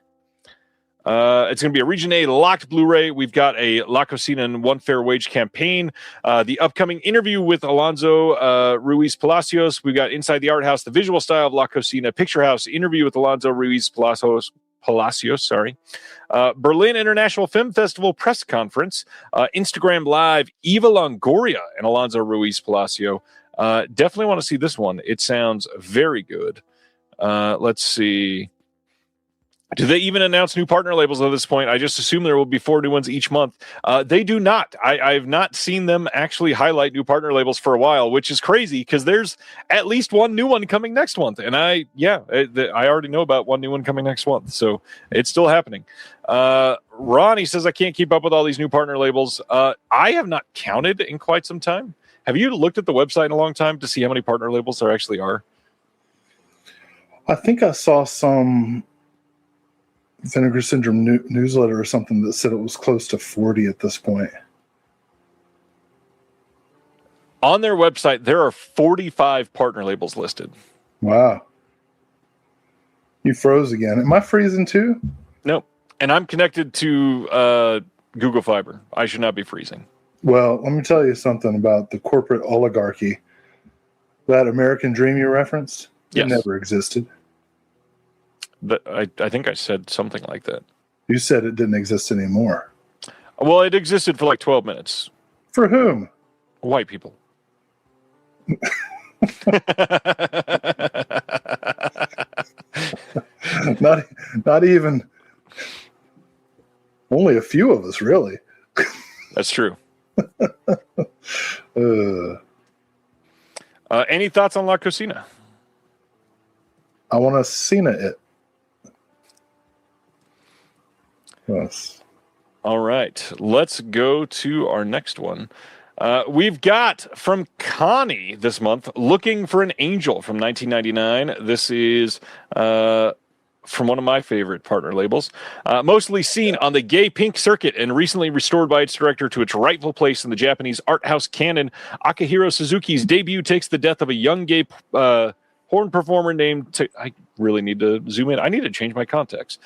it's going to be a Region A locked Blu-ray. We've got a La Cocina and One Fair Wage campaign. The upcoming interview with Alonso Ruiz Palacios. We've got Inside the Art House, the visual style of La Cocina, Picture House, interview with Alonso Ruiz Palacios. Berlin International Film Festival press conference, Instagram Live, Eva Longoria and Alonso Ruiz Palacio. Definitely want to see this one. It sounds very good. Let's see. Do they even announce new partner labels at this point? I just assume there will be 4 new ones each month. They do not. I've not seen them actually highlight new partner labels for a while, which is crazy because there's at least one new one coming next month. And I already know about one new one coming next month. So it's still happening. Ronnie says, I can't keep up with all these new partner labels. I have not counted in quite some time. Have you looked at the website in a long time to see how many partner labels there actually are? I think I saw some Vinegar Syndrome newsletter or something that said it was close to 40 at this point. On their website, there are 45 partner labels listed. Wow. You froze again. Am I freezing too? No. And I'm connected to Google Fiber. I should not be freezing. Well, let me tell you something about the corporate oligarchy. That American dream you referenced, yes. It never existed. I think I said something like that. You said it didn't exist anymore. Well, it existed for like 12 minutes. For whom? White people. not even. Only a few of us, really. That's true. Any thoughts on La Cocina? I want to Cena it. Yes. All right. Let's go to our next one. We've got from Connie this month, Looking for an Angel from 1999. This is from one of my favorite partner labels. Mostly seen on the gay pink circuit and recently restored by its director to its rightful place in the Japanese art house canon, Akihiro Suzuki's debut takes the death of a young gay horn performer named... I really need to zoom in. I need to change my context.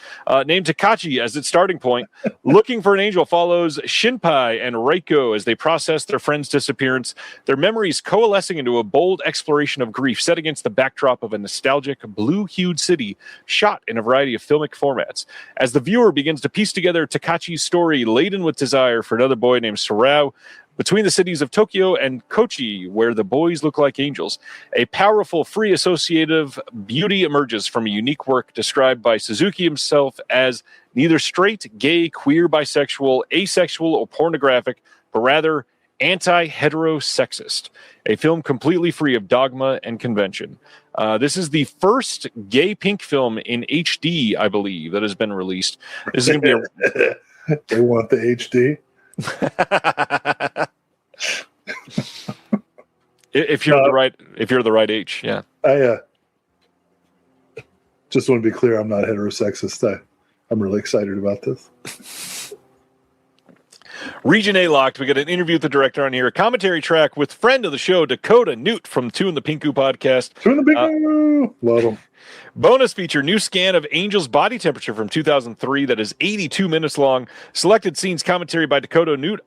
Named Takachi as its starting point. Looking for an Angel follows Shinpai and Reiko as they process their friend's disappearance, their memories coalescing into a bold exploration of grief set against the backdrop of a nostalgic, blue-hued city shot in a variety of filmic formats. As the viewer begins to piece together Takachi's story laden with desire for another boy named Sorao, between the cities of Tokyo and Kochi, where the boys look like angels, a powerful, free associative beauty emerges from a unique work described by Suzuki himself as neither straight, gay, queer, bisexual, asexual, or pornographic, but rather anti-heterosexist. A film completely free of dogma and convention. This is the first gay pink film in HD, I believe, that has been released. This is going to be They want the HD? if you're the right age, yeah. I just want to be clear, I'm not heterosexist. I'm really excited about this. Region A locked. We got an interview with the director on here, a commentary track with friend of the show, Dakota Newt from Two in the Pinku podcast. Two in the Pinku. Love them. Bonus feature, new scan of Angel's body temperature from 2003 that is 82 minutes long. Selected scenes commentary by Dakota Newt.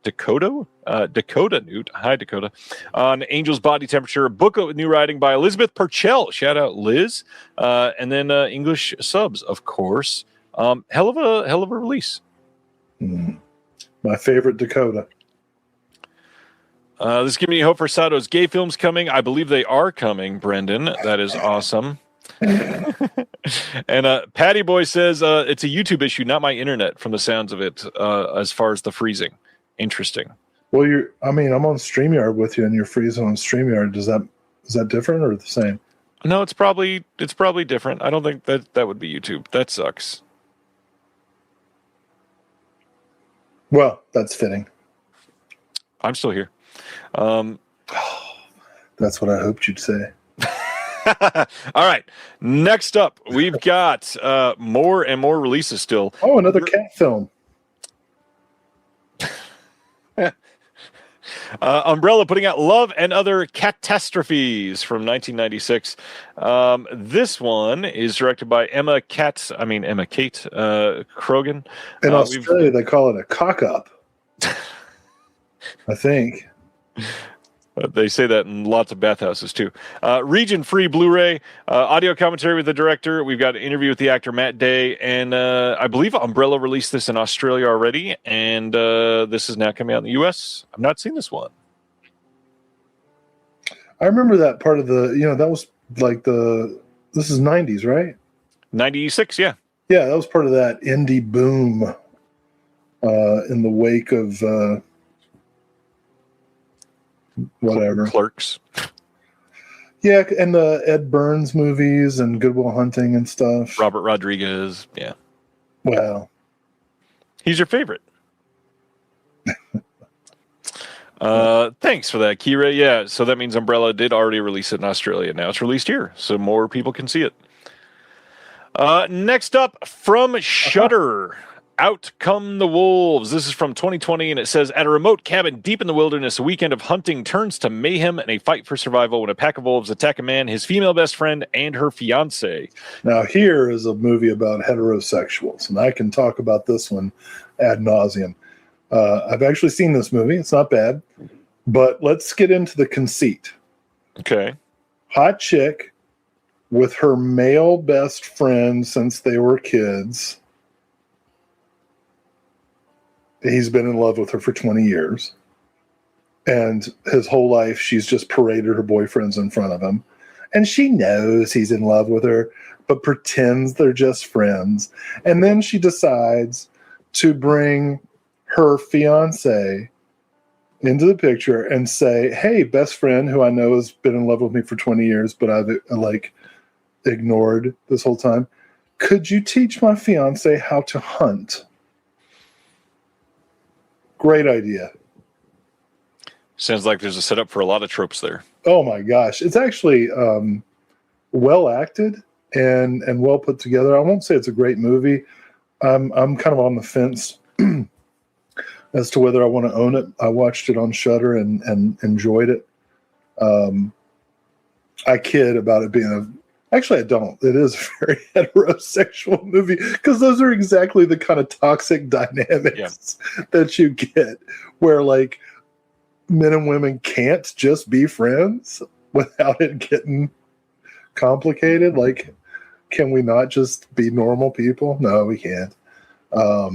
Dakota Newt. Hi, Dakota. On Angel's body temperature. Book of new writing by Elizabeth Purcell. Shout out, Liz. And then English subs, of course. Hell of a release. My favorite Dakota. This is giving me hope for Sato's gay films coming. I believe they are coming, Brendan. That is awesome. And Patty Boy says it's a YouTube issue, not my internet, from the sounds of it, as far as the freezing. Interesting. Well, I'm on StreamYard with you, and you're freezing on StreamYard. Is that different or the same? No, it's probably different. I don't think that would be YouTube. That sucks. Well, that's fitting. I'm still here. That's what I hoped you'd say. All right. Next up, we've got more and more releases still. Oh, another cat film. Umbrella putting out Love and Other Catastrophes from 1996. This one is directed by Emma Kate Krogan. In Australia, they call it a cock-up. I think. They say that in lots of bathhouses, too. Region-free Blu-ray, audio commentary with the director. We've got an interview with the actor Matt Day, and I believe Umbrella released this in Australia already, and this is now coming out in the U.S. I've not seen this one. I remember that part of that was like this is 90s, right? 96, yeah. Yeah, that was part of that indie boom in the wake of... whatever. Clerks. Yeah, and the Ed Burns movies and Good Will Hunting and stuff. Robert Rodriguez, yeah. Well. He's your favorite. Thanks for that, Kira. Yeah, so that means Umbrella did already release it in Australia. Now it's released here, so more people can see it. Next up, from Shudder. Out Come the Wolves. This is from 2020, and it says, at a remote cabin deep in the wilderness, a weekend of hunting turns to mayhem and a fight for survival when a pack of wolves attack a man, his female best friend, and her fiancé. Now, here is a movie about heterosexuals, and I can talk about this one ad nauseum. I've actually seen this movie. It's not bad, but let's get into the conceit. Okay. Hot chick with her male best friend since they were kids. He's been in love with her for 20 years. And his whole life, she's just paraded her boyfriends in front of him. And she knows he's in love with her, but pretends they're just friends. And then she decides to bring her fiance into the picture and say, hey, best friend who I know has been in love with me for 20 years, but I've ignored this whole time. Could you teach my fiance how to hunt? Great idea. Sounds like there's a setup for a lot of tropes there. Oh my gosh. It's actually well acted and well put together. I won't say it's a great movie. I'm kind of on the fence as to whether I want to own it. I watched it on Shudder and enjoyed it. I kid about it being actually, I don't. It is a very heterosexual movie because those are exactly the kind of toxic dynamics that you get where like men and women can't just be friends without it getting complicated. Like, can we not just be normal people? No, we can't. Or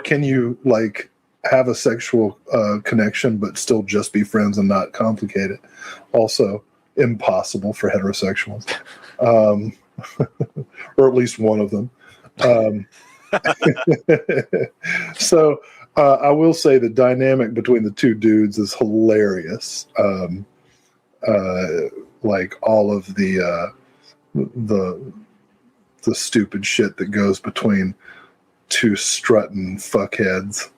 can you like have a sexual connection but still just be friends and not complicate it? Also impossible for heterosexuals, or at least one of them. So I will say the dynamic between the two dudes is hilarious. Like all of the stupid shit that goes between two strutting fuckheads,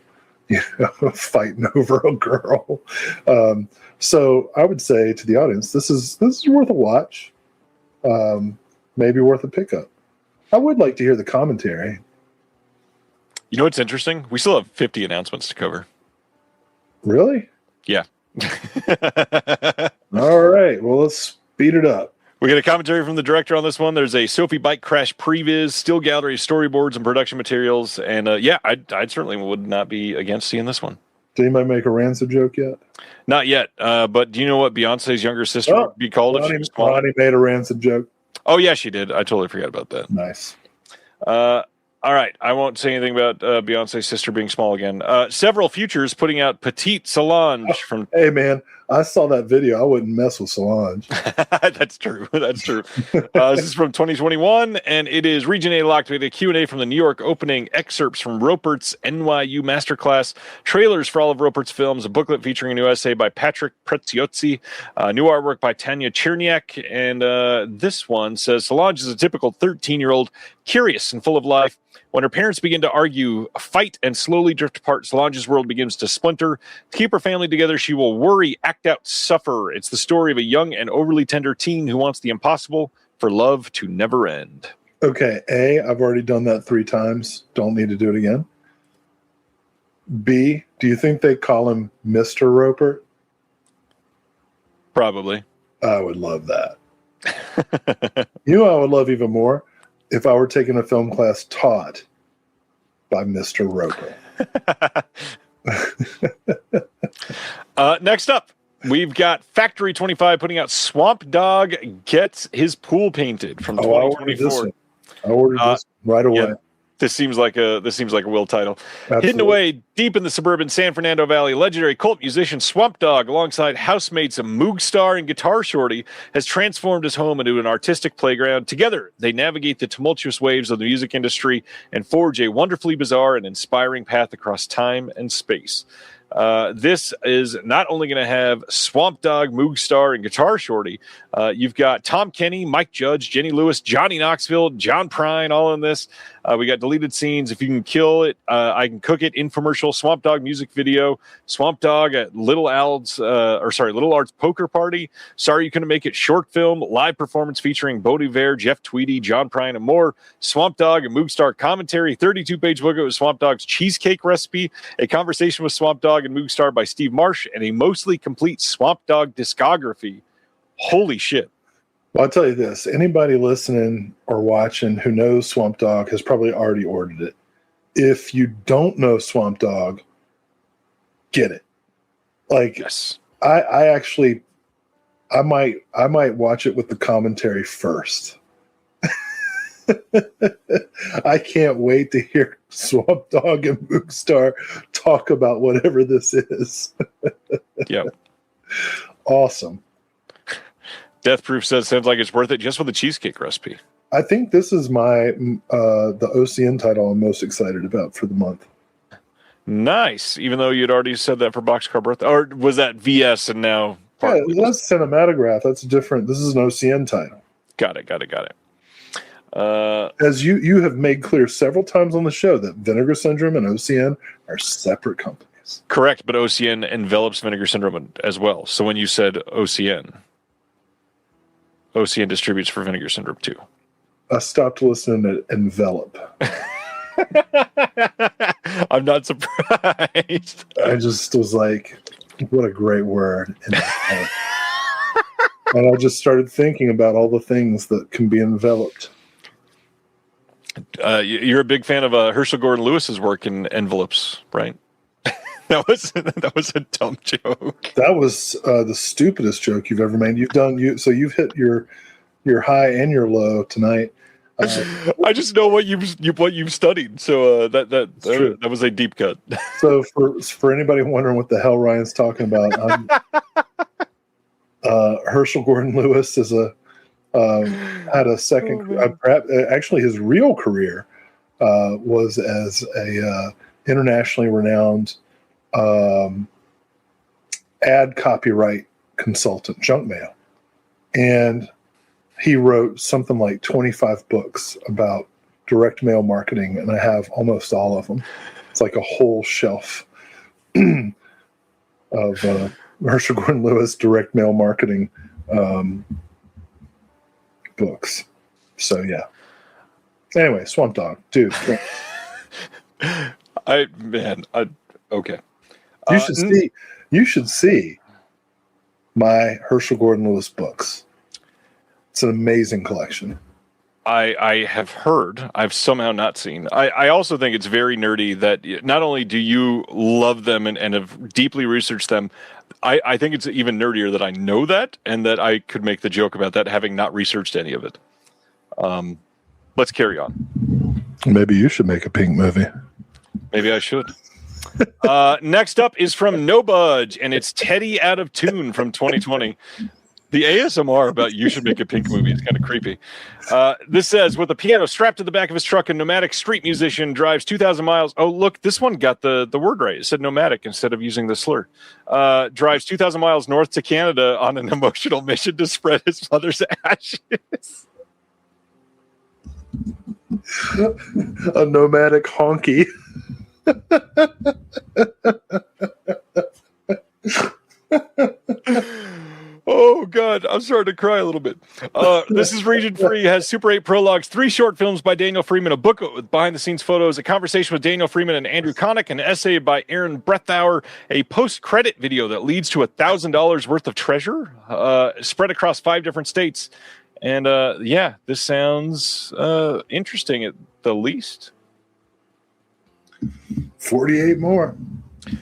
fighting over a girl. So I would say to the audience, this is worth a watch. Maybe worth a pickup. I would like to hear the commentary. You know what's interesting? We still have 50 announcements to cover. Really? Yeah. All right. Well, let's speed it up. We got a commentary from the director on this one. There's a Sophie bike crash previs, still gallery storyboards and production materials. And I'd certainly would not be against seeing this one. Did anybody make a rancid joke yet? Not yet. But do you know what Beyonce's younger sister would be called if she was small? Ronnie made a rancid joke. Oh, yeah, she did. I totally forgot about that. Nice. All right. I won't say anything about Beyonce's sister being small again. Several futures putting out Petite Solange from... Hey, man, I saw that video. I wouldn't mess with Solange. That's true. That's true. This is from 2021, and it is Region A locked with a Q&A from the New York opening, excerpts from Ropert's NYU Masterclass, trailers for all of Ropert's films, a booklet featuring a new essay by Patrick Preziozzi, new artwork by Tanya Cherniak, and this one says, Solange is a typical 13-year-old, curious and full of life. When her parents begin to argue, fight, and slowly drift apart, Solange's world begins to splinter. To keep her family together, she will worry, act out, suffer. It's the story of a young and overly tender teen who wants the impossible for love to never end. Okay, A, I've already done that 3 times. Don't need to do it again. B, do you think they call him Mr. Roper? Probably. I would love that. You know, I would love even more if I were taking a film class taught by Mr. Roper. Next up, we've got Factory 25 putting out Swamp Dog Gets His Pool Painted from 2024. I ordered this right away. Yeah. This seems like a Will title. Absolutely. Hidden away deep in the suburban San Fernando Valley, legendary cult musician Swamp Dogg, alongside housemates Moog Star and Guitar Shorty, has transformed his home into an artistic playground. Together, they navigate the tumultuous waves of the music industry and forge a wonderfully bizarre and inspiring path across time and space. This is not only going to have Swamp Dogg, Moog Star, and Guitar Shorty. You've got Tom Kenny, Mike Judge, Jenny Lewis, Johnny Knoxville, John Prine, all in this. We got deleted scenes. If you can kill it, I can cook it. Infomercial, Swamp Dogg music video, Swamp Dogg at Little Art's poker party. Sorry you couldn't make it. Short film, live performance featuring Bo Vare, Jeff Tweedy, John Prine, and more. Swamp Dogg and Moog Star commentary, 32-page booklet with Swamp Dogg's cheesecake recipe, a conversation with Swamp Dogg and Moog Star by Steve Marsh, and a mostly complete Swamp Dogg discography. Holy shit. Well, I'll tell you this. Anybody listening or watching who knows Swamp Dogg has probably already ordered it. If you don't know Swamp Dogg, get it. Like, yes. I might watch it with the commentary first. I can't wait to hear Swamp Dogg and Moog Star talk about whatever this is. Yep. Awesome. Death Proof says, sounds like it's worth it just with the cheesecake recipe. I think this is my the OCN title I'm most excited about for the month. Nice. Even though you'd already said that for Boxcar Birthday. Or was that VS and now... Yeah, that's Cinematograph. That's different. This is an OCN title. Got it. As you have made clear several times on the show that Vinegar Syndrome and OCN are separate companies. Correct, but OCN envelops Vinegar Syndrome as well. So when you said OCN distributes for Vinegar Syndrome too. I stopped listening to Envelop. I'm not surprised. I just was like, what a great word. And I just started thinking about all the things that can be enveloped. You're a big fan of Herschel Gordon Lewis's work in envelopes, right? That was a dumb joke. That was the stupidest joke you've ever made. You've hit your high and your low tonight. I just know what you've studied, so that was a deep cut. So for anybody wondering what the hell Ryan's talking about, Herschel Gordon Lewis is had a second. Actually, his real career was as a internationally renowned ad copyright consultant, junk mail, and he wrote something like 25 books about direct mail marketing, and I have almost all of them. It's like a whole shelf of Herschel Gordon Lewis direct mail marketing books. So yeah. Anyway, Swamp Dogg, dude. Okay. You should see my Herschel Gordon Lewis books. It's an amazing collection. I have heard. I've somehow not seen. I also think it's very nerdy that not only do you love them and have deeply researched them, I think it's even nerdier that I know that and that I could make the joke about that having not researched any of it. Let's carry on. Maybe you should make a Pink movie. Maybe I should. Next up is from No Budge, and it's Teddy Out of Tune from 2020. The ASMR about you should make a Pink movie is kind of creepy. This says, with a piano strapped to the back of his truck, a nomadic street musician drives 2,000 miles. Oh, look, this one got the word right. It said nomadic instead of using the slur. Drives 2,000 miles north to Canada on an emotional mission to spread his mother's ashes. A nomadic honky. Oh, God, I'm starting to cry a little bit. This is Region Free, has Super 8 prologues, 3 short films by Daniel Freeman, a book with behind-the-scenes photos, a conversation with Daniel Freeman and Andrew Connick, an essay by Aaron Brethauer, a post-credit video that leads to $1,000 worth of treasure spread across 5 different states. And, yeah, this sounds interesting at the least. 48 more.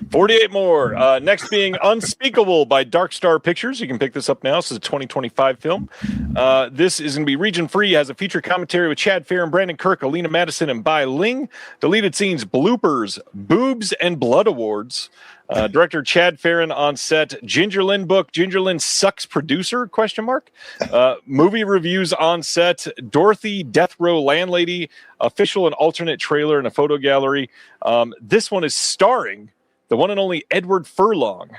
48 more. Next being Unspeakable by Dark Star Pictures. You can pick this up now. This is a 2025 film. This is going to be region free. Has a feature commentary with Chad Farron, Brandon Kirk, Alina Madison, and Bai Ling. Deleted scenes, bloopers, boobs, and blood awards. Director Chad Farron on set. Ginger Lynn book. Ginger Lynn sucks producer? ? Movie reviews on set. Dorothy Death Row landlady. Official and alternate trailer and a photo gallery. This one is starring the one and only Edward Furlong.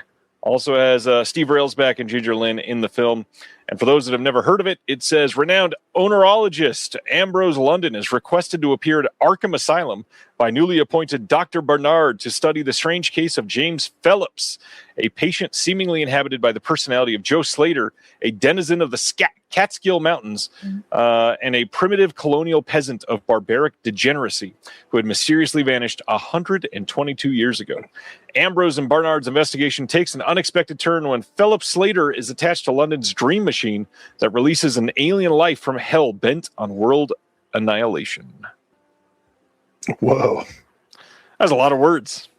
Also has Steve Railsback and Ginger Lynn in the film. And for those that have never heard of it, it says, renowned onerologist Ambrose London is requested to appear at Arkham Asylum by newly appointed Dr. Barnard to study the strange case of James Phelps, a patient seemingly inhabited by the personality of Joe Slater, a denizen of the Catskill Mountains, and a primitive colonial peasant of barbaric degeneracy who had mysteriously vanished 122 years ago. Ambrose and Barnard's investigation takes an unexpected turn when Philip Slater is attached to London's dream machine that releases an alien life from hell bent on world annihilation. Whoa. That's a lot of words.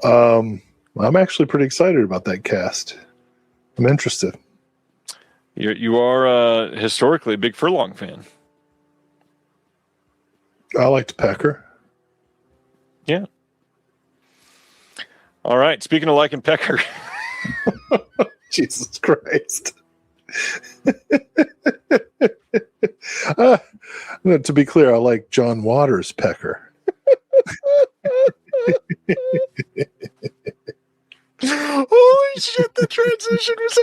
I'm actually pretty excited about that cast. I'm interested. You are historically a big Furlong fan. I liked Pecker. Yeah. All right. Speaking of liking Pecker. Jesus Christ. To be clear, I like John Waters Pecker. Holy shit, the transition was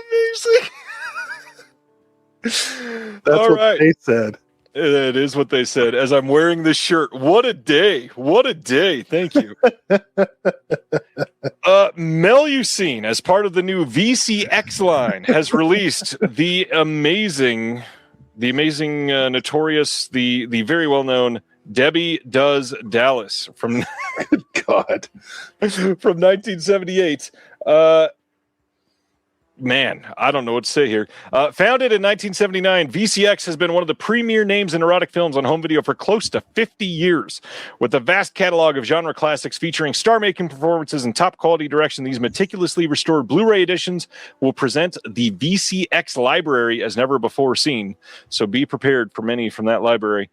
amazing. That's all what right. they said. It is what they said. As I'm wearing this shirt, what a day. What a day. Thank you. Melusine, as part of the new VCX line, has released the amazing, notorious, the very well-known Debbie Does Dallas from God. from 1978. Man, I don't know what to say here. Founded in 1979, VCX has been one of the premier names in erotic films on home video for close to 50 years. With a vast catalog of genre classics featuring star-making performances and top-quality direction, these meticulously restored Blu-ray editions will present the VCX library as never before seen. So be prepared for many from that library.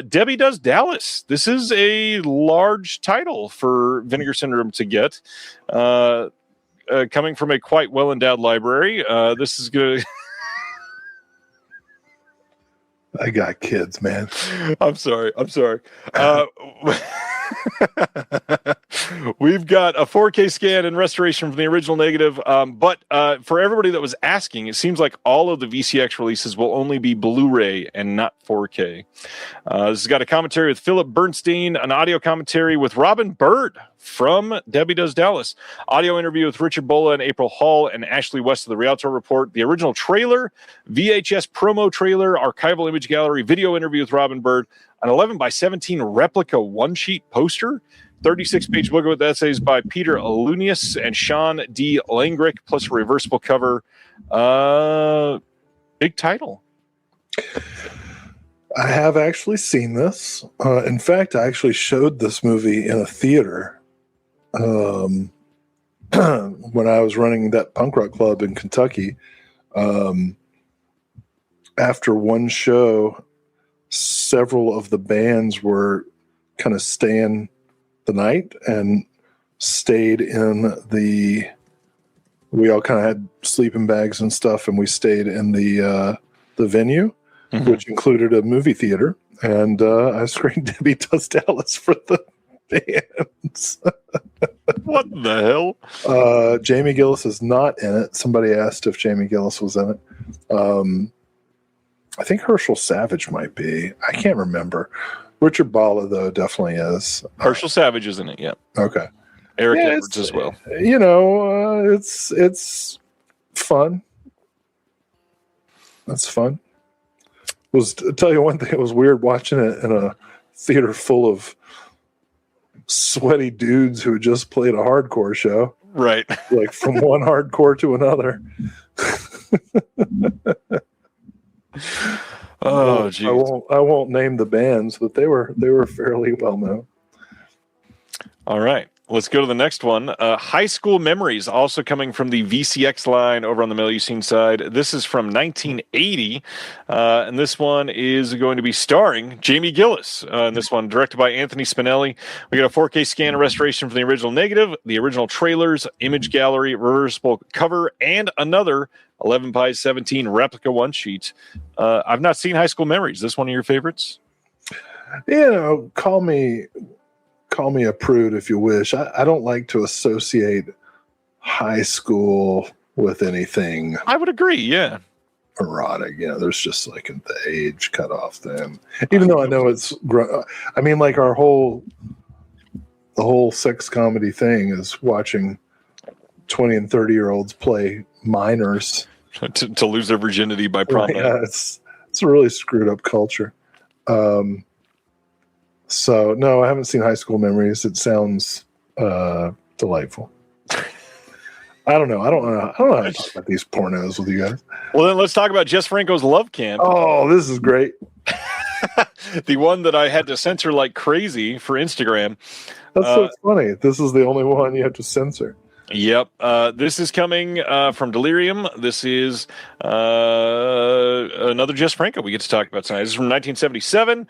Debbie Does Dallas. This is a large title for Vinegar Syndrome to get. Coming from a quite well-endowed library, this is good. I got kids, man. I'm sorry. We've got a 4K scan and restoration from the original negative. But for everybody that was asking, it seems like all of the VCX releases will only be Blu-ray and not 4K. This has got a commentary with Philip Bernstein, an audio commentary with Robin Bird from Debbie Does Dallas, audio interview with Richard Bola and April Hall and Ashley West of the Rialto Report, the original trailer, VHS promo trailer, archival image gallery, video interview with Robin Bird, an 11x17 replica one-sheet poster, 36-page booklet with essays by Peter Alunius and Sean D. Langrick, plus a reversible cover. Big title. I have actually seen this. In fact, I actually showed this movie in a theater when I was running that punk rock club in Kentucky. After one show, several of the bands were kind of staying the night and stayed in the. We all kind of had sleeping bags and stuff, and we stayed in the venue, which included a movie theater, and I screened Debbie Does Dallas for the bands. What the hell? Jamie Gillis is not in it. Somebody asked if Jamie Gillis was in it. I think Herschel Savage might be. I can't remember. Richard Bala, though, definitely is. Herschel Savage is in it, yeah. Okay. Eric Edwards as well. You know, it's fun. That's fun. I'll tell you one thing, it was weird watching it in a theater full of sweaty dudes who had just played a hardcore show. Right. Like from one hardcore to another. Oh, geez. I won't name the bands, but they were fairly well known. All right. Let's go to the next one. High School Memories, also coming from the VCX line over on the Melusine side. This is from 1980, and this one is going to be starring Jamie Gillis. And this one directed by Anthony Spinelli. We got a 4K scan and restoration from the original negative, the original trailers, image gallery, reversible cover, and another 11x17 replica one sheet. I've not seen High School Memories. Is this one of your favorites? You know, call me a prude if you wish. I don't like to associate high school with anything. I would agree, yeah. Erotic. You know, there's just like the age cutoff then. Even though I know it's, I mean, like the whole sex comedy thing is watching 20 and 30-year-olds play minors. to lose their virginity by prom night. Yeah, it's a really screwed up culture. So no, I haven't seen High School Memories. It sounds delightful. I don't know. I don't know how to talk about these pornos with you guys. Well, then let's talk about Jess Franco's Love Camp. Oh, this is great. The one that I had to censor like crazy for Instagram. That's so funny. This is the only one you have to censor. Yep. This is coming from Delirium. This is another Jess Franco we get to talk about tonight. This is from 1977.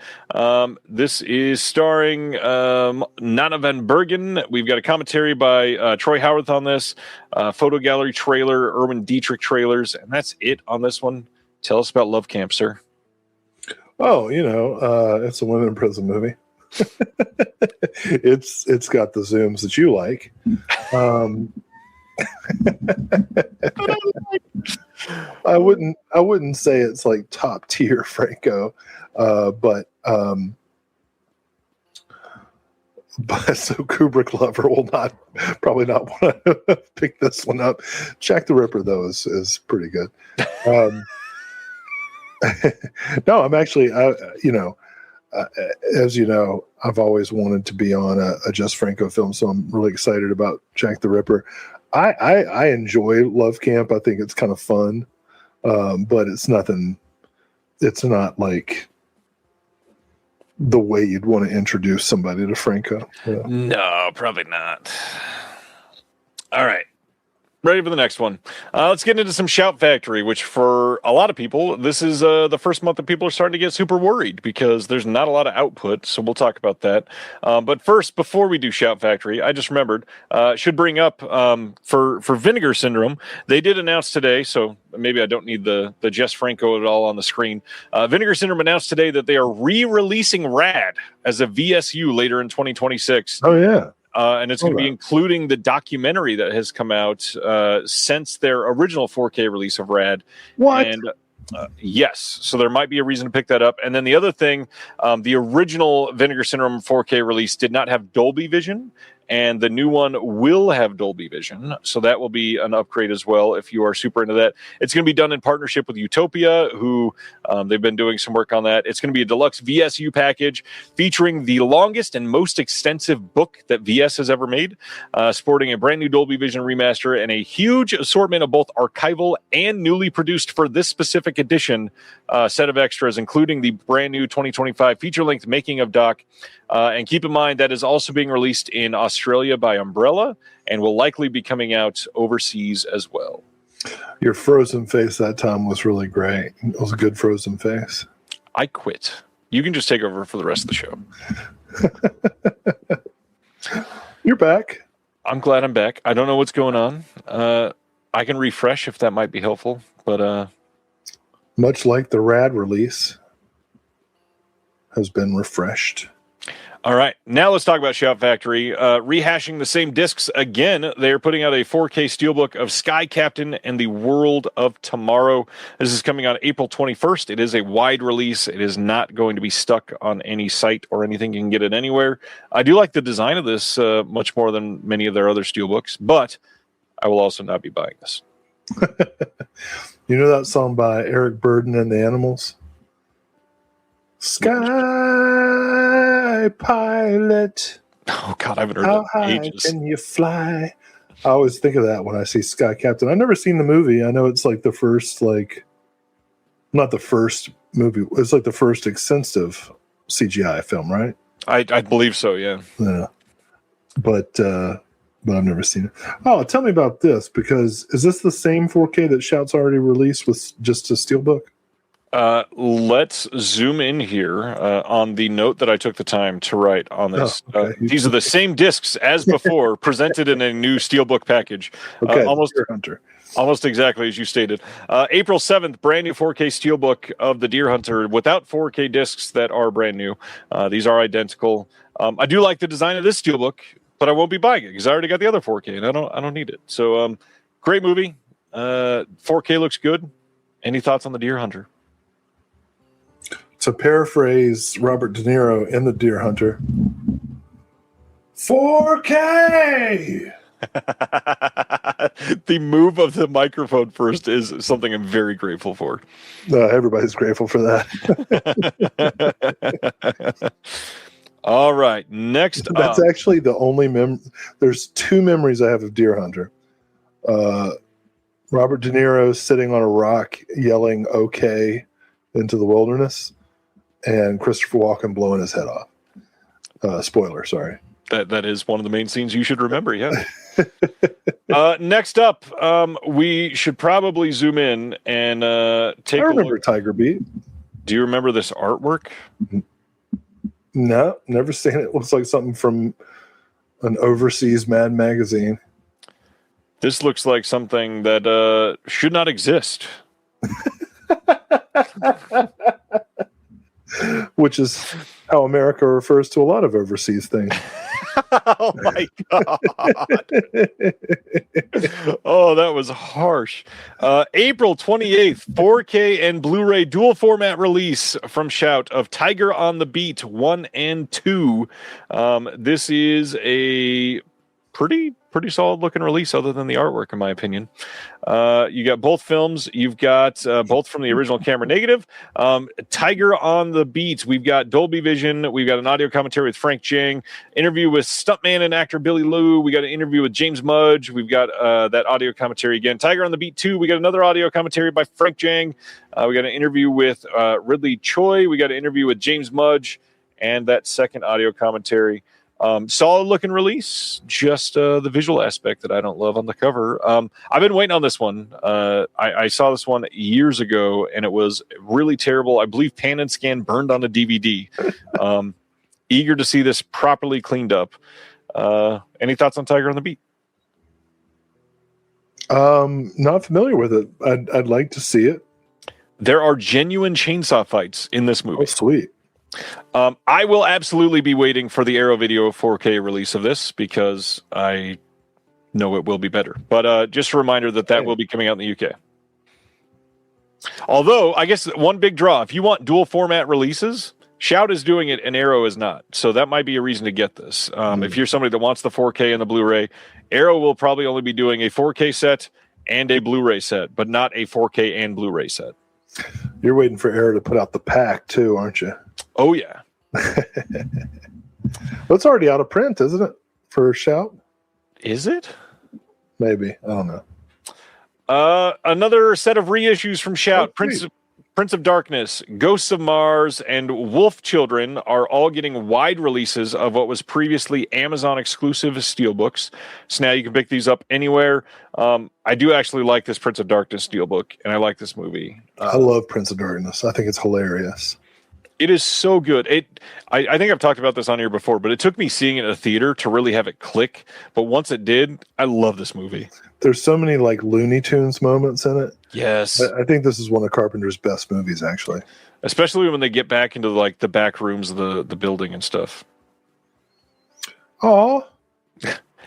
This is starring Nana Van Bergen. We've got a commentary by Troy Howarth on this, photo gallery trailer, Erwin Dietrich trailers, and that's it on this one. Tell us about Love Camp, sir. Oh, you know, it's a women in prison movie. It's got the zooms that you like. I wouldn't say it's like top tier Franco, but so Kubrick lover will probably not want to pick this one up. Jack the Ripper though is pretty good. No, I'm actually as you know, I've always wanted to be on a Jess Franco film, so I'm really excited about Jack the Ripper. I enjoy Love Camp. I think it's kind of fun, but it's nothing. It's not like the way you'd want to introduce somebody to Franco. Yeah. No, probably not. All right. Ready for the next one. Let's get into some Shout Factory, which for a lot of people, this is the first month that people are starting to get super worried because there's not a lot of output. So we'll talk about that. But first, before we do Shout Factory, I just remembered, should bring up for Vinegar Syndrome, they did announce today, so maybe I don't need the Jess Franco at all on the screen. Vinegar Syndrome announced today that they are re-releasing Rad as a VSU later in 2026. Oh, yeah. and it's going to be including the documentary that has come out since their original 4K release of Rad. What? And yes, so there might be a reason to pick that up. And then the other thing, the original Vinegar Syndrome 4K release did not have Dolby Vision, and the new one will have Dolby Vision. So that will be an upgrade as well if you are super into that. It's going to be done in partnership with Utopia, who they've been doing some work on that. It's going to be a deluxe VSU package featuring the longest and most extensive book that VS has ever made, sporting a brand new Dolby Vision remaster and a huge assortment of both archival and newly produced for this specific edition set of extras, including the brand new 2025 feature-length making of doc. And keep in mind that is also being released in Australia by Umbrella and will likely be coming out overseas as well. Your frozen face that time was really great. It was a good frozen face. I quit. You can just take over for the rest of the show. You're back. I'm glad I'm back. I don't know what's going on. I can refresh if that might be helpful, but much like the Rad release has been refreshed. All right, now let's talk about Shout Factory. Rehashing the same discs again, they're putting out a 4K steelbook of Sky Captain and the World of Tomorrow. This is coming out April 21st. It is a wide release. It is not going to be stuck on any site or anything. You can get it anywhere. I do like the design of this much more than many of their other steelbooks, but I will also not be buying this. You know that song by Eric Burden and the Animals? Sky Pilot. Oh, God, I haven't heard How that high in ages. can you fly? I always think of that when I see Sky Captain. I've never seen the movie. I know it's like the first, not the first movie. It's like the first extensive CGI film, right? I believe so, yeah. Yeah. But I've never seen it. Oh, tell me about this, because is this the same 4K that Shout's already released with just a steelbook? Let's zoom in here on the note that I took the time to write on this. Oh, okay. These are the same discs as before, presented in a new steelbook package. Okay, Almost Deer Hunter. Almost exactly as you stated. April 7th, brand new 4K steelbook of the Deer Hunter without 4K discs that are brand new. These are identical. I do like the design of this steelbook, but I won't be buying it because I already got the other 4K and I don't need it. So great movie. 4K looks good. Any thoughts on the Deer Hunter? To paraphrase Robert De Niro in The Deer Hunter, 4K! The move of the microphone first is something I'm very grateful for. Everybody's grateful for that. All right, next That's actually the only there's two memories I have of Deer Hunter. Robert De Niro sitting on a rock yelling "okay" into the wilderness, and Christopher Walken blowing his head off. Spoiler, sorry. That is one of the main scenes you should remember, yeah. Next up, we should probably zoom in and take a look. I remember Tiger Beat. Do you remember this artwork? No, never seen it. It looks like something from an overseas Mad magazine. This looks like something that should not exist. Which is how America refers to a lot of overseas things. Oh my God. Oh, that was harsh. April 28th, 4K and Blu-ray dual format release from Shout of Tiger on the Beat 1 and 2. This is a pretty solid looking release other than the artwork, in my opinion. You got both films. You've got both from the original camera negative. Tiger on the Beat. We've got Dolby Vision. We've got an audio commentary with Frank Jang. Interview with stuntman and actor Billy Liu. We got an interview with James Mudge. We've got that audio commentary again. Tiger on the Beat 2. We got another audio commentary by Frank Jang. We got an interview with Ridley Choi. We got an interview with James Mudge. And that second audio commentary. Solid looking release, just the visual aspect that I don't love on the cover. I've been waiting on this one. I saw this one years ago, and it was really terrible. I believe Pan and Scan burned on a DVD. Eager to see this properly cleaned up. Any thoughts on Tiger on the Beat? Not familiar with it. I'd like to see it. There are genuine chainsaw fights in this movie. Oh, sweet. I will absolutely be waiting for the Arrow Video 4K release of this because I know it will be better. But just a reminder that will be coming out in the UK. Although, I guess one big draw, if you want dual format releases, Shout is doing it and Arrow is not. So that might be a reason to get this. If you're somebody that wants the 4K and the Blu-ray, Arrow will probably only be doing a 4K set and a Blu-ray set, but not a 4K and Blu-ray set. You're waiting for Arrow to put out the pack too, aren't you? Oh, yeah. Well, it's already out of print, isn't it? For Shout? Is it? Maybe. I don't know. Another set of reissues from Shout. Oh, Prince of Darkness, Ghosts of Mars, and Wolf Children are all getting wide releases of what was previously Amazon exclusive steelbooks. So now you can pick these up anywhere. I do actually like this Prince of Darkness steelbook, and I like this movie. I love Prince of Darkness. I think it's hilarious. It is so good. I think I've talked about this on here before, but it took me seeing it in a theater to really have it click. But once it did, I love this movie. There's so many like Looney Tunes moments in it. Yes. I think this is one of Carpenter's best movies, actually. Especially when they get back into like the back rooms of the building and stuff. Oh,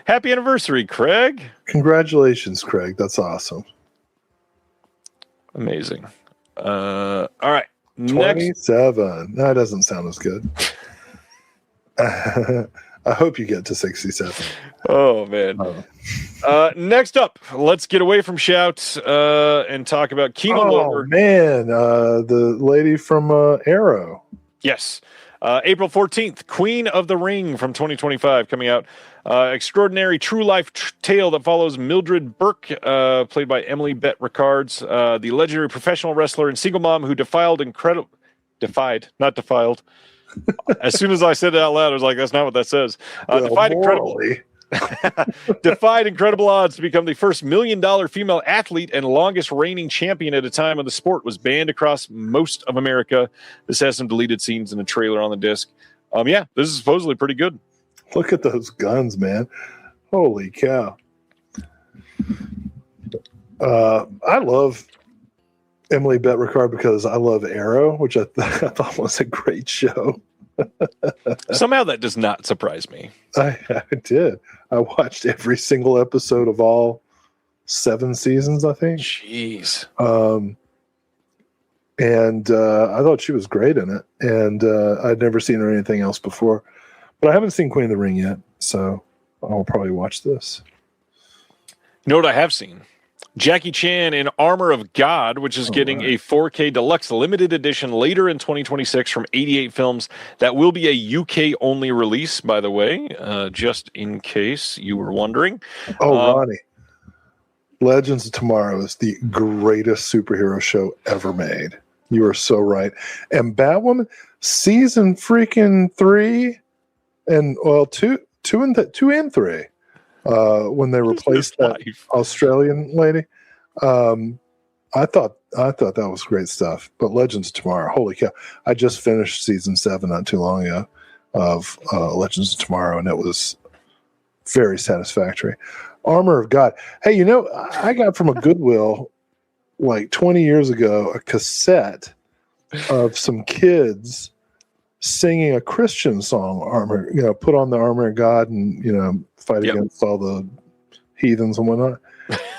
happy anniversary, Craig. Congratulations, Craig. That's awesome. Amazing. All right. 27. That doesn't sound as good. I hope you get to 67. Oh, man. Next up, let's get away from Shout and talk about Kino Lorber. Oh, man. The lady from Arrow. Yes. April 14th, Queen of the Ring from 2025 coming out. Extraordinary true life tale that follows Mildred Burke, played by Emily Bett Rickards, the legendary professional wrestler and single mom who defied. As soon as I said it out loud, I was like, that's not what that says. Defied incredible odds to become the first $1 million female athlete and longest reigning champion at a time when the sport was banned across most of America. This has some deleted scenes in the trailer on the disc. Yeah, this is supposedly pretty good. Look at those guns, man. Holy cow. I love Emily Bett Ricard because I love Arrow, which I thought was a great show. Somehow that does not surprise me. I did. I watched every single episode of all 7 seasons, I think. Jeez. And I thought she was great in it. And I'd never seen her in anything else before. But I haven't seen Queen of the Ring yet, so I'll probably watch this. You know what I have seen? Jackie Chan in Armor of God, which is getting a 4K deluxe limited edition later in 2026 from 88 Films. That will be a UK-only release, by the way, just in case you were wondering. Oh, Ronnie. Legends of Tomorrow is the greatest superhero show ever made. You are so right. And Batwoman, season freaking 3, and well, 2 and 3. When they replaced that Australian lady, I thought that was great stuff. But Legends of Tomorrow, holy cow! I just finished season 7 not too long ago of Legends of Tomorrow, and it was very satisfactory. Armor of God. Hey, you know, I got from a Goodwill like 20 years ago a cassette of some kids singing a Christian song, armor, put on the armor of God and, fight against all the heathens and whatnot.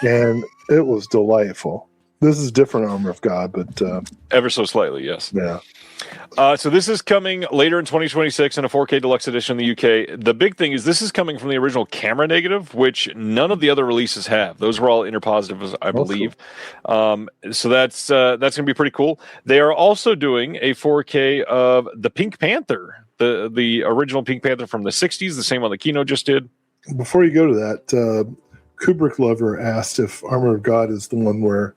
And it was delightful. This is different Armor of God, but ever so slightly, yes. Yeah. So this is coming later in 2026 in a 4K deluxe edition in the UK. The big thing is this is coming from the original camera negative, which none of the other releases have. Those were all interpositive, I believe. Cool. So that's going to be pretty cool. They are also doing a 4K of the Pink Panther, the original Pink Panther from the 60s, the same one that Kino just did. Before you go to that, Kubrick Lover asked if Armor of God is the one where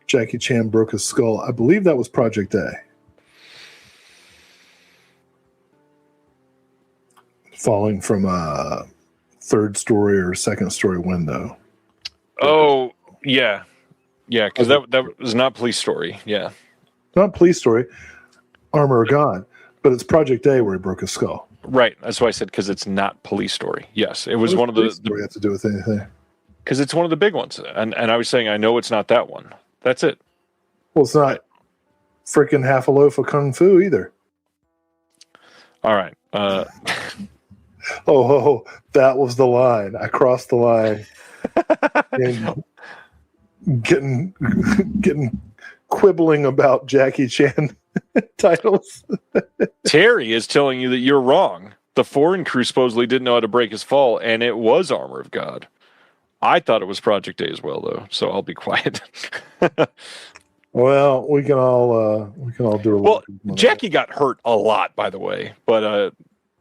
Jackie Chan broke his skull. I believe that was Project A. Falling from a 3rd story or 2nd story window. Oh, yeah. Yeah, because that was not Police Story. Yeah. Not Police Story, Armor of God. But it's Project A where he broke his skull. Right. That's why I said because it's not Police Story. Yes. It was one of the story have to do with anything. Because it's one of the big ones. And I was saying, I know it's not that one. That's it. Well, it's not freaking Half a Loaf of Kung Fu either. All right. Oh, that was the line. I crossed the line. And getting quibbling about Jackie Chan titles. Terry is telling you that you're wrong. The foreign crew supposedly didn't know how to break his fall, and it was Armor of God. I thought it was Project A as well, though, so I'll be quiet. Well, we can all do a Well, little. Jackie got hurt a lot, by the way, but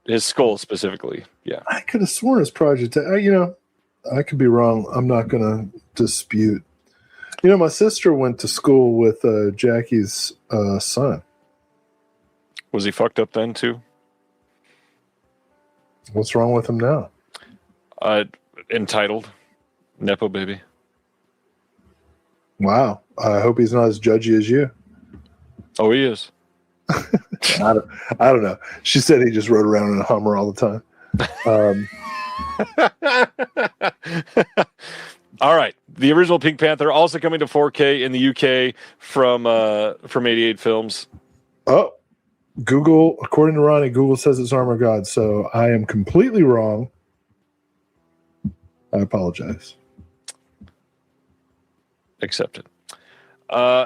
his skull specifically, yeah. I could have sworn it's Project A. I could be wrong. I'm not going to dispute. My sister went to school with Jackie's son. Was he fucked up then, too? What's wrong with him now? Entitled. Nepo baby. Wow. I hope he's not as judgy as you. Oh, he is. I don't know. She said he just rode around in a Hummer all the time. All right. The original Pink Panther also coming to 4K in the UK from 88 Films. Oh, Google, according to Ronnie, Google says it's Armor of God, so I am completely wrong. I apologize. Accepted.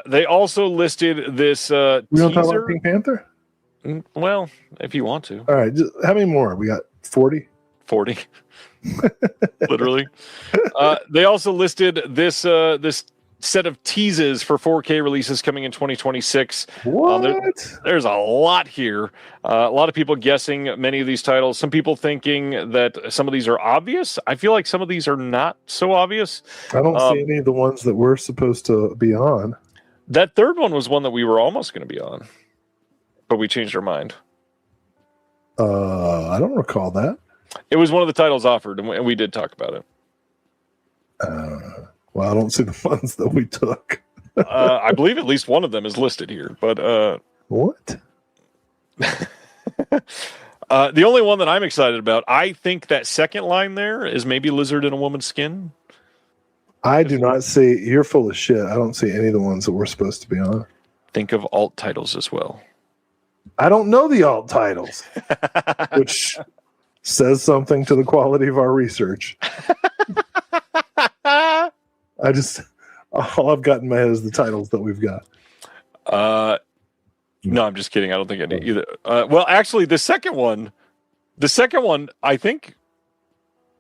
They also listed this We don't talk about teaser. Pink Panther? Well, if you want to. All right. How many more? We got 40? 40. Literally. They also listed this set of teases for 4K releases coming in 2026. What? There's a lot here. A lot of people guessing many of these titles. Some people thinking that some of these are obvious. I feel like some of these are not so obvious. I don't see any of the ones that we're supposed to be on. That third one was one that we were almost going to be on, but we changed our mind. I don't recall that. It was one of the titles offered, and we did talk about it. Well, I don't see the ones that we took. I believe at least one of them is listed here, but What? the only one that I'm excited about, I think that second line there is maybe Lizard in a Woman's Skin. I do not see. You're full of shit. I don't see any of the ones that we're supposed to be on. Think of alt titles as well. I don't know the alt titles, which says something to the quality of our research. All I've got in my head is the titles that we've got. No, I'm just kidding. I don't think I need either. Well, actually, the second one, I think,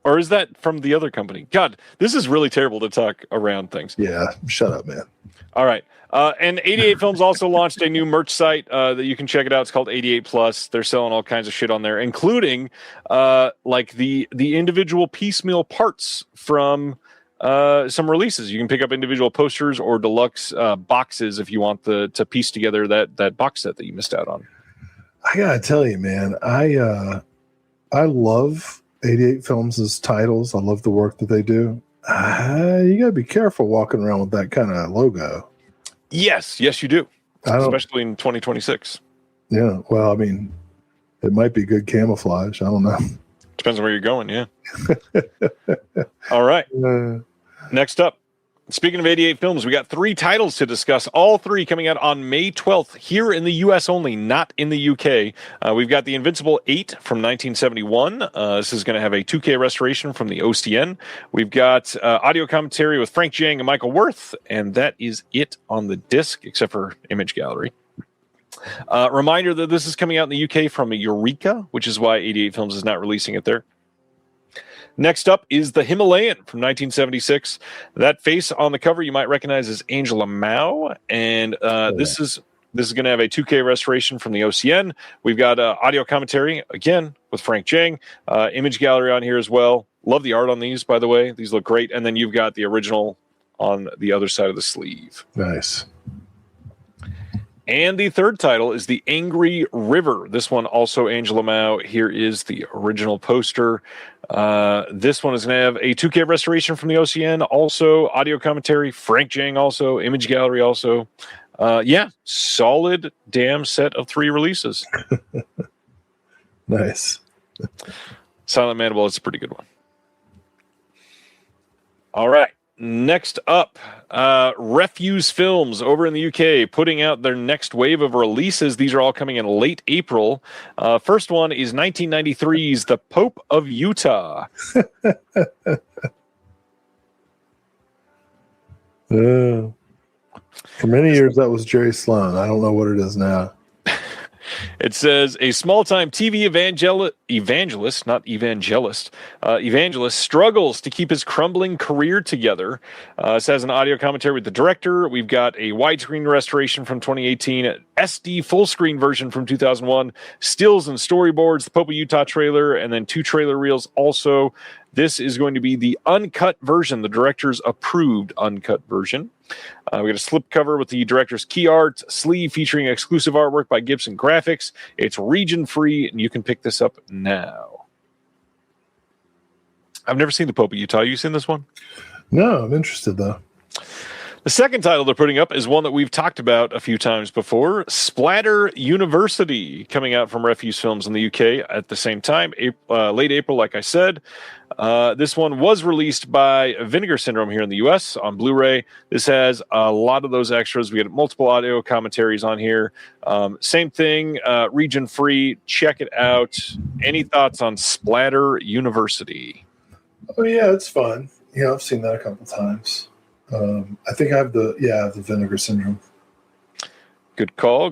or is that from the other company? God, this is really terrible to talk around things. Yeah, shut up, man. All right. And 88 Films also launched a new merch site that you can check it out. It's called 88 Plus. They're selling all kinds of shit on there, including like the individual piecemeal parts from some releases. You can pick up individual posters or deluxe boxes if you want to piece together that box set that you missed out on. I gotta tell you, man, I love 88 Films' titles. I love the work that they do. You gotta be careful walking around with that kind of logo. Yes, you do. Especially in 2026. Yeah, well, I mean, it might be good camouflage. I don't know. Depends on where you're going, yeah. All right. Next up, speaking of 88 Films, we got 3 titles to discuss, all 3 coming out on May 12th here in the U.S. only, not in the UK. We've got The Invincible 8 from 1971. This is going to have a 2K restoration from the OCN. We've got audio commentary with Frank Jang and Michael Worth, and that is it on the disc, except for Image Gallery. Reminder that this is coming out in the UK from Eureka, which is why 88 Films is not releasing it there. Next up is The Himalayan from 1976. That face on the cover you might recognize as Angela Mao, and this is going to have a 2K restoration from the OCN. We've got audio commentary again with Frank Jang, Image Gallery on here as well. Love the art on these, by the way. These look great, and then you've got the original on the other side of the sleeve. Nice. And the third title is The Angry River. This one also Angela Mao. Here is the original poster. This one is going to have a 2K restoration from the OCN. Also, audio commentary, Frank Jang also, Image Gallery also. Solid damn set of 3 releases. Nice. Silent Mandible is a pretty good one. All right. Next up, Refuse Films over in the UK putting out their next wave of releases. These are all coming in late April. First one is 1993's The Pope of Utah. For many years, that was Jerry Sloan. I don't know what it is now. It says a small-time TV evangelist struggles to keep his crumbling career together. This has an audio commentary with the director. We've got a widescreen restoration from 2018, SD full-screen version from 2001, stills and storyboards, the Pope of Utah trailer, and then 2 trailer reels also. This is going to be the uncut version, the director's approved uncut version. We got a slipcover with the director's key art, sleeve featuring exclusive artwork by Gibson Graphics. It's region-free, and you can pick this up now. I've never seen The Pope of Utah. You seen this one? No, I'm interested, though. The second title they're putting up is one that we've talked about a few times before, Splatter University, coming out from Refuse Films in the UK at the same time, late April, like I said. This one was released by Vinegar Syndrome here in the US on Blu-ray. This has a lot of those extras. We get multiple audio commentaries on here. Same thing, region-free. Check it out. Any thoughts on Splatter University? Oh, yeah, it's fun. Yeah, I've seen that a couple times. I think I have the Vinegar Syndrome. Good call.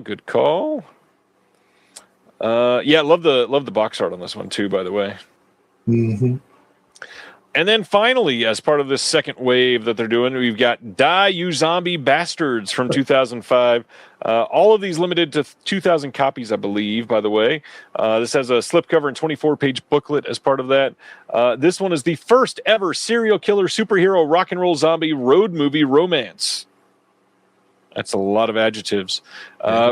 Love the box art on this one too, by the way. Mm-hmm. And then finally, as part of this second wave that they're doing, we've got Die You Zombie Bastards from 2005. All of these limited to 2,000 copies, I believe, by the way. This has a slipcover and 24-page booklet as part of that. This one is the first ever serial killer superhero rock and roll zombie road movie romance. That's a lot of adjectives.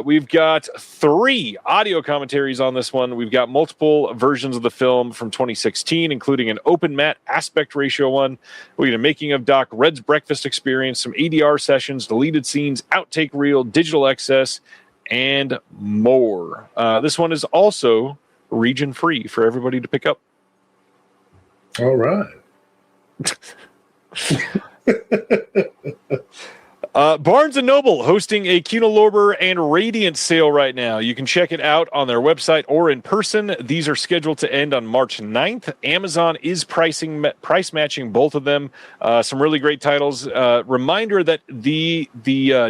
We've got 3 audio commentaries on this one. We've got multiple versions of the film from 2016, including an open matte aspect ratio one. We get a making of Doc Red's breakfast experience, some ADR sessions, deleted scenes, outtake reel, digital excess, and more. This one is also region free for everybody to pick up. All right. Barnes & Noble hosting a Kino Lorber and Radiant sale right now. You can check it out on their website or in person. These are scheduled to end on March 9th. Amazon is price matching both of them. Some really great titles. Reminder that the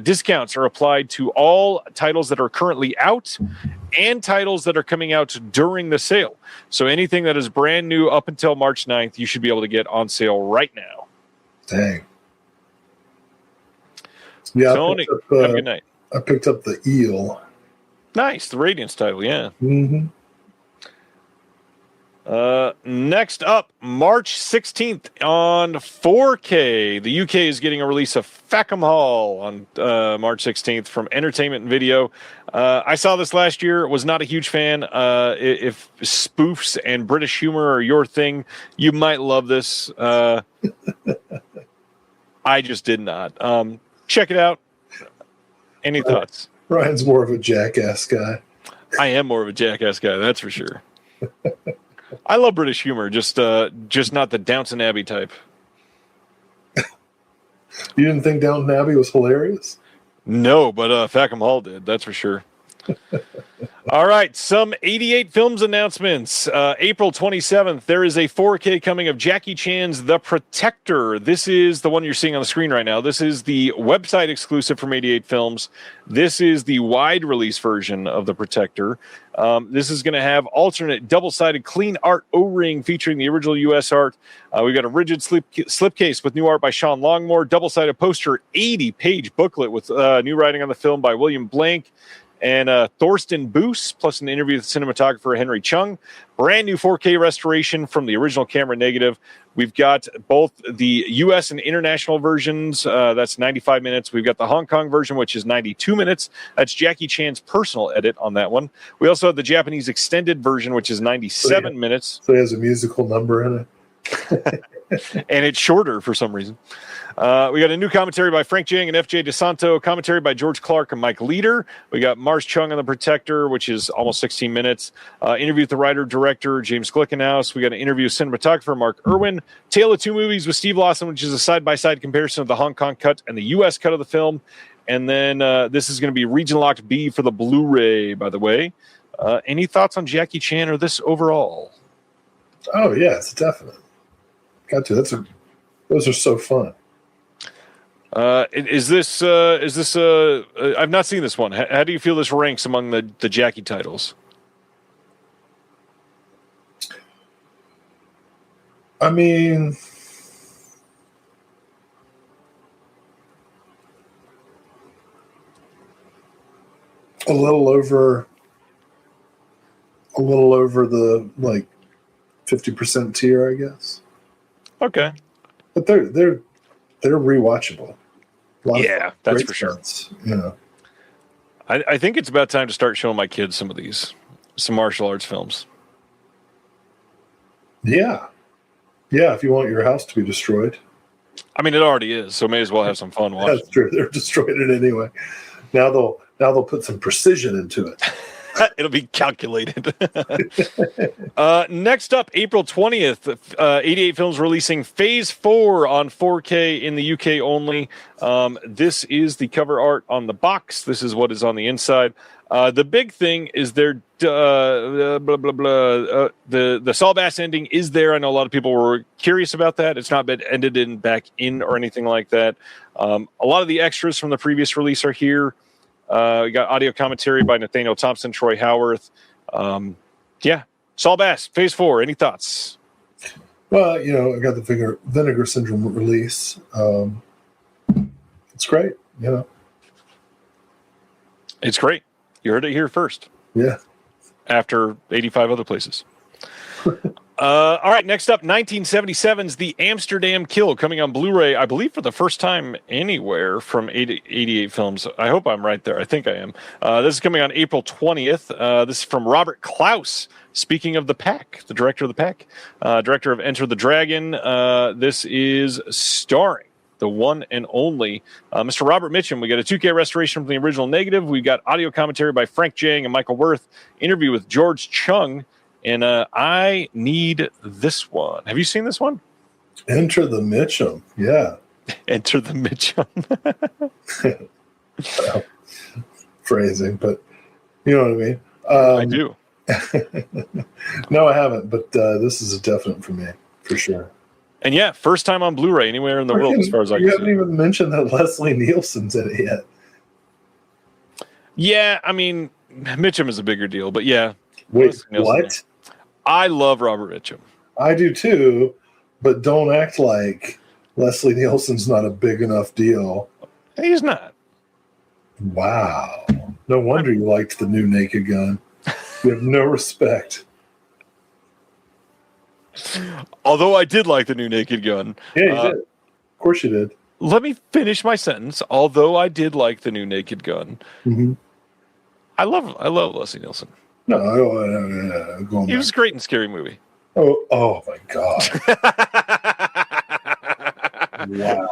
discounts are applied to all titles that are currently out and titles that are coming out during the sale. So anything that is brand new up until March 9th, you should be able to get on sale right now. Dang. Yeah, Tony, have a good night. I picked up the Eel. Nice, the Radiance title, yeah. Mm-hmm. Next up, March 16th on 4K. The UK is getting a release of Fackham Hall on March 16th from Entertainment and Video. I saw this last year, was not a huge fan. If spoofs and British humor are your thing, you might love this. I just did not. Check it out. Any thoughts? Ryan's more of a jackass guy. I am more of a jackass guy, that's for sure. I love British humor, just not the Downton Abbey type. You didn't think Downton Abbey was hilarious? No, but Fackham Hall did, that's for sure. All right, some 88 Films announcements. April 27th, there is a 4K coming of Jackie Chan's The Protector. This is the one you're seeing on the screen right now. This is the website exclusive from 88 Films. This is the wide release version of The Protector. This is going to have alternate double-sided clean art O-ring featuring the original U.S. art. We've got a rigid slipcase with new art by Sean Longmore, double-sided poster, 80-page booklet with new writing on the film by William Blank and Thorsten Boos, plus an interview with cinematographer Henry Chung. Brand new 4K restoration from the original camera negative. We've got both the U.S. and international versions. That's 95 minutes. We've got the Hong Kong version, which is 92 minutes. That's Jackie Chan's personal edit on that one. We also have the Japanese extended version, which is 97 minutes. So he has a musical number in it? And it's shorter for some reason. We got a new commentary by Frank Jang and F.J. DeSanto, commentary by George Clark and Mike Leader. We got Mars Chung on The Protector, which is almost 16 minutes. Interview with the writer-director, James Glickenhaus. We got an interview with cinematographer Mark Irwin. Tale of Two Movies with Steve Lawson, which is a side-by-side comparison of the Hong Kong cut and the U.S. cut of the film. And then this is going to be Region Locked B for the Blu-ray, by the way. Any thoughts on Jackie Chan or this overall? Oh, yeah, it's definite. Got to. Those are so fun. Is this? I've not seen this one. How do you feel this ranks among the Jackie titles? I mean, a little over the like 50% tier, I guess. Okay. But they're rewatchable. Yeah, that's for sure. You know. I think it's about time to start showing my kids some martial arts films. Yeah. Yeah, if you want your house to be destroyed. I mean, it already is, so may as well have some fun watching. That's true. They're destroyed it anyway. Now they'll put some precision into it. It'll be calculated. Next up, April 20th, 88 Films releasing Phase 4 on 4K in the UK only. This is the cover art on the box. This is what is on the inside. The big thing is the Saul Bass ending is there. I know a lot of people were curious about that. It's not been ended back in or anything like that. A lot of the extras from the previous release are here. We got audio commentary by Nathaniel Thompson, Troy Howarth. Saul Bass, Phase 4. Any thoughts? Well, I got the Vinegar Syndrome release. It's great, It's great. You heard it here first. Yeah. After 85 other places. All right, next up, 1977's The Amsterdam Kill, coming on Blu-ray, I believe for the first time anywhere from 88 Films. I hope I'm right there. I think I am. This is coming on April 20th. This is from Robert Klaus, speaking of The Pack, the director of The Pack, director of Enter the Dragon. This is starring the one and only Mr. Robert Mitchum. We got a 2K restoration from the original negative. We've got audio commentary by Frank Jang and Michael Wirth, interview with George Chung. And I need this one. Have you seen this one? Enter the Mitchum. Yeah. Enter the Mitchum. Well, phrasing, but you know what I mean? I do. No, I haven't, but this is a definite for me, for sure. And yeah, first time on Blu-ray anywhere in the world, as far as I can see. You haven't even mentioned that Leslie Nielsen's in it yet. Yeah, I mean, Mitchum is a bigger deal, but yeah. Wait, what? I love Robert Mitchum. I do too, but don't act like Leslie Nielsen's not a big enough deal. He's not. Wow. No wonder you liked the new Naked Gun. You have no respect. Although I did like the new Naked Gun. Yeah, you did. Of course you did. Let me finish my sentence. Although I did like the new Naked Gun. Mm-hmm. I love Leslie Nielsen. No, he was great in Scary Movie. Oh my God. Wow.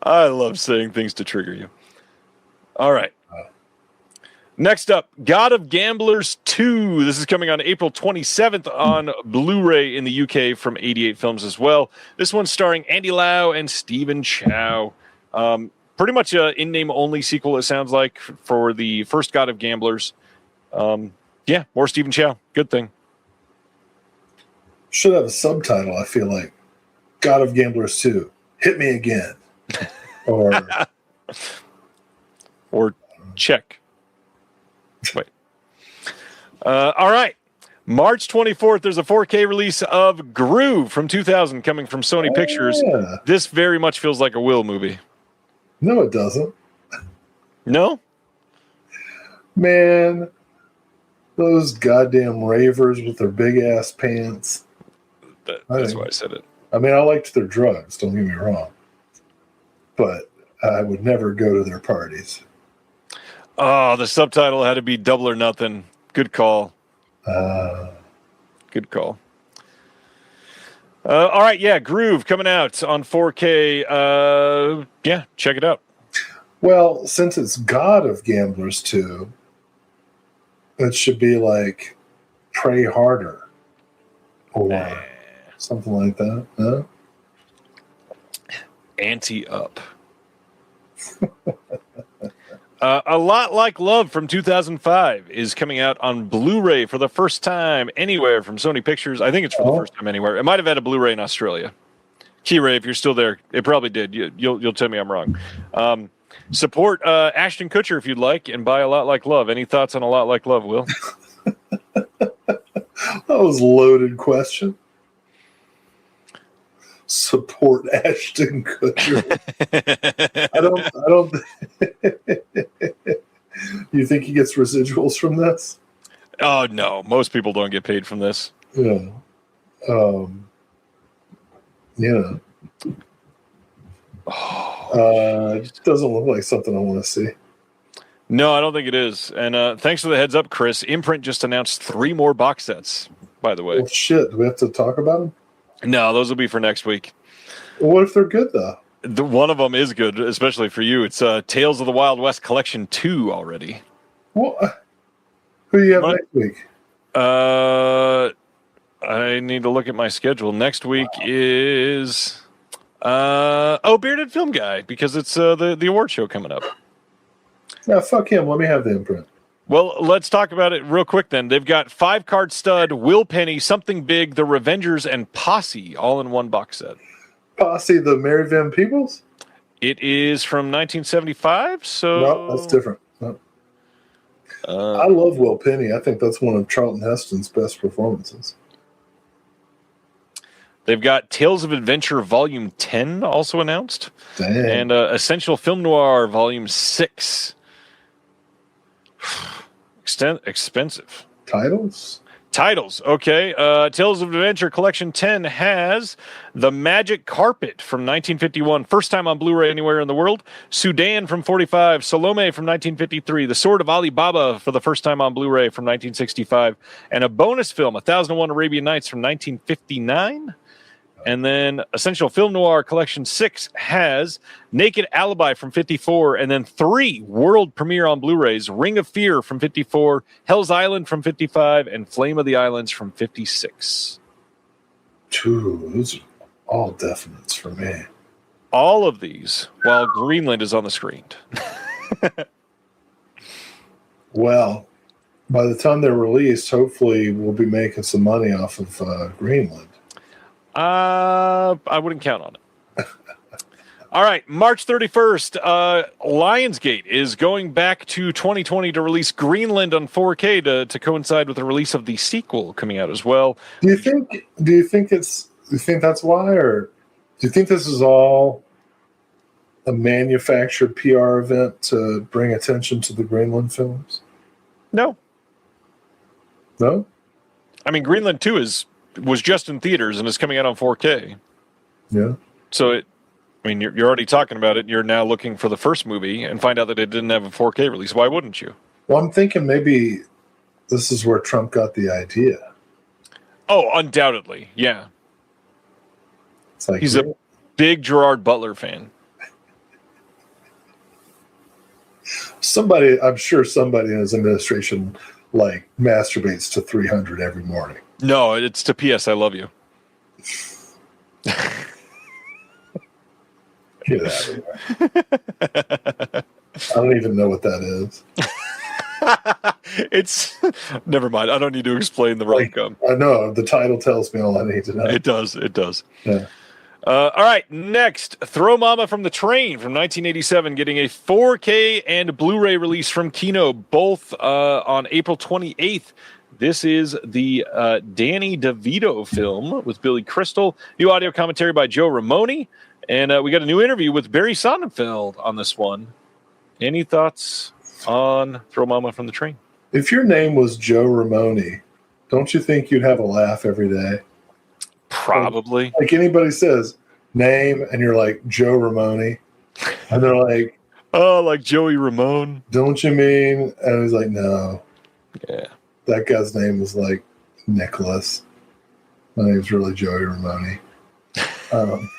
I love saying things to trigger you. All right. Next up, God of Gamblers 2. This is coming on April 27th on Blu-ray in the UK from 88 Films as well. This one's starring Andy Lau and Stephen Chow. Pretty much an in-name only sequel, it sounds like, for the first God of Gamblers. More Stephen Chow. Good thing. Should have a subtitle, I feel like. God of Gamblers 2. Hit me again. Or check. Wait. All right. March 24th, there's a 4K release of Groove from 2000 coming from Sony Pictures. Yeah. This very much feels like a Will movie. No, it doesn't. No? Man, those goddamn ravers with their big-ass pants. That's why I said it. I mean, I liked their drugs, don't get me wrong. But I would never go to their parties. Oh, the subtitle had to be Double or Nothing. Good call. Good call. All right, yeah, Groove coming out on 4K. Yeah, check it out. Well, since it's God of Gamblers 2, it should be like Pray Harder or something like that. No? Ante up. A Lot Like Love from 2005 is coming out on Blu-ray for the first time anywhere from Sony Pictures. I think it's for the first time anywhere. It might have had a Blu-ray in Australia. Key-Ray, if you're still there, it probably did. You'll tell me I'm wrong. Support Ashton Kutcher if you'd like, and buy A Lot Like Love. Any thoughts on A Lot Like Love, Will? That was a loaded question. Support Ashton Kutcher. I don't. You think he gets residuals from this? Oh no, most people don't get paid from this. Yeah. Yeah. It doesn't look like something I want to see. No, I don't think it is. And thanks for the heads up, Chris. Imprint just announced 3 more box sets, by the way. Well, shit. Do we have to talk about them? No, those will be for next week. What if they're good, though? One of them is good, especially for you. It's Tales of the Wild West Collection 2 already. What? Who do you have next week? I need to look at my schedule. Next week is Bearded Film Guy, because it's the award show coming up. Yeah, fuck him. Let me have the imprint. Well, let's talk about it real quick then. They've got 5-card stud, Will Penny, Something Big, The Revengers, and Posse all in one box set. Posse, the Mary Van Peebles? It is from 1975, so... No, that's different. No. I love Will Penny. I think that's one of Charlton Heston's best performances. They've got Tales of Adventure Volume 10 also announced. Damn. And Essential Film Noir Volume 6. Expensive. Titles, okay. Tales of Adventure Collection 10 has The Magic Carpet from 1951, first time on Blu-ray anywhere in the world. Sudan from 45, Salome from 1953, The Sword of Ali Baba for the first time on Blu-ray from 1965, and a bonus film, 1001 Arabian Nights from 1959. And then Essential Film Noir Collection 6 has Naked Alibi from 54, and then 3 world premiere on Blu-rays, Ring of Fear from 54, Hell's Island from 55, and Flame of the Islands from 56. Those are all definites for me. All of these, while Greenland is on the screen. Well, by the time they're released, hopefully we'll be making some money off of Greenland. I wouldn't count on it. All right, March 31st, Lionsgate is going back to 2020 to release Greenland on 4K to coincide with the release of the sequel coming out as well. Do you think that's why, or do you think this is all a manufactured PR event to bring attention to the Greenland films? No. No? I mean, Greenland 2 was just in theaters and is coming out on 4K. Yeah. So you're already talking about it. You're now looking for the first movie and find out that it didn't have a 4K release. Why wouldn't you? Well, I'm thinking maybe this is where Trump got the idea. Oh, undoubtedly. Yeah. It's like he's a big Gerard Butler fan. I'm sure somebody in his administration like masturbates to 300 every morning. No, it's to P.S. I love you. Get out of here. I don't even know what that is. It's never mind. I don't need to explain the rom-com. I know the title tells me all I need to know. It does. Yeah. All right, next, Throw Mama from the Train from 1987, getting a 4K and Blu-ray release from Kino, both on April 28th. This is the Danny DeVito film with Billy Crystal. New audio commentary by Joe Ramone. And we got a new interview with Barry Sonnenfeld on this one. Any thoughts on Throw Mama from the Train? If your name was Joe Ramone, don't you think you'd have a laugh every day? Probably. Like anybody says, name, and you're like, Joe Ramone. And they're like, oh, like Joey Ramone. Don't you mean? And he's like, no. Yeah. That guy's name is like Nicholas. My name's really Joey Ramone. I'm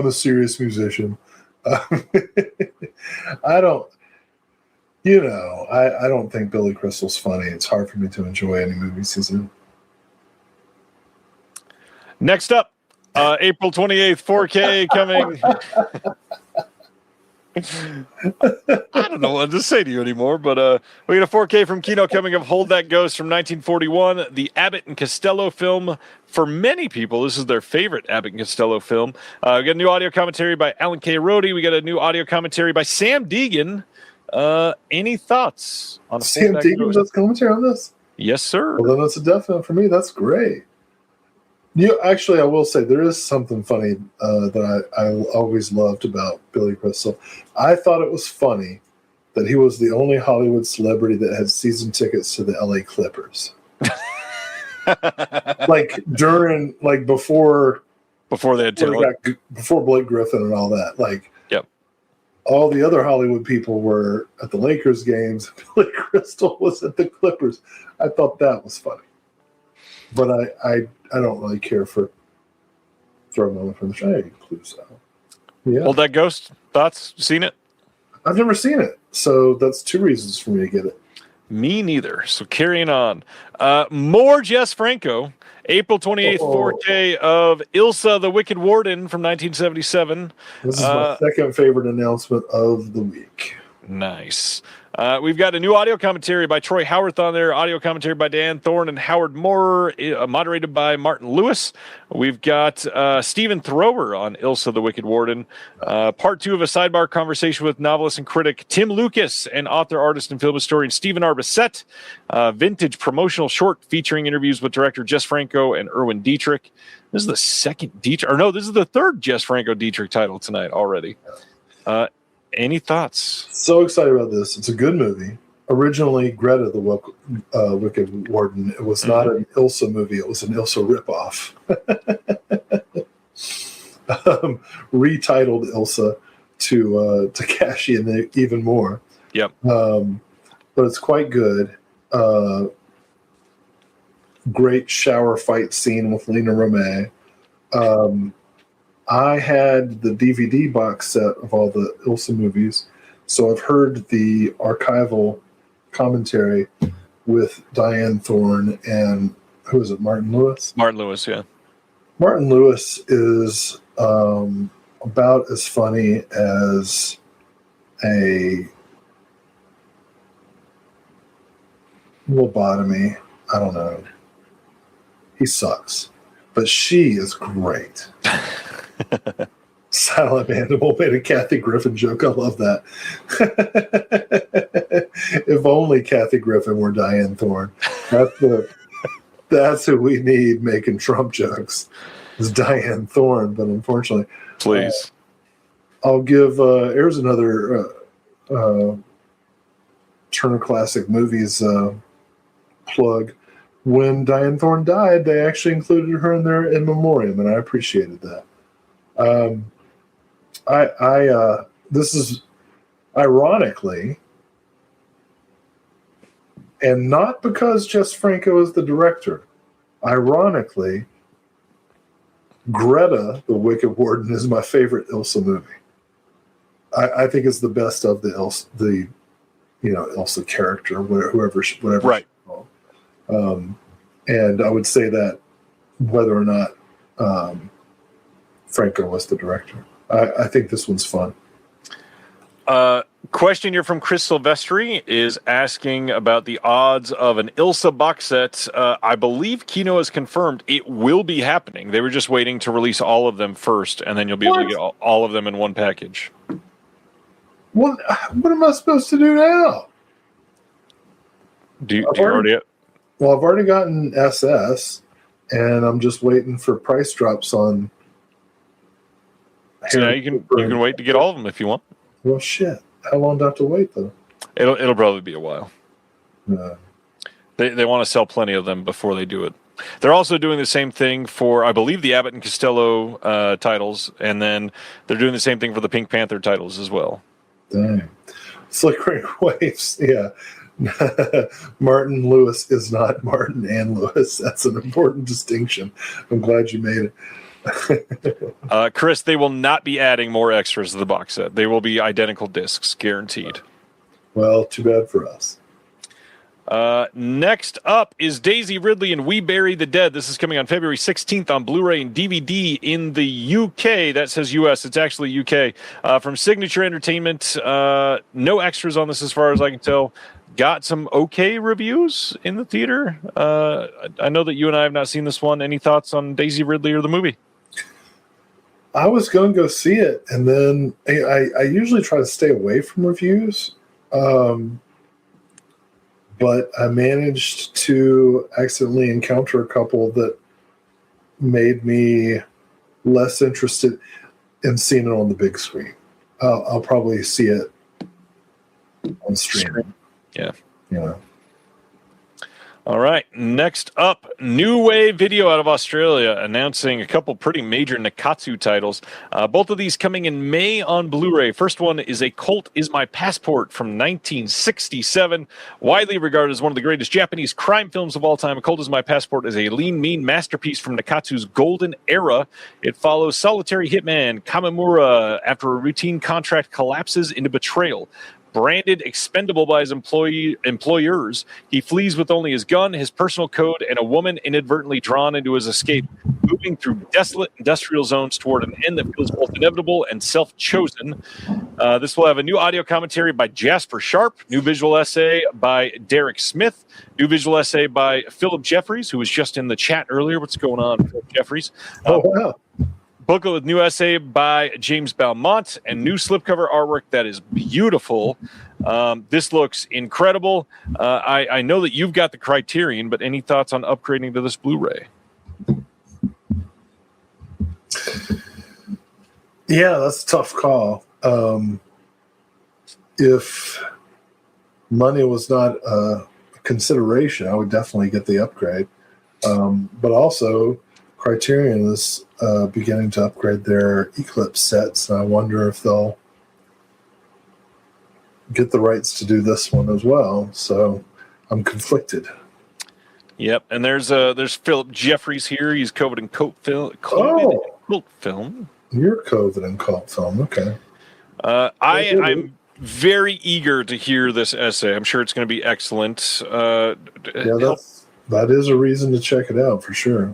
a serious musician. I don't, I don't think Billy Crystal's funny. It's hard for me to enjoy any movies he's in. Next up, April 28th, 4K coming. I don't know what to say to you anymore, but we got a 4K from Kino coming of Hold That Ghost from 1941, the Abbott and Costello film. For many people, this is their favorite Abbott and Costello film. We got a new audio commentary by Alan K. Rhodey. We got a new audio commentary by Sam Deegan. Any thoughts on Sam Deegan does commentary on this? Yes, sir. Well, then that's a definite for me. That's great. Actually, I will say there is something funny that I always loved about Billy Crystal. I thought it was funny that he was the only Hollywood celebrity that had season tickets to the LA Clippers. Before they had before Blake Griffin and all that. Yep. All the other Hollywood people were at the Lakers games. Billy Crystal was at the Clippers. I thought that was funny. But I don't really care for throwing them from the show. Clues out. Yeah. Hold That Ghost. Thoughts? Seen it? I've never seen it, so that's two reasons for me to get it. Me neither. So carrying on. More Jess Franco. April 28th, 4K of Ilsa the Wicked Warden from 1977. This is my second favorite announcement of the week. Nice. We've got a new audio commentary by Troy Howarth on there, audio commentary by Dan Thorne and Howard Moore, moderated by Martin Lewis. We've got Stephen Thrower on Ilsa the Wicked Warden. Part 2 of a sidebar conversation with novelist and critic Tim Lucas and author, artist, and film historian Stephen Arbisette. Vintage promotional short featuring interviews with director Jess Franco and Erwin Dietrich. This is the second Dietrich, or no, this is the third Jess Franco Dietrich title tonight already. Any thoughts? So excited about this. It's a good movie. Originally, Greta the Wicked Warden. It was not an Ilsa movie. It was an Ilsa ripoff. Retitled Ilsa to cash in even more. Yep. But it's quite good. Great shower fight scene with Lena Romay. I had the DVD box set of all the Ilsa movies, so I've heard the archival commentary with Diane Thorne and who is it, Martin Lewis? Martin Lewis, yeah. Martin Lewis is about as funny as a lobotomy. I don't know. He sucks, but she is great. Silent Mandible made a Kathy Griffin joke. I love that. If only Kathy Griffin were Diane Thorne. That's who we need making Trump jokes. Is Diane Thorne, but unfortunately, please. I'll give. Here's another Turner Classic Movies plug. When Diane Thorne died, they actually included her in their in memoriam, and I appreciated that. This is ironically, and not because Jess Franco is the director. Ironically, Greta, the Wicked Warden, is my favorite Ilsa movie. I think it's the best of the Ilsa character, whatever. Right. And I would say that whether or not Franco was the director. I think this one's fun. Question here from Chris Silvestri is asking about the odds of an Ilsa box set. I believe Kino has confirmed it will be happening. They were just waiting to release all of them first, and then you'll be able to get all of them in one package. What am I supposed to do now? Do you already? Well, I've already gotten SS, and I'm just waiting for price drops on. So now you can wait to get all of them if you want. Well, shit. How long do I have to wait, though? It'll probably be a while. They want to sell plenty of them before they do it. They're also doing the same thing for, I believe, the Abbott and Costello titles, and then they're doing the same thing for the Pink Panther titles as well. Dang. Flickering Waves, yeah. Martin Lewis is not Martin and Lewis. That's an important distinction. I'm glad you made it. Chris, they will not be adding more extras to the box set. They will be identical discs, guaranteed. Well, too bad for us. Next up is Daisy Ridley and We Bury the Dead. This is coming on February 16th on Blu-ray and DVD in the UK. That says US. It's actually UK. From Signature Entertainment. No extras on this as far as I can tell. Got some okay reviews in the theater. I know that you and I have not seen this one. Any thoughts on Daisy Ridley or the movie? I was going to go see it, and then I usually try to stay away from reviews. But I managed to accidentally encounter a couple that made me less interested in seeing it on the big screen. I'll probably see it on stream. Yeah. You know. All right. Next up, New Wave Video out of Australia announcing a couple pretty major Nikatsu titles. Both of these coming in May on Blu-ray. First one is A Cult Is My Passport from 1967. Widely regarded as one of the greatest Japanese crime films of all time, A Cult Is My Passport is a lean, mean masterpiece from Nikatsu's golden era. It follows solitary hitman Kamimura after a routine contract collapses into betrayal. Branded expendable by his employers, he flees with only his gun, his personal code, and a woman inadvertently drawn into his escape, moving through desolate industrial zones toward an end that feels both inevitable and self-chosen. This will have a new audio commentary by Jasper Sharp, new visual essay by Derek Smith, new visual essay by Philip Jeffries, who was just in the chat earlier. What's going on, Philip Jeffries? Oh, wow. Booklet with new essay by James Belmont and new slipcover artwork that is beautiful. This looks incredible. I know that you've got the Criterion, but any thoughts on upgrading to this Blu-ray? Yeah, that's a tough call. If money was not a consideration, I would definitely get the upgrade. But also, Criterion is beginning to upgrade their Eclipse sets, and I wonder if they'll get the rights to do this one as well. So I'm conflicted. Yep, and there's Philip Jeffries here. He's COVID and cult film. You're COVID and cult film. Okay. I'm very eager to hear this essay. I'm sure it's going to be excellent. Yeah, that is a reason to check it out for sure.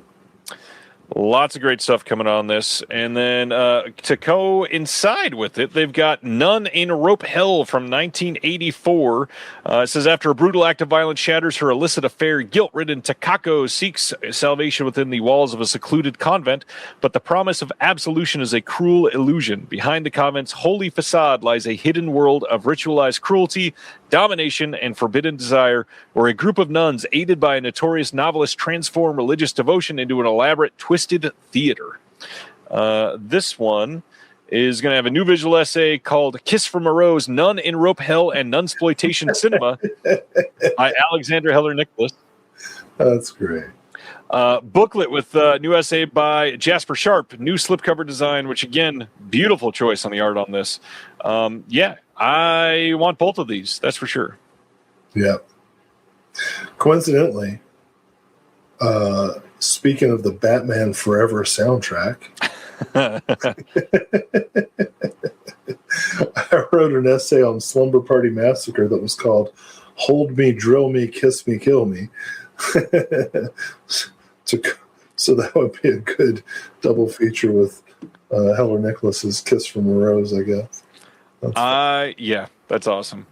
Lots of great stuff coming on this. And then to coincide with it, they've got Nun in Rope Hell from 1984. It says, after a brutal act of violence shatters her illicit affair, guilt-ridden Takako seeks salvation within the walls of a secluded convent, but the promise of absolution is a cruel illusion. Behind the convent's holy facade lies a hidden world of ritualized cruelty, domination, and forbidden desire, where a group of nuns, aided by a notorious novelist, transform religious devotion into an elaborate, twisted theater. This one is going to have a new visual essay called Kiss from a Rose, Nun in Rope Hell and Nunsploitation Cinema by Alexander Heller Nicholas. That's great. Booklet with new essay by Jasper Sharp, new slipcover design, which again, beautiful choice on the art on this. Yeah, I want both of these. That's for sure. Yeah. Coincidentally, speaking of the Batman Forever soundtrack, I wrote an essay on Slumber Party Massacre that was called Hold Me, Drill Me, Kiss Me, Kill Me. So that would be a good double feature with Heller Nicholas's Kiss from a Rose, I guess. Yeah, that's awesome.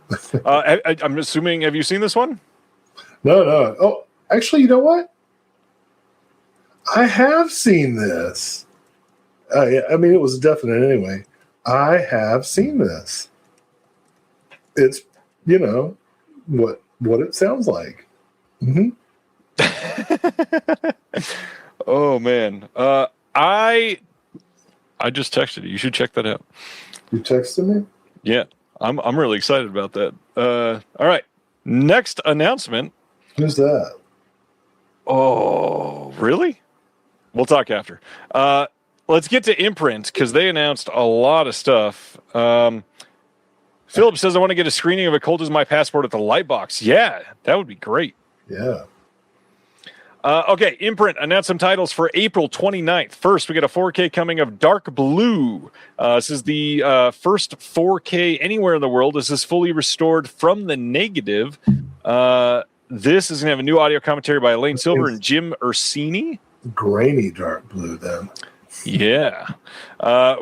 I'm assuming, have you seen this one? No. Oh, actually, you know what? I have seen this. Yeah, I mean, it was definite anyway. I have seen this. It's, what it sounds like. Mm-hmm. Oh, man. I just texted you. You should check that out. You texted me? Yeah, I'm really excited about that. All right, next announcement. Who's that? Oh, really? We'll talk after. Let's get to Imprint because they announced a lot of stuff. Philip says, I want to get a screening of A Cold As My Passport at the Lightbox. Yeah, that would be great. Yeah. Okay, Imprint announced some titles for April 29th. First, we got a 4K coming of Dark Blue. This is the first 4K anywhere in the world. This is fully restored from the negative. This is going to have a new audio commentary by Elaine Silver and Jim Ursini. Grainy dark blue, then. Yeah.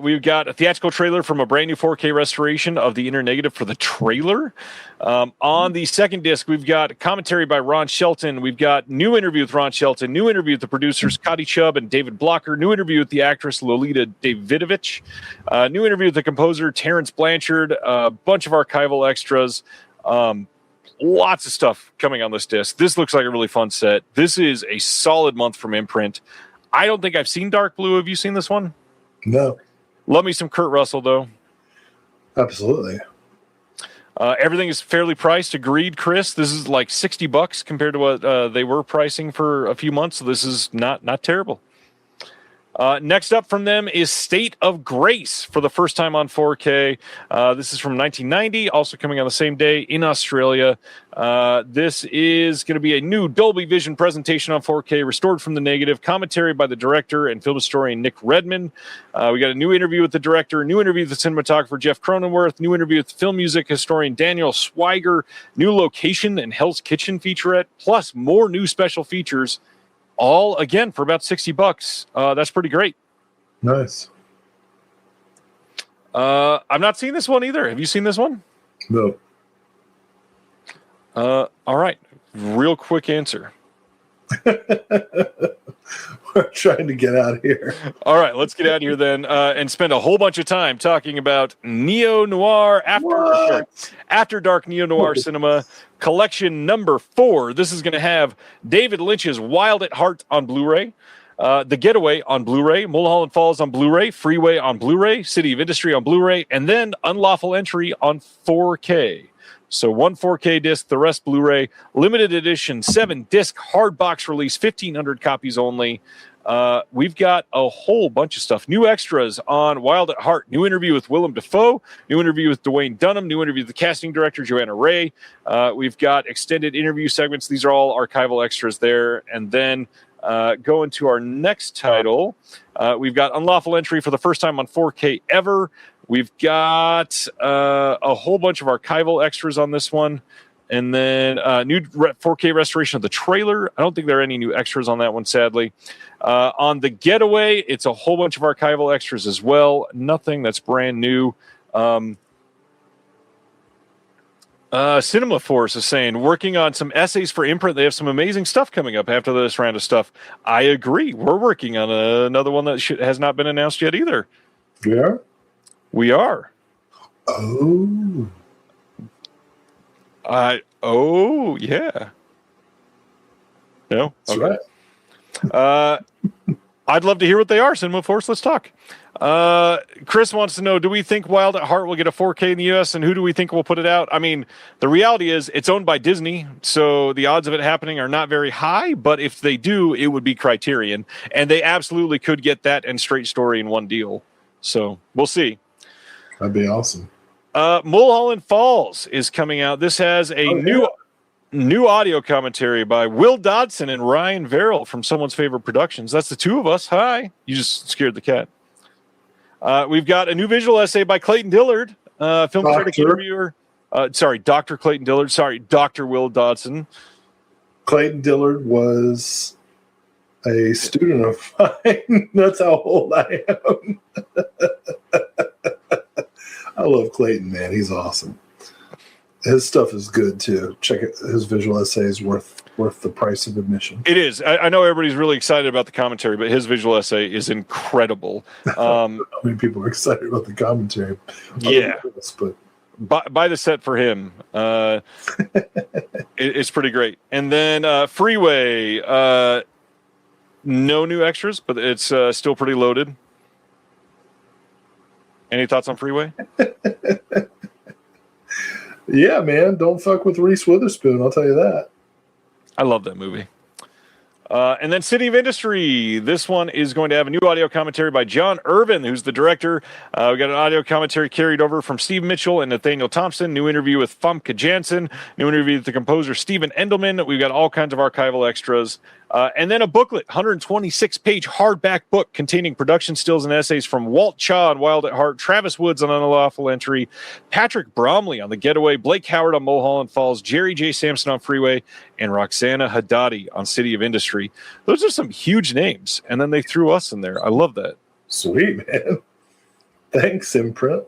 We've got a theatrical trailer from a brand new 4K restoration of the inner negative for the trailer. On the second disc, we've got commentary by Ron Shelton. We've got new interview with Ron Shelton, new interview with the producers Cotty Chubb and David Blocker, new interview with the actress Lolita Davidovich, new interview with the composer Terrence Blanchard, a bunch of archival extras. Lots of stuff coming on this disc. This looks like a really fun set. This is a solid month from Imprint. I don't think I've seen Dark Blue. Have you seen this one? No. Love me some Kurt Russell, though. Absolutely. Everything is fairly priced. Agreed, Chris. This is like $60 compared to what they were pricing for a few months. So this is not terrible. Next up from them is State of Grace for the first time on 4K. This is from 1990, also coming on the same day in Australia. This is going to be a new Dolby Vision presentation on 4K, restored from the negative, commentary by the director and film historian Nick Redman. We got a new interview with the director, new interview with the cinematographer Jeff Cronenworth, new interview with film music historian Daniel Swiger, new location and Hell's Kitchen featurette, plus more new special features. All again for about $60. That's pretty great. Nice. I've not seen this one either. Have you seen this one? No. All right. Real quick answer. We're trying to get out of here. All right, let's get out of here then and spend a whole bunch of time talking about neo-noir after dark neo-noir cinema collection number 4. This is going to have David Lynch's Wild at Heart on Blu-ray, The Getaway on Blu-ray, Mulholland Falls on Blu-ray, Freeway on Blu-ray, City of Industry on Blu-ray, and then Unlawful Entry on 4K. So one 4K disc, the rest Blu-ray, limited edition, 7-disc hard box release, 1,500 copies only. We've got a whole bunch of stuff. New extras on Wild at Heart. New interview with Willem Dafoe. New interview with Dwayne Dunham. New interview with the casting director, Joanna Ray. We've got extended interview segments. These are all archival extras there. And then going to our next title, we've got Unlawful Entry for the first time on 4K ever. We've got a whole bunch of archival extras on this one. And then new 4K restoration of the trailer. I don't think there are any new extras on that one, sadly. On The Getaway, it's a whole bunch of archival extras as well. Nothing that's brand new. Cinema Force is saying, working on some essays for Imprint. They have some amazing stuff coming up after this round of stuff. I agree. We're working on another one that has not been announced yet either. Yeah? We are. Oh. Oh, yeah. No? That's Okay. right. I'd love to hear what they are, Cinema Force. Let's talk. Chris wants to know, do we think Wild at Heart will get a 4K in the U.S., and who do we think will put it out? I mean, the reality is it's owned by Disney, so the odds of it happening are not very high, but if they do, it would be Criterion, and they absolutely could get that and Straight Story in one deal. So we'll see. That'd be awesome. Mulholland Falls is coming out. This has a new audio commentary by Will Dodson and Ryan Verrill from Someone's Favorite Productions. That's the two of us. Hi. You just scared the cat. We've got a new visual essay by Clayton Dillard, film critic interviewer. Dr. Clayton Dillard. Sorry, Dr. Will Dodson. Clayton Dillard was a student of mine. That's how old I am. I love Clayton, man. He's awesome. His stuff is good too. Check it. His visual essay is worth the price of admission. It is. I know everybody's really excited about the commentary, but his visual essay is incredible. How many people are excited about the commentary? Yeah, but buy the set for him. It's pretty great. And then Freeway. No new extras, but it's still pretty loaded. Any thoughts on Freeway? Yeah, man. Don't fuck with Reese Witherspoon. I'll tell you that. I love that movie. And then City of Industry. This one is going to have a new audio commentary by John Irvin, who's the director. We got an audio commentary carried over from Steve Mitchell and Nathaniel Thompson. New interview with Famke Janssen. New interview with the composer Stephen Endelman. We've got all kinds of archival extras. And then a booklet, 126-page hardback book containing production stills and essays from Walt Chaw on Wild at Heart, Travis Woods on Unlawful Entry, Patrick Bromley on The Getaway, Blake Howard on Mulholland Falls, Jerry J. Sampson on Freeway, and Roxana Haddadi on City of Industry. Those are some huge names, and then they threw us in there. I love that. Sweet, man. Thanks, Imprint.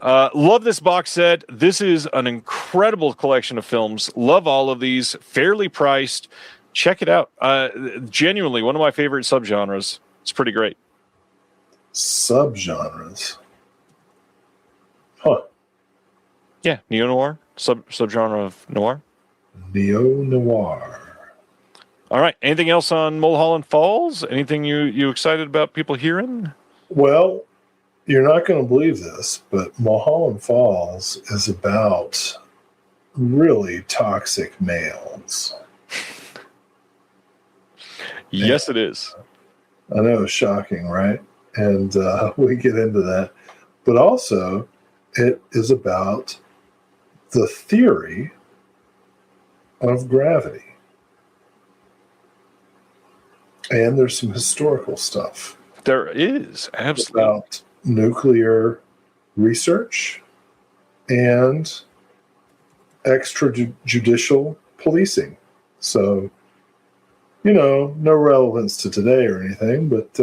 Love this box set. This is an incredible collection of films. Love all of these. Fairly priced. Check it out. Genuinely, one of my favorite subgenres. It's pretty great. Subgenres? Huh. Yeah, neo-noir. Subgenre of noir. Neo-noir. All right. Anything else on Mulholland Falls? Anything you excited about people hearing? Well, you're not going to believe this, but Mulholland Falls is about really toxic males. Yes, it is. I know, it's shocking, right? And we get into that. But also, it is about the theory of gravity. And there's some historical stuff. There is, absolutely. About nuclear research and extrajudicial policing. So, no relevance to today or anything, but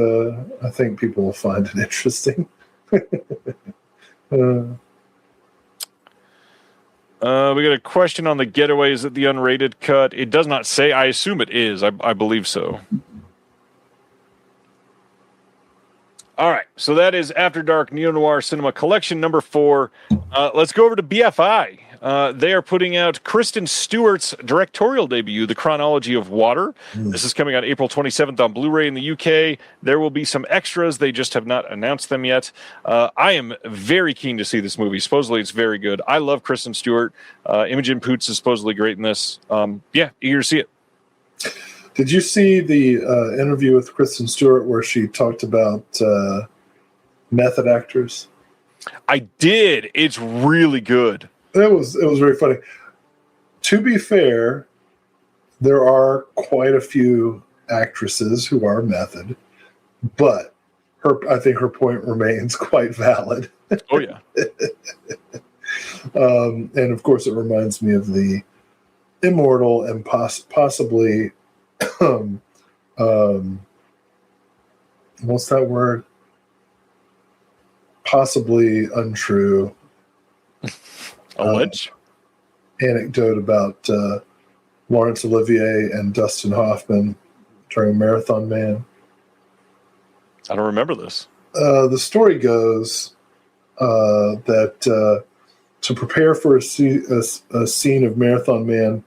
I think people will find it interesting. We got a question on The Getaway. Is it the unrated cut? It does not say. I assume it is. I believe so. All right, so that is After Dark Neo-Noir Cinema Collection number 4. Let's go over to BFI. They are putting out Kristen Stewart's directorial debut, The Chronology of Water. This is coming out April 27th on Blu-ray in the UK. There will be some extras. They just have not announced them yet. I am very keen to see this movie. Supposedly it's very good. I love Kristen Stewart. Imogen Poots is supposedly great in this. Yeah, eager to see it. Did you see the interview with Kristen Stewart where she talked about method actors? I did. It's really good. It was very funny. To be fair, there are quite a few actresses who are method, but I think her point remains quite valid. Oh yeah. And of course, it reminds me of the immortal and possibly what's that word? Possibly untrue. Alleged anecdote about Laurence Olivier and Dustin Hoffman during Marathon Man. I don't remember this. The story goes that to prepare for a scene of Marathon Man,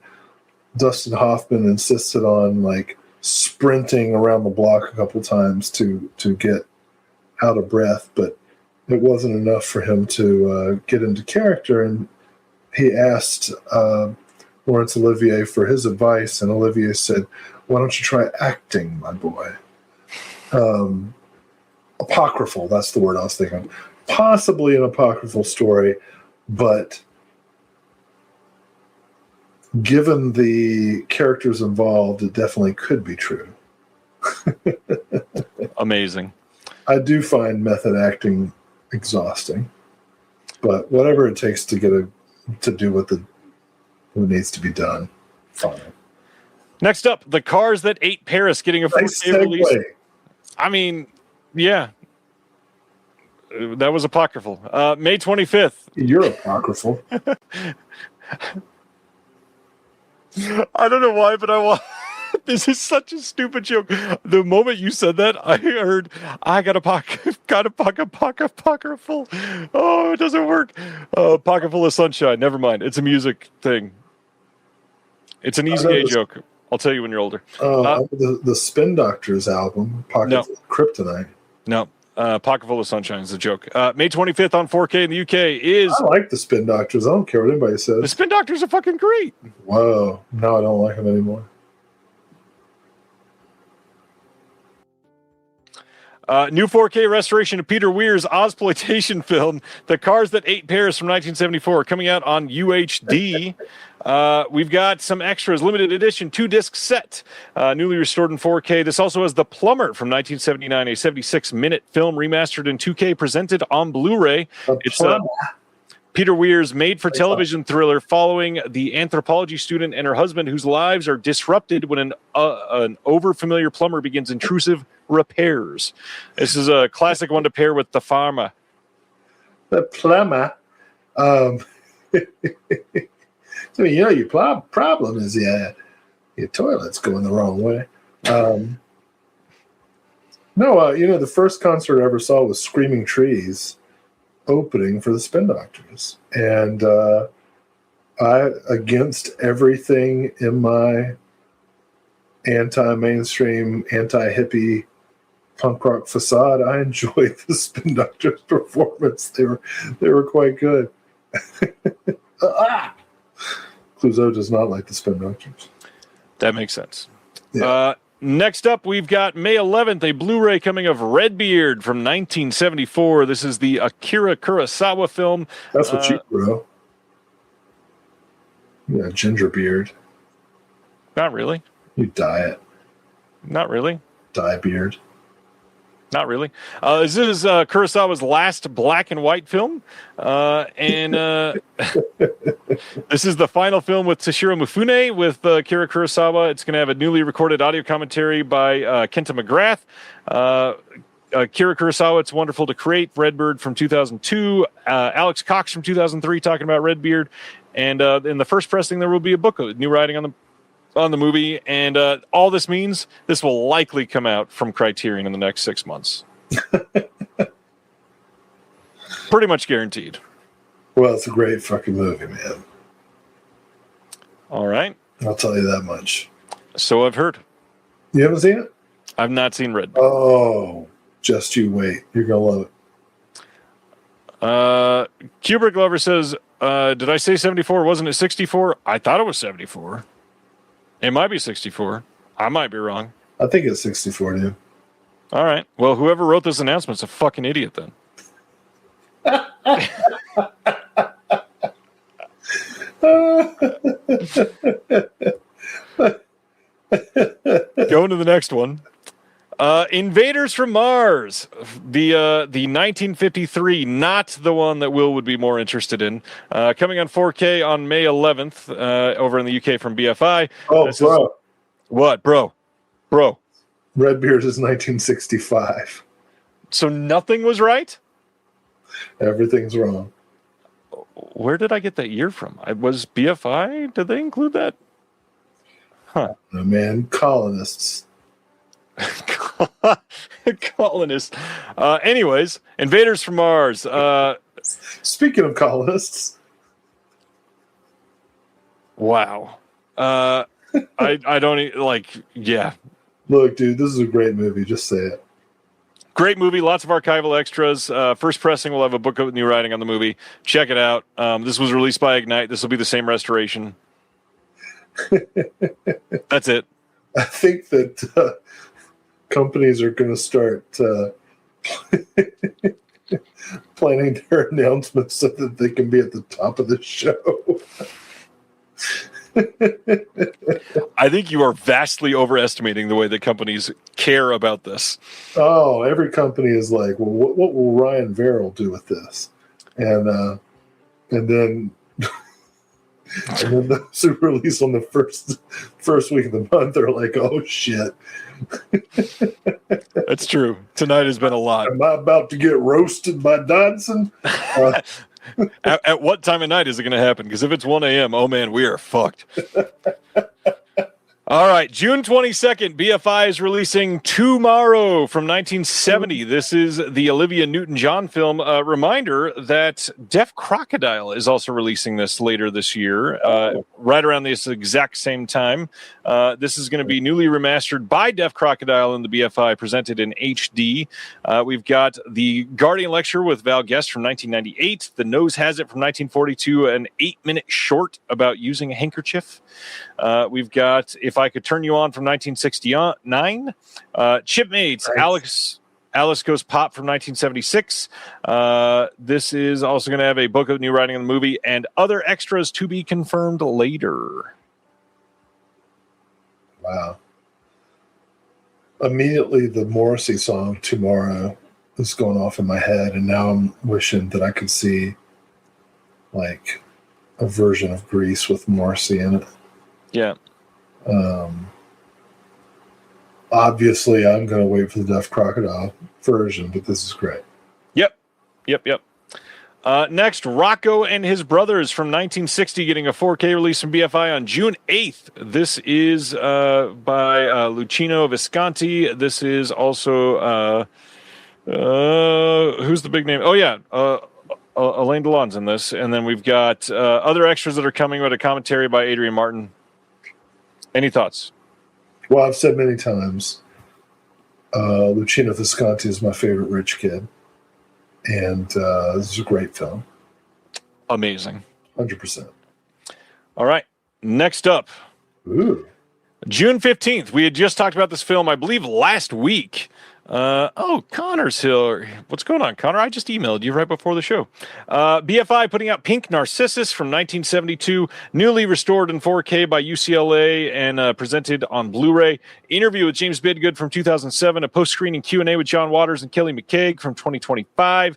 Dustin Hoffman insisted on sprinting around the block a couple times to get out of breath, but it wasn't enough for him to get into character, and he asked Laurence Olivier for his advice, and Olivier said, "Why don't you try acting, my boy?" Apocryphal, that's the word I was thinking. Possibly an apocryphal story, but given the characters involved, it definitely could be true. Amazing. I do find method acting exhausting, but whatever it takes to get to do what needs to be done, fine. Next up, The Cars That Ate Paris getting a 4K release. I mean, yeah, that was apocryphal. May 25th. You're apocryphal. I don't know why, but I want. This is such a stupid joke. The moment you said that, I heard, I got a pocket full. Oh, it doesn't work. Pocket full of sunshine. Never mind. It's a music thing. It's an easy A joke. I'll tell you when you're older. The Spin Doctors album, Pocket Full of Kryptonite. No. Pocket full of sunshine is a joke. May 25th on 4K in the UK is. I like the Spin Doctors. I don't care what anybody says. The Spin Doctors are fucking great. Whoa. No, I don't like them anymore. New 4K restoration of Peter Weir's Ozploitation film, The Cars That Ate Paris from 1974, coming out on UHD. We've got some extras, limited edition, 2-disc set, newly restored in 4K. This also has The Plumber from 1979, a 76-minute film remastered in 2K, presented on Blu-ray. It's Peter Weir's made-for-television thriller following the anthropology student and her husband whose lives are disrupted when an over-familiar plumber begins intrusive repairs. This is a classic one to pair with The Farmer. The plumber. So, your problem is your toilet's going the wrong way. The first concert I ever saw was Screaming Trees opening for the Spin Doctors. And I, against everything in my anti-mainstream, anti-hippie punk rock facade, I enjoyed the Spin Doctors' performance. They were quite good. Clouseau does not like the Spin Doctors. That makes sense. Yeah. Next up, we've got May 11th, a Blu-ray coming of Redbeard from 1974. This is the Akira Kurosawa film. That's what you grow. You got a ginger beard. Not really. You dye it. Not really. Dye beard. Not really. This is Kurosawa's last black and white film. And this is the final film with Toshiro Mifune with Akira Kurosawa. It's going to have a newly recorded audio commentary by Kenta McGrath. Akira Kurosawa, It's Wonderful to Create, Redbeard from 2002. Alex Cox from 2003 talking about Redbeard. And in the first pressing, there will be a book of new writing on the movie, and all this means this will likely come out from Criterion in the next 6 months. Pretty much guaranteed. Well, it's a great fucking movie, man. All right. I'll tell you that much. So I've heard. You haven't seen it? I've not seen Red. Oh, just you wait. You're going to love it. Kubrick Lover says, did I say 74? Wasn't it 64? I thought it was 74. It might be 64. I might be wrong. I think it's 64, dude. All right. Well, whoever wrote this announcement's a fucking idiot then. Going to the next one. Invaders from Mars, the 1953, not the one that Will would be more interested in. Coming on 4K on May 11th over in the UK from BFI. Oh, bro. What, bro? Redbeard is 1965. So nothing was right? Everything's wrong. Where did I get that year from? Was BFI? Did they include that? Huh. Oh, man, colonists. Colonists. Anyways, Invaders from Mars. Speaking of colonists. Wow. I don't yeah. Look, dude, this is a great movie. Just say it. Great movie. Lots of archival extras. First pressing will have a book of new writing on the movie. Check it out. This was released by Ignite. This will be the same restoration. That's it. I think that companies are going to start planning their announcements so that they can be at the top of the show. I think you are vastly overestimating the way that companies care about this. Oh, every company is like, well, what will Ryan Verrill do with this? And then those who release on the first week of the month are like, oh shit. That's true. Tonight has been a lot. Am I about to get roasted by Dodson? At what time of night is it going to happen? Because if it's 1 a.m., oh man, we are fucked. All right, June 22nd, BFI is releasing Tomorrow from 1970. This is the Olivia Newton-John film. A reminder that Deaf Crocodile is also releasing this later this year, right around this exact same time. This is going to be newly remastered by Deaf Crocodile in the BFI, presented in HD. We've got the Guardian Lecture with Val Guest from 1998, The Nose Has It from 1942, an 8-minute short about using a handkerchief. We've got If I Could Turn You On from 1969. Chipmates, Alex Alice Goes Pop from 1976. This is also going to have a book of new writing on the movie and other extras to be confirmed later. Wow. Immediately, the Morrissey song "Tomorrow" is going off in my head, and now I'm wishing that I could see like a version of Grease with Morrissey in it. Yeah. Obviously, I'm going to wait for the Deaf Crocodile version, but this is great. Yep. Next, Rocco and His Brothers from 1960 getting a 4K release from BFI on June 8th. This is by Luchino Visconti. This is also, who's the big name? Oh, yeah, Alain Delon's in this. And then we've got other extras that are coming with a commentary by Adrian Martin. Any thoughts? Well, I've said many times, Luchino Visconti is my favorite rich kid. And this is a great film. Amazing. 100%. All right. Next up. Ooh. June 15th. We had just talked about this film, I believe, last week. Connor's here. What's going on, Connor? I just emailed you right before the show. BFI putting out Pink Narcissus from 1972, newly restored in 4K by UCLA and presented on Blu-ray. Interview with James Bidgood from 2007, a post-screening Q&A with John Waters and Kelly McKeag from 2025.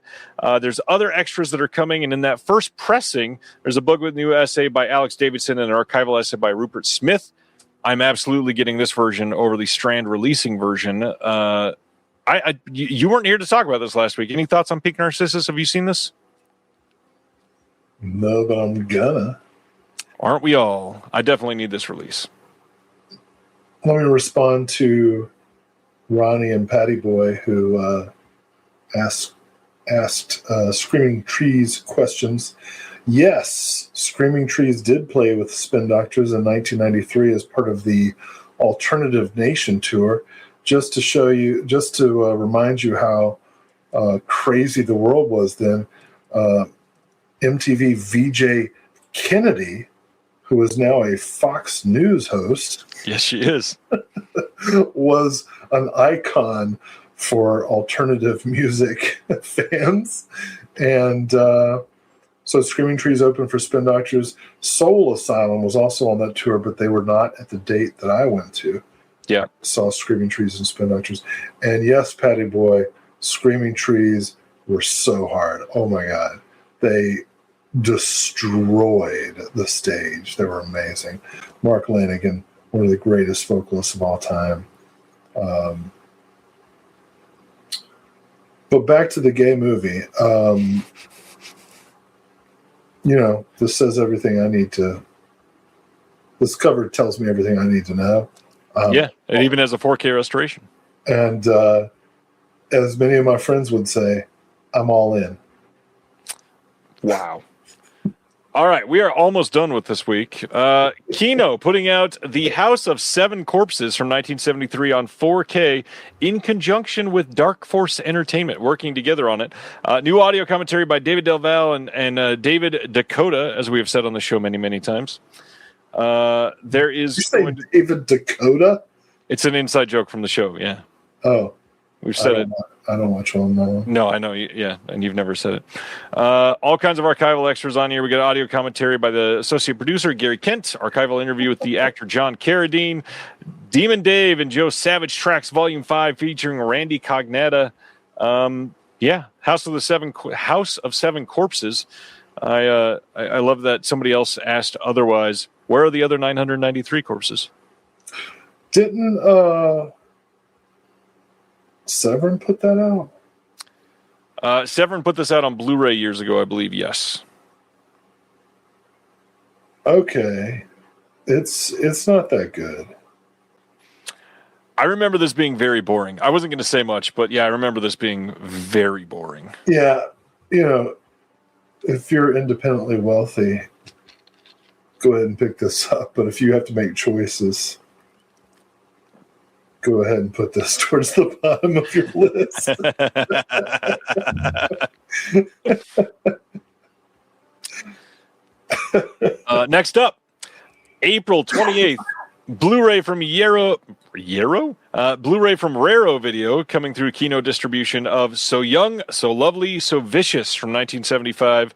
There's other extras that are coming, and in that first pressing, there's a book with new essay by Alex Davidson and an archival essay by Rupert Smith. I'm absolutely getting this version over the Strand releasing version. You weren't here to talk about this last week. Any thoughts on Pink Narcissus? Have you seen this? No, but I'm gonna. Aren't we all? I definitely need this release. Let me respond to Ronnie and Patty Boy, who asked Screaming Trees questions. Yes, Screaming Trees did play with Spin Doctors in 1993 as part of the Alternative Nation tour. Just to remind you how crazy the world was then, MTV VJ Kennedy, who is now a Fox News host, yes, she is, was an icon for alternative music fans. And so Screaming Trees opened for Spin Doctors. Soul Asylum was also on that tour, but they were not at the date that I went to. Yeah. Saw Screaming Trees and Spin Doctors. And yes, Patty Boy, Screaming Trees were so hard. Oh my God. They destroyed the stage. They were amazing. Mark Lanigan, one of the greatest vocalists of all time. But back to the gay movie. This says everything I need to. This cover tells me everything I need to know. Yeah, it even has a 4K restoration. And as many of my friends would say, I'm all in. Wow. All right, we are almost done with this week. Kino putting out The House of Seven Corpses from 1973 on 4K in conjunction with Dark Force Entertainment, working together on it. New audio commentary by David Del Valle and David Dakota, as we have said on the show many, many times. There is David Dakota. It's an inside joke from the show. Yeah. Oh, we've said it. I don't watch one. No, I know. Yeah, and you've never said it. All kinds of archival extras on here. We got audio commentary by the associate producer Gary Kent. Archival interview with the actor John Carradine. Demon Dave and Joe Savage Tracks Volume 5 featuring Randy Cognata. House of Seven Corpses. I love that somebody else asked otherwise. Where are the other 993 corpses? Didn't Severin put that out? Severin put this out on Blu-ray years ago, I believe. Yes. Okay, it's not that good. I remember this being very boring. I wasn't going to say much, but yeah, I remember this being very boring. Yeah, if you're independently wealthy, go ahead and pick this up. But if you have to make choices, go ahead and put this towards the bottom of your list. Next up, April 28th, Blu-ray from Yarrow? Blu-ray from Raro Video coming through Kino distribution of So Young, So Lovely, So Vicious from 1975.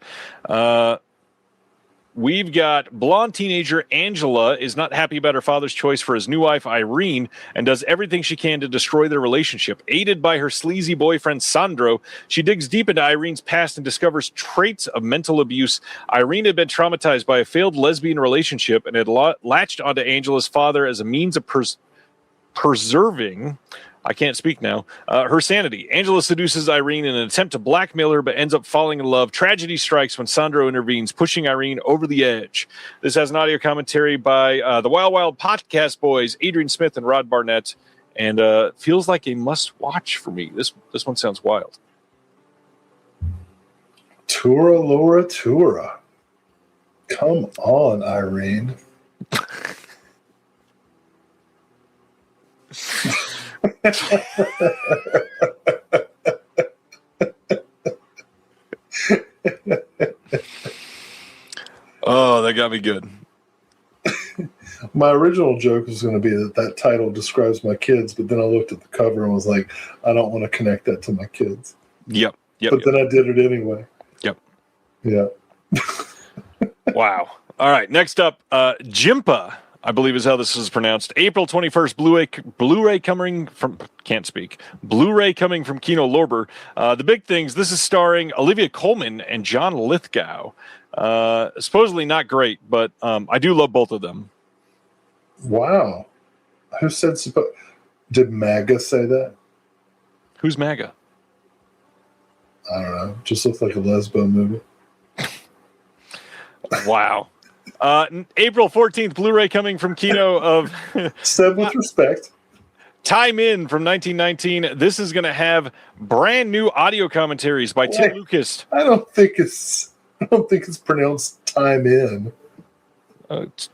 We've got blonde teenager Angela is not happy about her father's choice for his new wife, Irene, and does everything she can to destroy their relationship. Aided by her sleazy boyfriend, Sandro, she digs deep into Irene's past and discovers traits of mental abuse. Irene had been traumatized by a failed lesbian relationship and had latched onto Angela's father as a means of preserving, I can't speak now, her sanity. Angela seduces Irene in an attempt to blackmail her, but ends up falling in love. Tragedy strikes when Sandro intervenes, pushing Irene over the edge. This has an audio commentary by the Wild Wild Podcast Boys, Adrian Smith and Rod Barnett, and feels like a must-watch for me. This one sounds wild. Tura Laura Tura. Come on, Irene. Oh, that got me good. My original joke was going to be that title describes my kids, but then I looked at the cover and was like, I don't want to connect that to my kids. Yep. But then I did it anyway. Yep. Yeah. Wow. All right. Next up, Jimpa, I believe is how this is pronounced. April 21st, Blu-ray coming from, can't speak, Blu-ray coming from Kino Lorber. The big things, this is starring Olivia Colman and John Lithgow. Supposedly not great, but I do love both of them. Wow. Who said, did MAGA say that? Who's MAGA? I don't know. Just looks like a lesbo movie. Wow. April 14th, Blu-ray coming from Kino of Said with respect. Time In from 1919. This is going to have brand new audio commentaries by Tim Lucas. I don't think it's pronounced Time In.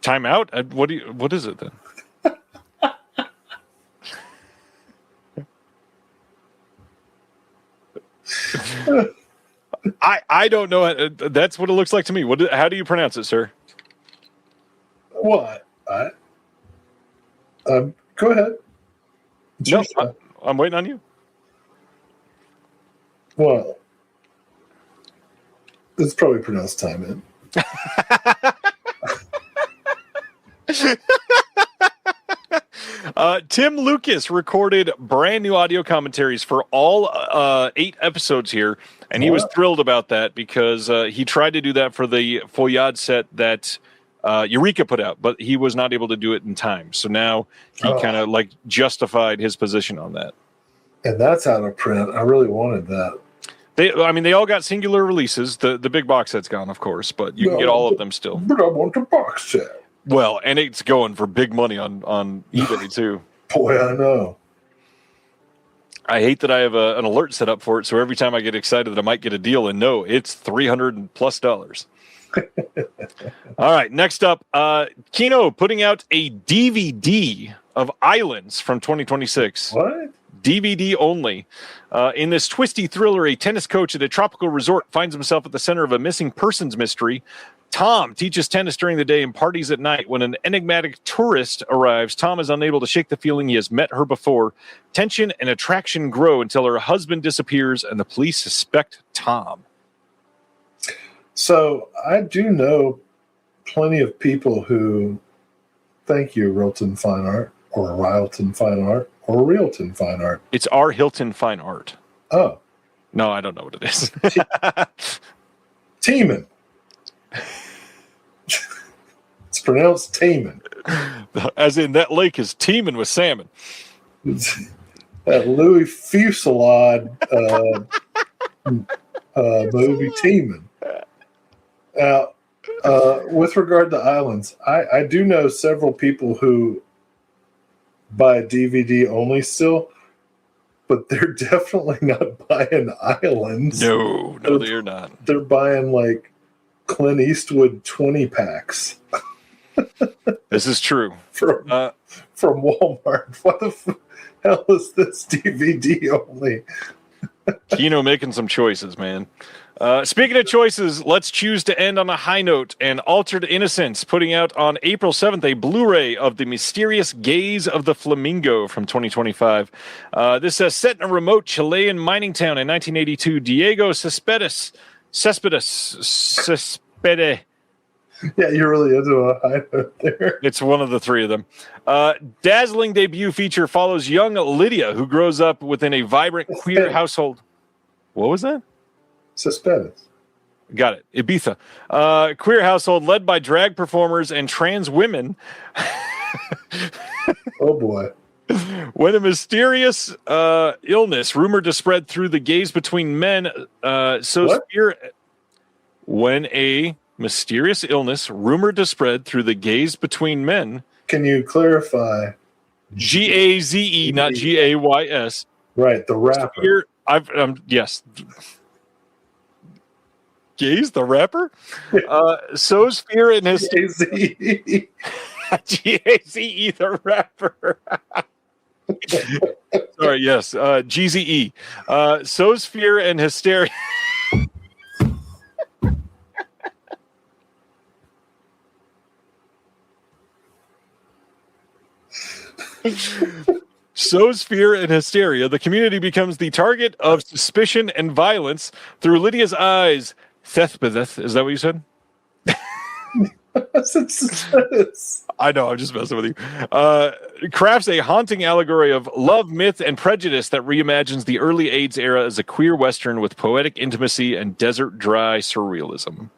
Time Out? What is it then? I don't know. That's what it looks like to me. How do you pronounce it, sir? What? Go ahead. No, I'm waiting on you. Well, it's probably pronounced Time In. Tim Lucas recorded brand new audio commentaries for all 8 episodes here, and he was thrilled about that because he tried to do that for the Foyad set that Eureka put out, but he was not able to do it in time. So now he kind of justified his position on that. And that's out of print. I really wanted that. They all got singular releases. The big box set's gone, of course, but you can get all of them still. But I want the box set. Well, and it's going for big money on eBay too. Boy, I know. I hate that I have an alert set up for it, so every time I get excited that I might get a deal, and no, it's $300+. All right, next up, Kino putting out a DVD of Islands from 2026. What? DVD only. In this twisty thriller, a tennis coach at a tropical resort finds himself at the center of a missing persons mystery. Tom teaches tennis during the day and parties at night. When an enigmatic tourist arrives, Tom is unable to shake the feeling he has met her before. Tension and attraction grow until her husband disappears and the police suspect Tom. So I do know plenty of people who, thank you, Rilton Fine Art, or Rylton Fine Art, or Realton Fine Art. It's R. Hilton Fine Art. Oh. No, I don't know what it is. Teeman. It's pronounced Teeman. As in, that lake is teeming with salmon. That Louis Fusillade movie Teeman. Now, with regard to Islands, I do know several people who buy DVD only still, but they're definitely not buying Islands. No, they're not. They're buying like Clint Eastwood 20 packs. This is true. From Walmart. What the hell is this DVD only? Kino making some choices, man. Speaking of choices, let's choose to end on a high note. And Altered Innocence putting out on April 7th a Blu-ray of The Mysterious Gaze of the Flamingo from 2025. This is set in a remote Chilean mining town in 1982. Diego Cespedes. Yeah, you're really into a high note there. It's one of the three of them. Dazzling debut feature follows young Lydia, who grows up within a vibrant queer household. What was that? Cespedes. Got it. Ibiza. Queer household led by drag performers and trans women. Oh, boy. When a mysterious illness rumored to spread through the gaze between men, when a mysterious illness rumored to spread through the gaze between men. Can you clarify? Gaze, not Gays. Right, the rapper. Yes. Gaze, the rapper? Sows fear in his... Gaze. G-A-Z-E, the rapper. Sorry, yes. G-Z-E. Sows fear and hysteria... Sows fear and hysteria. The community becomes the target of suspicion and violence through Lydia's eyes. Thethbetheth, is that what you said? I know, I'm just messing with you. Crafts a haunting allegory of love, myth, and prejudice that reimagines the early AIDS era as a queer Western with poetic intimacy and desert dry surrealism.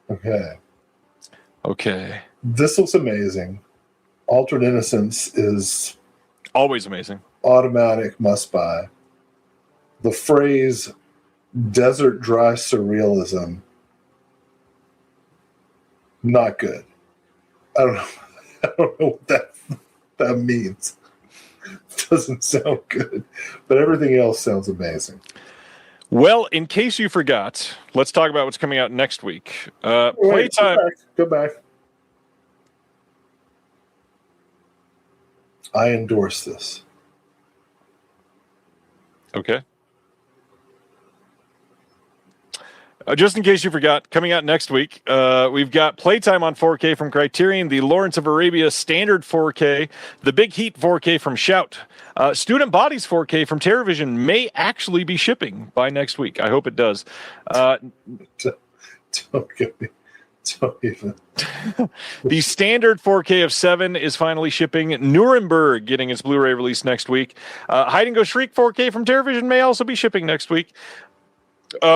Okay. This looks amazing. Altered Innocence is always amazing. Automatic must buy. The phrase desert dry surrealism, not good. I don't know what that means. It doesn't sound good. But everything else sounds amazing. Well, in case you forgot, let's talk about what's coming out next week. Playtime. Go back. I endorse this. Okay. Just in case you forgot, coming out next week, we've got Playtime on 4K from Criterion, the Lawrence of Arabia Standard 4K, the Big Heat 4K from Shout. Student Bodies 4K from TerraVision may actually be shipping by next week. I hope it does. Don't get me. Don't even. The standard 4K of 7 is finally shipping. Nuremberg getting its Blu-ray release next week. Hide and Go Shriek 4K from TerraVision may also be shipping next week.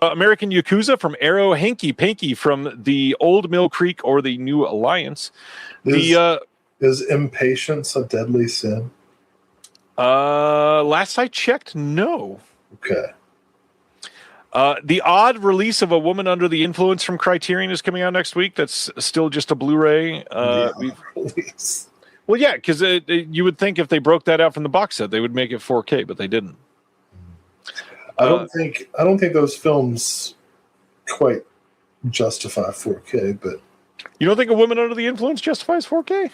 American Yakuza from Arrow, Hanky Panky from the Old Mill Creek or the New Alliance. Is impatience a deadly sin? Last I checked, no. Okay. The Odd Release of a Woman Under the Influence from Criterion is coming out next week. That's still just a Blu-ray. Release. Well, yeah, because you would think if they broke that out from the box set, they would make it 4K, but they didn't. I don't think those films quite justify 4K, but you don't think A Woman Under the Influence justifies 4K?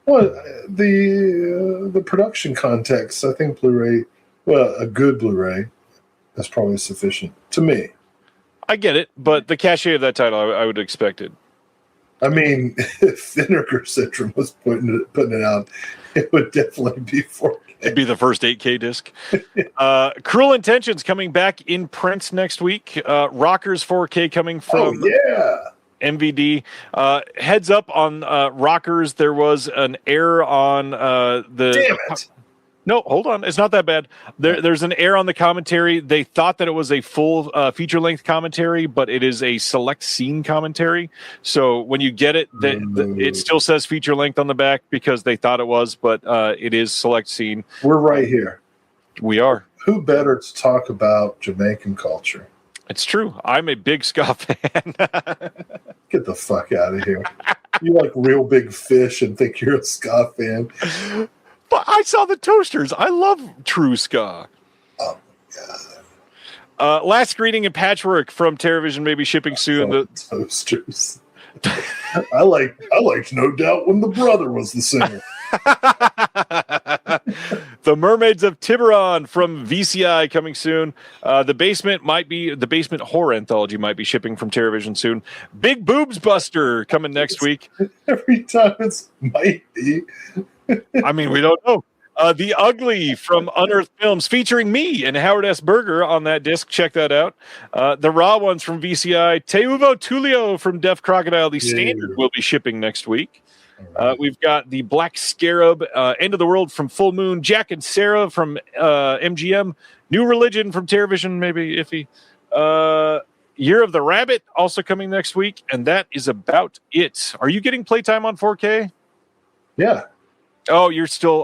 Well, the production context, I think Blu-ray, a good Blu-ray, is probably sufficient to me. I get it, but the cachet of that title, I would expect it. I mean, if Vinegar Syndrome was putting it out, it would definitely be 4K. It'd be the first 8K disc. Cruel Intentions coming back in print next week. Rockers 4K coming from MVD. Heads up on Rockers. There was an error on the... Damn it! No, hold on. It's not that bad. There's an error on the commentary. They thought that it was a full feature-length commentary, but it is a select scene commentary. So when you get it, it still says feature-length on the back because they thought it was, but it is select scene. We're right here. We are. Who better to talk about Jamaican culture? It's true. I'm a big ska fan. Get the fuck out of here. You like Real Big Fish and think you're a ska fan? But I saw the Toasters. I love true ska. Oh, God. Last Greeting and Patchwork from TerraVision may be shipping soon. The Toasters. I liked No Doubt when the brother was the singer. The Mermaids of Tiburon from VCI coming soon. The Basement Horror Anthology might be shipping from TerraVision soon. Big Boobs Buster coming next week. Every time it's might be. I mean, we don't know. The Ugly from Unearthed Films, featuring me and Howard S. Berger on that disc. Check that out. The Raw ones from VCI. Teuvo Tulio from Deaf Crocodile. The Standard will be shipping next week. We've got the Black Scarab, End of the World from Full Moon. Jack and Sarah from MGM. New Religion from TerraVision, maybe iffy. Year of the Rabbit also coming next week. And that is about it. Are you getting playtime on 4K? Yeah. Oh,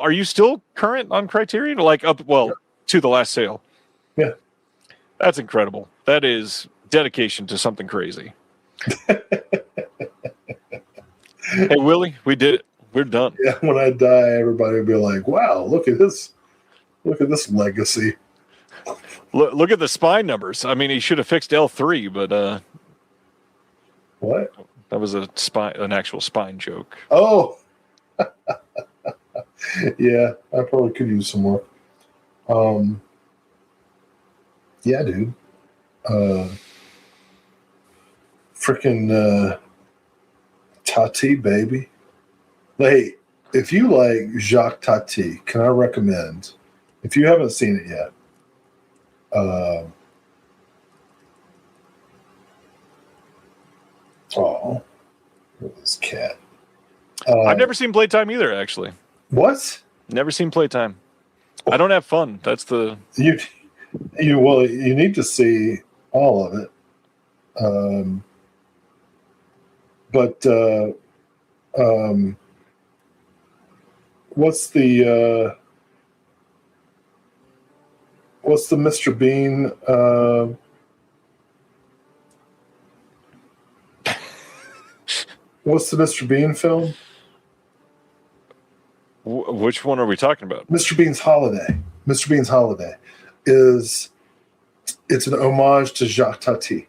are you still current on Criterion? Like up, to the last sale. Yeah. That's incredible. That is dedication to something crazy. Hey, Willie, we did it. We're done. Yeah, when I die, everybody will be like, wow, look at this legacy. Look at the spine numbers. I mean, he should have fixed L3, but What? that was an actual spine joke. Oh. Yeah, I probably could use some more. Yeah, dude. Freaking Tati, baby. Hey, if you like Jacques Tati, can I recommend, if you haven't seen it yet, look at this cat. I've never seen Playtime either, actually. What? Never seen Playtime. I don't have fun. That's the... You need to see all of it. What's the Mr. Bean what's the Mr. Bean film? Which one are we talking about? Mr. Bean's Holiday. Mr. Bean's Holiday it's an homage to Jacques Tati.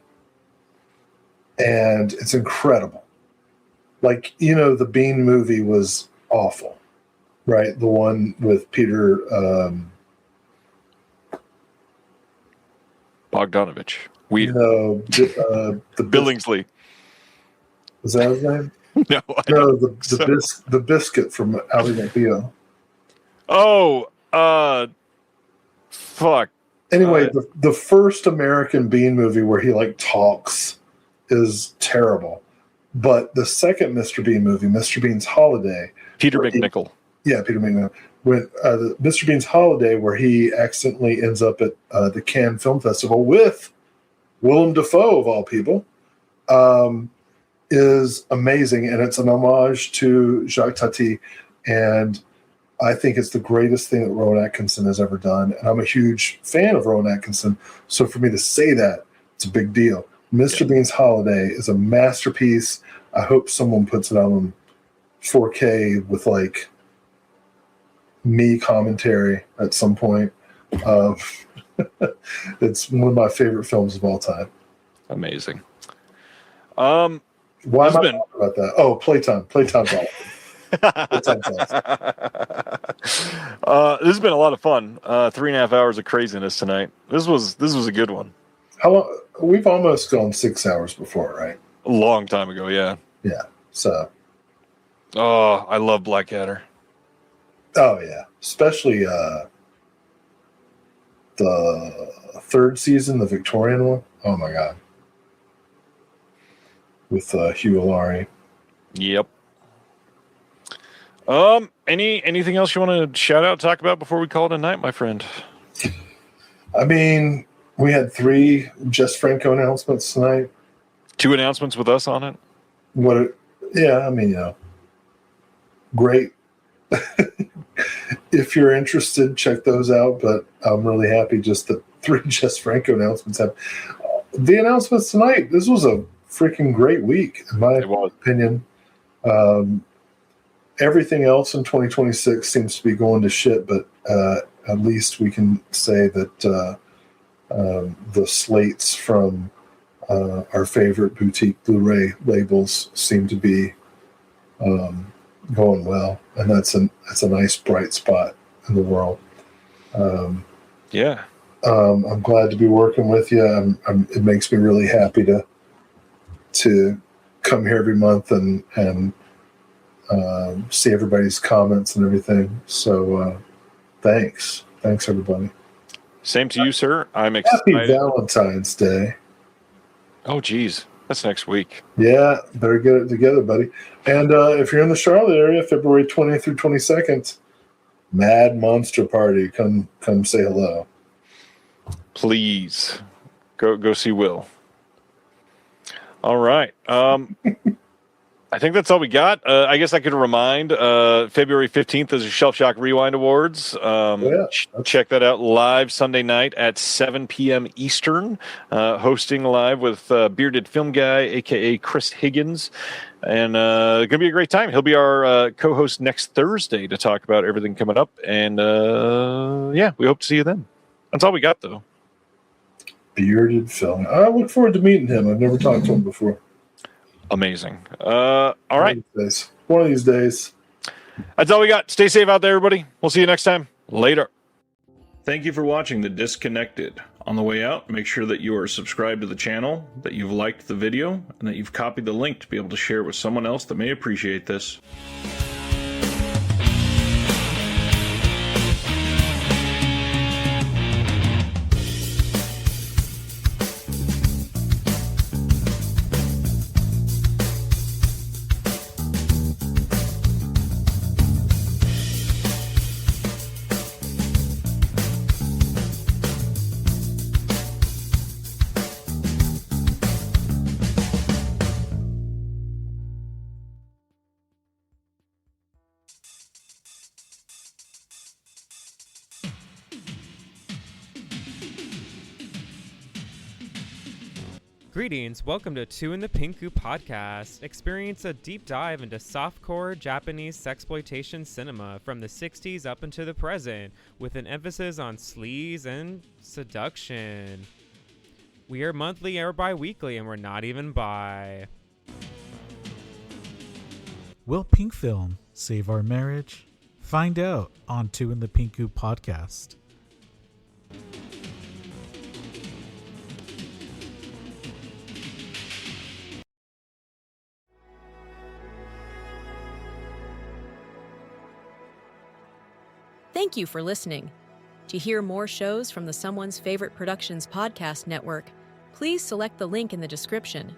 And it's incredible. Like, the Bean movie was awful, right? The one with Peter Bogdanovich. The Billingsley. Was that his name? No, the biscuit from Ali McBeal. Oh, fuck. Anyway, the first American Bean movie where he like is terrible. But the second Mr. Bean movie, Mr. Bean's Holiday. Peter McNichol. Peter McNichol. When Mr. Bean's Holiday, where he accidentally ends up at the Cannes Film Festival with Willem Dafoe, of all people, is amazing. And it's an homage to Jacques Tati. And I think it's the greatest thing that Rowan Atkinson has ever done. And I'm a huge fan of Rowan Atkinson. So for me to say that, it's a big deal. Mr. Bean's Holiday is a masterpiece. I hope someone puts it on 4K with like me commentary at some point. It's one of my favorite films of all time. Amazing. Why am I talking about that? Oh, Playtime's awesome. This has been a lot of fun. 3.5 hours of craziness tonight. This was a good one. How long? We've almost gone 6 hours before, right? A long time ago, yeah. Yeah. So. Oh, I love Blackadder. Oh yeah, especially the third season, the Victorian one. Oh my god, with Hugh Laurie. Yep. Anything else you want to shout out, talk about before we call it a night, my friend? I mean, we had 3 Jess Franco announcements tonight. 2 announcements with us on it. Great. If you're interested, check those out. But I'm really happy just that 3 Jess Franco announcements have. The announcements tonight, this was a freaking great week, in my opinion. Everything else in 2026 seems to be going to shit, but at least we can say that the slates from our favorite boutique Blu-ray labels seem to be going well, and that's a nice bright spot in the world. Yeah. I'm glad to be working with you. It makes me really happy to come here every month and see everybody's comments and everything. So thanks everybody. Same to you, sir. I'm Happy excited. Valentine's Day. Oh, geez. That's next week. Yeah, better get it together, buddy. And if you're in the Charlotte area, February 20th through 22nd, Mad Monster Party. Come say hello. Please go see Will. All right. I think that's all we got. I guess I could remind February 15th is the Shelf Shock Rewind Awards. Check that out live Sunday night at 7 p.m. Eastern. Hosting live with Bearded Film Guy, a.k.a. Chris Higgins. And it's going to be a great time. He'll be our co-host next Thursday to talk about everything coming up. And, we hope to see you then. That's all we got, though. Bearded Film. I look forward to meeting him. I've never talked to him before. Amazing. All right. One of these days. That's all we got. Stay safe out there, everybody. We'll see you next time. Later. Thank you for watching The Disconnected. On the way out, make sure that you are subscribed to the channel, that you've liked the video, and that you've copied the link to be able to share it with someone else that may appreciate this. Greetings, welcome to Two in the Pinku podcast. Experience a deep dive into softcore Japanese sexploitation cinema from the 60s up into the present, with an emphasis on sleaze and seduction. We are monthly or bi-weekly, and we're not even bi. Will Pink Film save our marriage? Find out on Two in the Pinku podcast. Thank you for listening. To hear more shows from the Someone's Favorite Productions podcast network, please select the link in the description